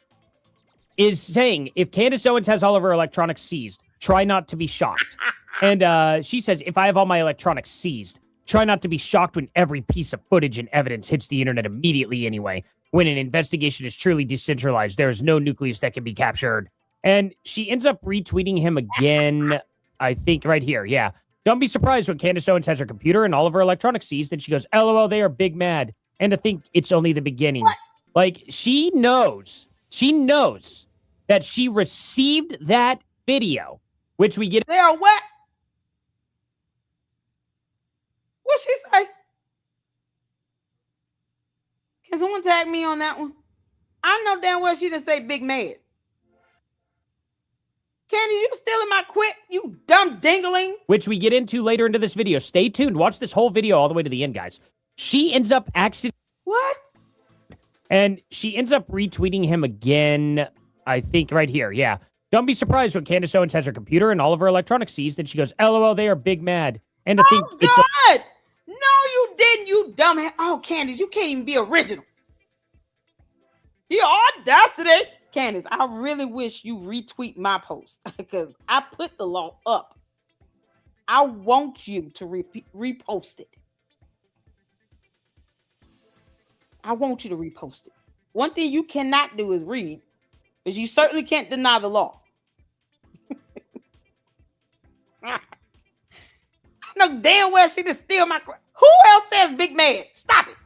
is saying, if Candace Owens has all of her electronics seized, try not to be shocked. And she says, if I have all my electronics seized, try not to be shocked when every piece of footage and evidence hits the internet immediately anyway. When an investigation is truly decentralized, there is no nucleus that can be captured. And she ends up retweeting him again, I think right here. Yeah. Don't be surprised when Candace Owens has her computer and all of her electronics seized. Then she goes, LOL, they are big mad. And to think it's only the beginning. What? Like, she knows that she received that video, which we get. They are what? What'd she say? Can someone tag me on that one? I know damn well she didn't say big mad. Candy, you stealing my quip, you dumb dingling. Which we get into later into this video. Stay tuned. Watch this whole video all the way to the end, guys. She ends up accidentally. What? And she ends up retweeting him again, I think right here. Yeah. Don't be surprised when Candace Owens has her computer and all of her electronics seized. Then she goes, LOL, they are big mad. And I think it's God! No, you didn't, you dumb. Oh, Candace, you can't even be original. The audacity. Candace, I really wish you retweet my post because I put the law up. I want you to repost it. I want you to repost it. One thing you cannot do is read, because you certainly can't deny the law. I know damn well she just steal my. Who else says big man? Stop it.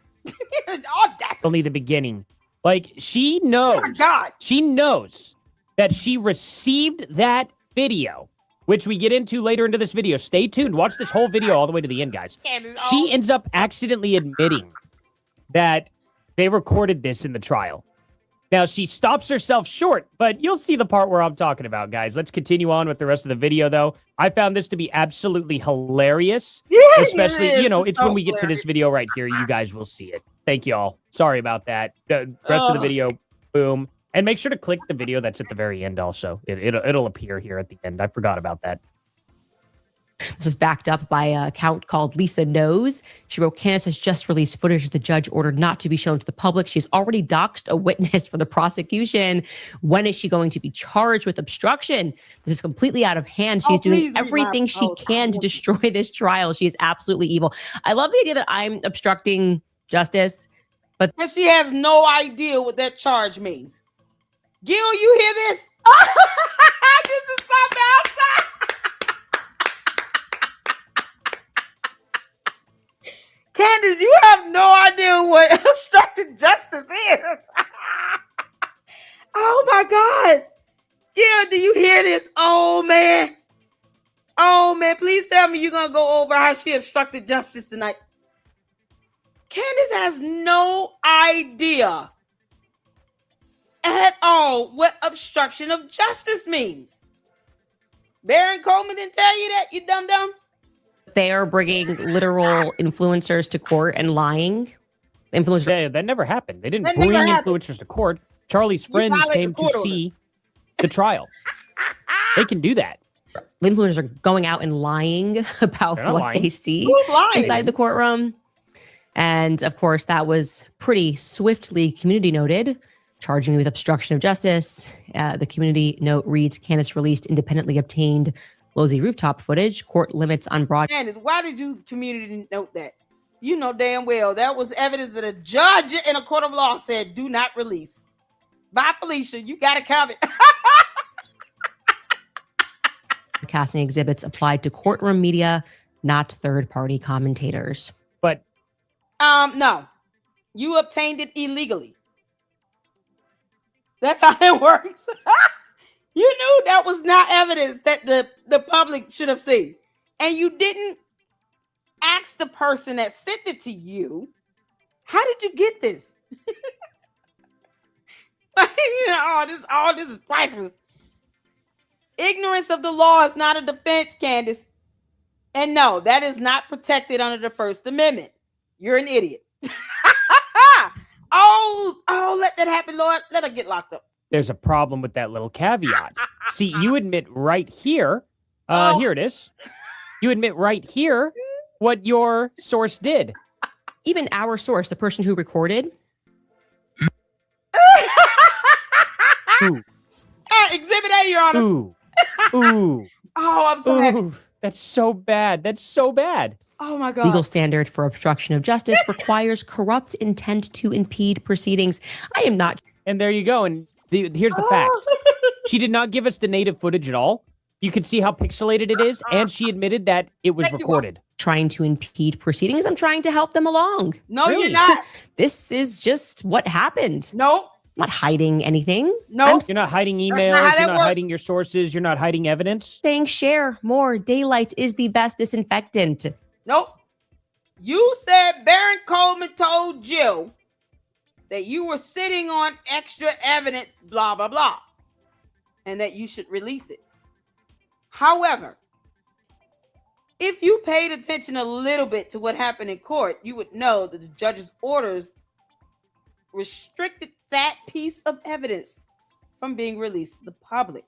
Audacity. only the beginning. Like, she knows. Oh my God. She knows that she received that video, which we get into later into this video. Stay tuned. Watch this whole video all the way to the end, guys. She ends up accidentally admitting that they recorded this in the trial. Now, she stops herself short, but you'll see the part where I'm talking about, guys. Let's continue on with the rest of the video, though. I found this to be absolutely hilarious. Yeah, especially, it is. you know, It's it's so when we get to this video right here. You guys will see it. Thank you all. Sorry about that. The rest of the video, boom. And make sure to click the video that's at the very end also. It'll appear here at the end. I forgot about that. This is backed up by an account called Lisa Knows. She wrote, Candace has just released footage the judge ordered not to be shown to the public. She's already doxed a witness for the prosecution. When is she going to be charged with obstruction? This is completely out of hand. She's doing everything she can to destroy this trial. She is absolutely evil. I love the idea that I'm obstructing justice, but she has no idea what that charge means. Gil, you hear this? This is something outside. Candace, you have no idea what obstructed justice is. Oh my God. Gil, do you hear this? Oh man. Oh man, please tell me you're going to go over how she obstructed justice tonight. Candace has no idea at all what obstruction of justice means. Baron Coleman didn't tell you that, you dumb. they are bringing literal influencers to court and lying. Influencers. Yeah, that never happened. They didn't bring influencers to court. Charlie's friends came to see the trial. They can do that. Influencers are going out and lying about what they see inside the courtroom. And of course, that was pretty swiftly community noted, charging me with obstruction of justice. The community note reads, Candace released independently obtained Lozy rooftop footage. Court limits on broad. Candace, why did you community note that? You know damn well that was evidence that a judge in a court of law said do not release. Bye, Felicia. You got to comment. Casting exhibits applied to courtroom media, not third-party commentators. But no, you obtained it illegally. That's how it works. You knew that was not evidence that the public should have seen, and you didn't ask the person that sent it to you. How did you get this? All this is priceless. Ignorance of the law is not a defense, Candace. And no, that is not protected under the First Amendment. You're an idiot. Let that happen, Lord. Let her get locked up. There's a problem with that little caveat. See, you admit right here, here it is. You admit right here what your source did. Even our source, the person who recorded. Exhibit A, Your Honor. Ooh. Oh, I'm so happy. That's so bad. That's so bad. Oh my God. Legal standard for obstruction of justice requires corrupt intent to impede proceedings. I am not. And there you go. And here's the fact. She did not give us the native footage at all. You can see how pixelated it is. And she admitted that it was recorded. Trying to impede proceedings. I'm trying to help them along. No, you're not. This is just what happened. Nope. I'm not hiding anything. No, you're not hiding emails. You're not hiding your sources. You're not hiding evidence. Saying share more. Daylight is the best disinfectant. Nope. You said Baron Coleman told Jill that you were sitting on extra evidence, blah, blah, blah, and that you should release it. However, if you paid attention a little bit to what happened in court, you would know that the judge's orders restricted that piece of evidence from being released to the public.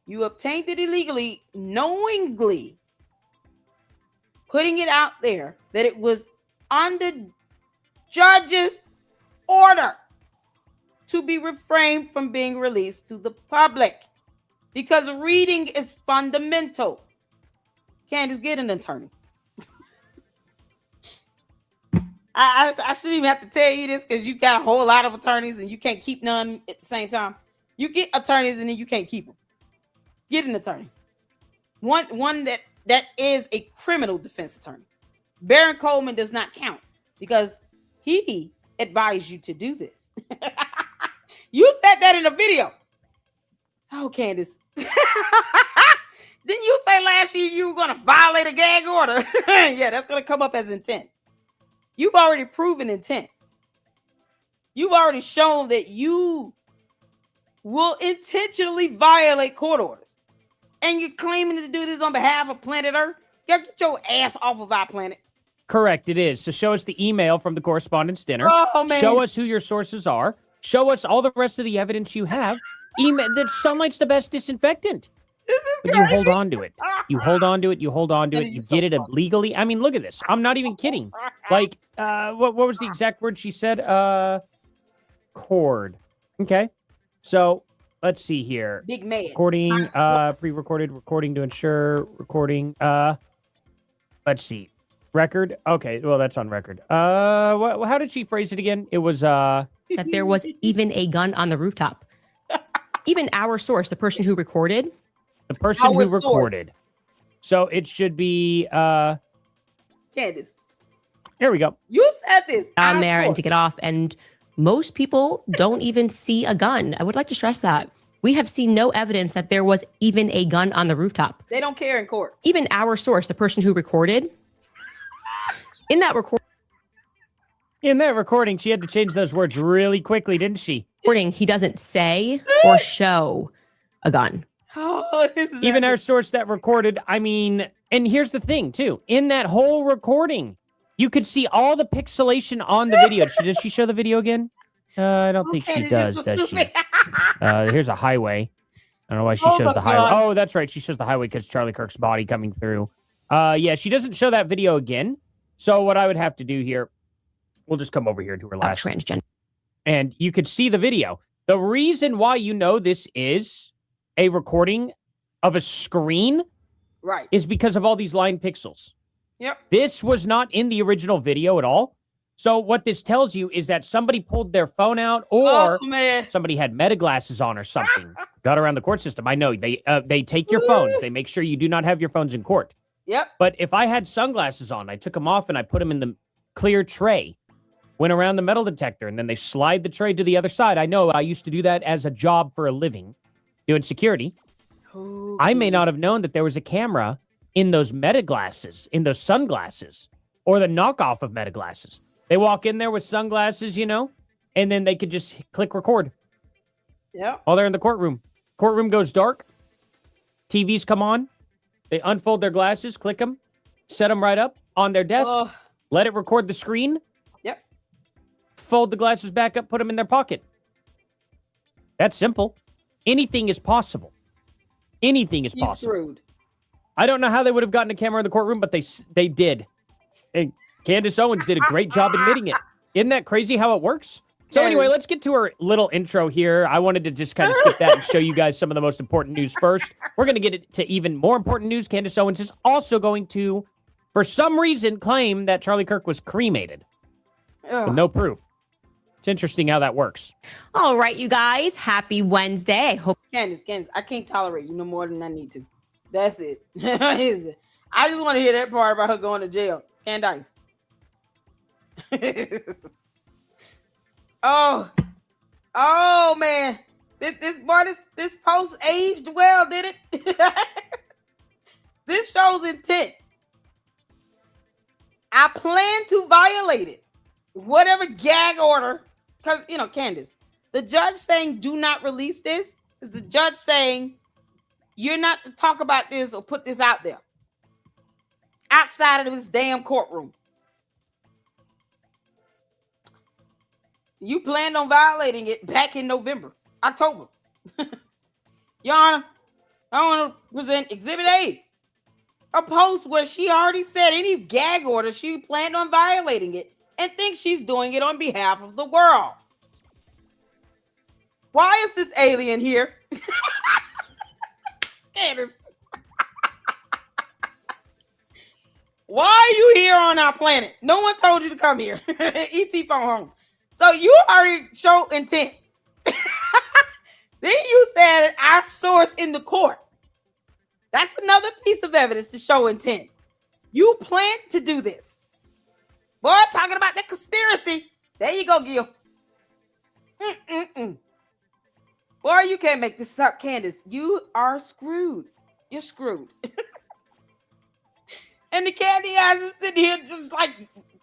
You obtained it illegally, knowingly putting it out there that it was under judge's order to be refrained from being released to the public, because reading is fundamental. Candace, get an attorney. I shouldn't even have to tell you this, because you got a whole lot of attorneys and you can't keep none at the same time. You get attorneys and then you can't keep them. Get an attorney. One that is a criminal defense attorney. Baron Coleman does not count because he advised you to do this. You said that in a video. Oh, Candace. Didn't you say last year you were going to violate a gag order? Yeah, that's going to come up as intent. You've already proven intent. You've already shown that you will intentionally violate court orders. And you're claiming to do this on behalf of planet Earth? Get your ass off of our planet. Correct, it is. So show us the email from the correspondence dinner. Oh, man. Show us who your sources are. Show us all the rest of the evidence you have. Email that sunlight's the best disinfectant. This is but crazy. you hold on to it. You hold on to it. You hold on to it. You get it legally. I mean, look at this. I'm not even kidding. Like, what was the exact word she said? Cord. Okay. So let's see here. Big man. Recording, pre-recorded, recording to ensure, recording, let's see. Record? Okay, well, that's on record. How did she phrase it again? It was, that there was even a gun on the rooftop. Even our source, the person who recorded. The person who recorded. So it should be, Candace. Here we go. You said this. On there and to get off. And most people don't even see a gun. I would like to stress that. We have seen no evidence that there was even a gun on the rooftop. They don't care in court. Even our source, the person who recorded, in that recording, she had to change those words really quickly, didn't she? He doesn't say or show a gun. Oh, even our source that recorded, I mean, and here's the thing, too. In that whole recording, you could see all the pixelation on the video. Does she show the video again? I don't think she does she? Here's a highway. I don't know why she shows the highway. Oh, that's right. She shows the highway because Charlie Kirk's body coming through. Yeah, she doesn't show that video again. So what I would have to do here, we'll just come over here to her last. Transgender. And you could see the video. The reason why you know this is a recording of a screen, right, is because of all these line pixels. Yep. This was not in the original video at all. So what this tells you is that somebody pulled their phone out, or somebody had meta glasses on or something. Got around the court system. I know they take your phones. They make sure you do not have your phones in court. Yep. But if I had sunglasses on, I took them off and I put them in the clear tray, went around the metal detector, and then they slide the tray to the other side. I know I used to do that as a job for a living, doing security. Oh, I may not have known that there was a camera in those meta glasses, in those sunglasses, or the knockoff of meta glasses. They walk in there with sunglasses, and then they could just click record. Yeah. While they're in the courtroom. Courtroom goes dark. TVs come on. They unfold their glasses, click them, set them right up on their desk, let it record the screen. Yep. Fold the glasses back up, put them in their pocket. That's simple. Anything is possible. Anything is possible. Screwed. I don't know how they would have gotten a camera in the courtroom, but they did. And Candace Owens did a great job admitting it. Isn't that crazy how it works? So anyway, let's get to our little intro here. I wanted to just kind of skip that and show you guys some of the most important news first. We're going to get it to even more important news. Candace Owens is also going to, for some reason, claim that Charlie Kirk was cremated. With no proof. It's interesting how that works. All right, you guys. Happy Wednesday. I hope Candace, I can't tolerate you no more than I need to. That's it. I just want to hear that part about her going to jail. Candace. Oh man. This post aged well, did it? This shows intent. I plan to violate it. Whatever gag order, because Candace, the judge saying do not release this is the judge saying you're not to talk about this or put this out there outside of this damn courtroom. You planned on violating it back in October. Your Honor, I want to present Exhibit A, a post where she already said any gag order, she planned on violating it and thinks she's doing it on behalf of the world. Why is this alien here? Candace. Why are you here on our planet? No one told you to come here. ET phone home. So you already show intent. Then you said our source in the court. That's another piece of evidence to show intent. You planned to do this. Boy, talking about that conspiracy. There you go, Gil. Boy, you can't make this up, Candace. You are screwed. You're screwed. And the candy eyes is sitting here just like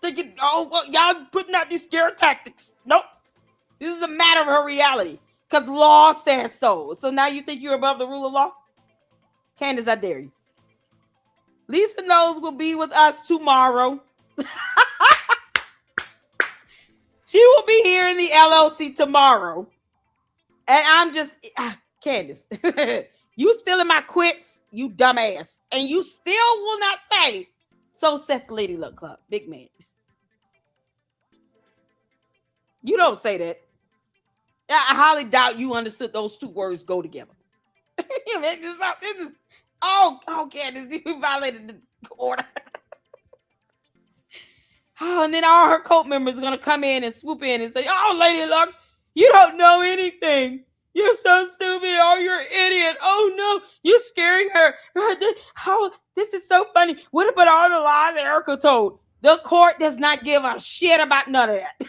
thinking, oh, well, y'all putting out these scare tactics. Nope. This is a matter of her reality. Because law says so. So now you think you're above the rule of law? Candace, I dare you. Lisa Knowles will be with us tomorrow. She will be here in the LLC tomorrow. And I'm just, Candace, you still in my quips, you dumbass. And you still will not say, so saith the Lady Luck Club. Big man. You don't say that. I highly doubt you understood those two words go together. You make this up. This is, oh, Candace, you violated the order. Oh, and then all her cult members are going to come in and swoop in and say, oh, Lady Luck, you don't know anything. You're so stupid. Oh, you're an idiot. Oh, no, you're scaring her. Oh, this is so funny. What about all the lies that Erica told? The court does not give a shit about none of that.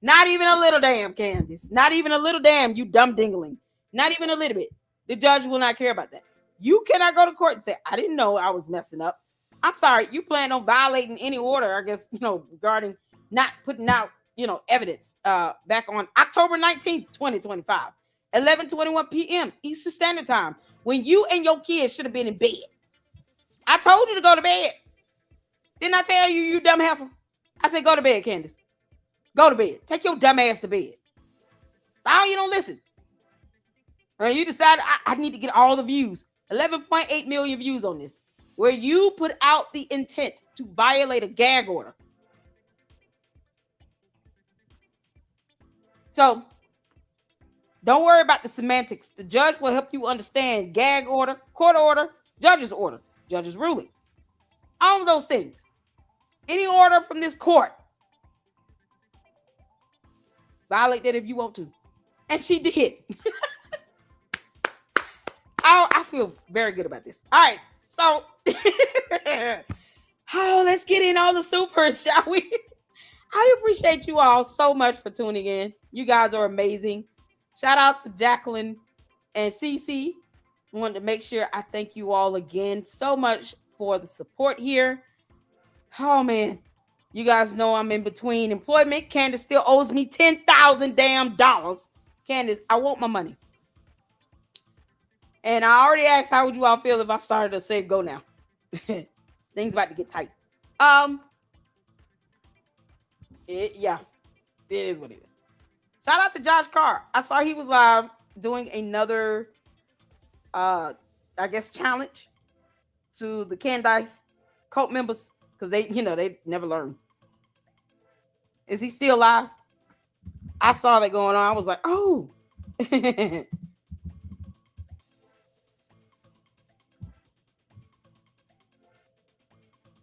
Not even a little damn, Candace. Not even a little damn, you dumb dingling. Not even a little bit. The judge will not care about that. You cannot go to court and say, I didn't know I was messing up. I'm sorry. You plan on violating any order, I guess, regarding not putting out, evidence back on October 19th, 2025, 11:21 p.m. Eastern Standard Time, when you and your kids should have been in bed. I told you to go to bed. Didn't I tell you, you dumb heifer? I said, go to bed, Candace. Go to bed. Take your dumb ass to bed. Oh, you don't listen. And you decide I need to get all the views. 11.8 million views on this, where you put out the intent to violate a gag order. So don't worry about the semantics. The judge will help you understand gag order, court order, judge's ruling. All of those things. Any order from this court, violate that if you want to. And she did. I feel very good about this. All right. So, let's get in all the supers, shall we? I appreciate you all so much for tuning in. You guys are amazing. Shout out to Jacqueline and Cece. I wanted to make sure I thank you all again so much for the support here. Oh, man. You guys know I'm in between employment. Candace still owes me $10,000 damn dollars. Candace, I want my money. And I already asked, how would you all feel if I started a Save Go now? Things about to get tight. It is what it is. Shout out to Josh Carr. I saw he was live doing another, I guess, challenge to the Candace cult members because they never learn. Is he still live? I saw that going on. I was like, oh.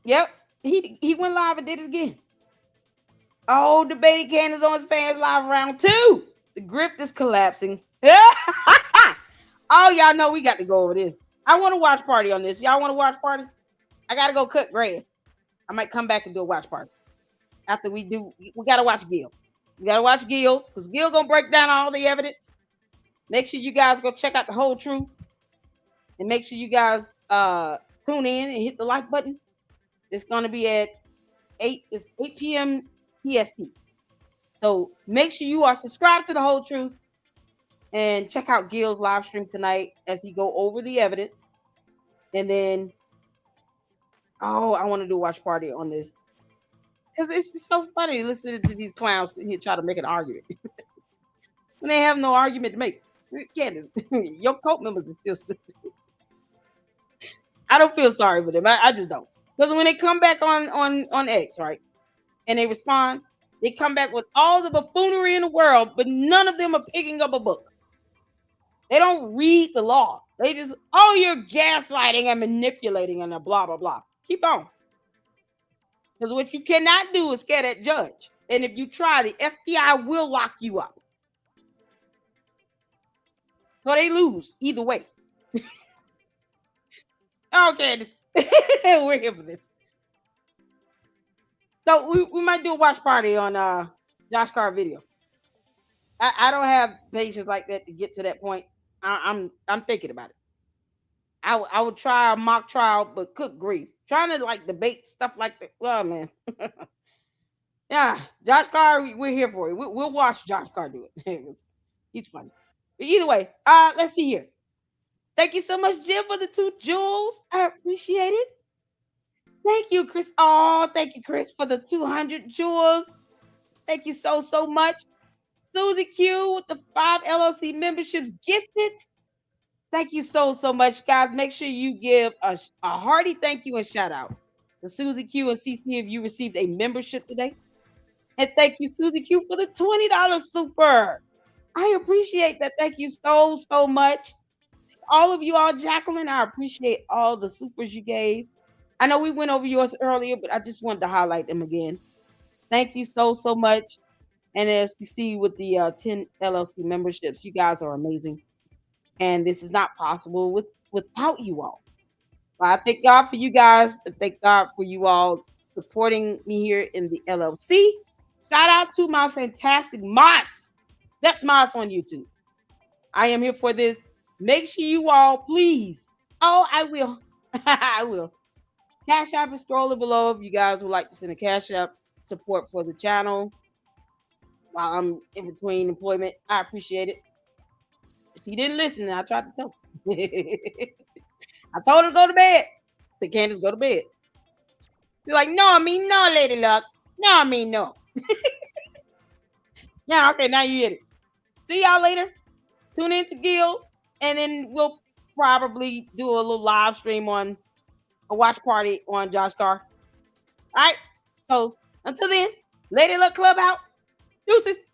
Yep, he went live and did it again. Oh, debating Candace on his fans live round 2. The grift is collapsing. Oh, y'all know we got to go over this. I want to watch party on this. Y'all want to watch party? I got to go cut grass. I might come back and do a watch party. After we got to watch Gil. We got to watch Gil because Gil going to break down all the evidence. Make sure you guys go check out The Whole Truth. And make sure you guys tune in and hit the like button. It's going to be at 8 p.m. PST. So make sure you are subscribed to The Whole Truth and check out Gil's live stream tonight as he go over the evidence. And then, I want to do a watch party on this. Because it's just so funny listening to these clowns sit here try to make an argument when they have no argument to make. Candace, your cult members are still stupid. I don't feel sorry for them. I just don't. Because when they come back on X, right, and they respond, they come back with all the buffoonery in the world, but none of them are picking up a book. They don't read the law. They just, oh, you're gaslighting and manipulating and blah, blah, blah. Keep on. Because what you cannot do is scare that judge. And if you try, the FBI will lock you up. So they lose either way. Okay, we're here for this. So we might do a watch party on Josh Carr video. I don't have patience like that to get to that point. I'm thinking about it. I would try a mock trial, but good grief, trying to like debate stuff like that. Well, man, yeah, Josh Carr, we're here for it. We'll watch Josh Carr do it. He's funny. But either way, let's see here. Thank you so much, Jim, for the 2 jewels. I appreciate it. Thank you, Chris. Oh, thank you, Chris, for the 200 jewels. Thank you so much. Susie Q with the 5 LLC memberships gifted. Thank you so much, guys. Make sure you give a hearty thank you and shout out to Susie Q and CC if you received a membership today. And thank you, Susie Q, for the $20 super. I appreciate that. Thank you so much. All of you all, Jacqueline, I appreciate all the supers you gave. I know we went over yours earlier, but I just wanted to highlight them again. Thank you so much. And as you see with the 10 LLC memberships, you guys are amazing. And this is not possible without you all. I thank God for you guys. I thank God for you all supporting me here in the LLC. Shout out to my fantastic mods. That's mods on YouTube. I am here for this. Make sure you all, please. Oh, I will. I will. Cash App is scrolling below if you guys would like to send a Cash App support for the channel while I'm in between employment. I appreciate it. She didn't listen, and I tried to tell her. I told her to go to bed. I said, Candace, go to bed. She's like, no, I mean no, Lady Luck. No, I mean no. Yeah, okay, now you get it. See y'all later. Tune in to Gil, and then we'll probably do a little live stream on a watch party on Josh Carr. All right. So until then, Lady Luck Club out. Deuces.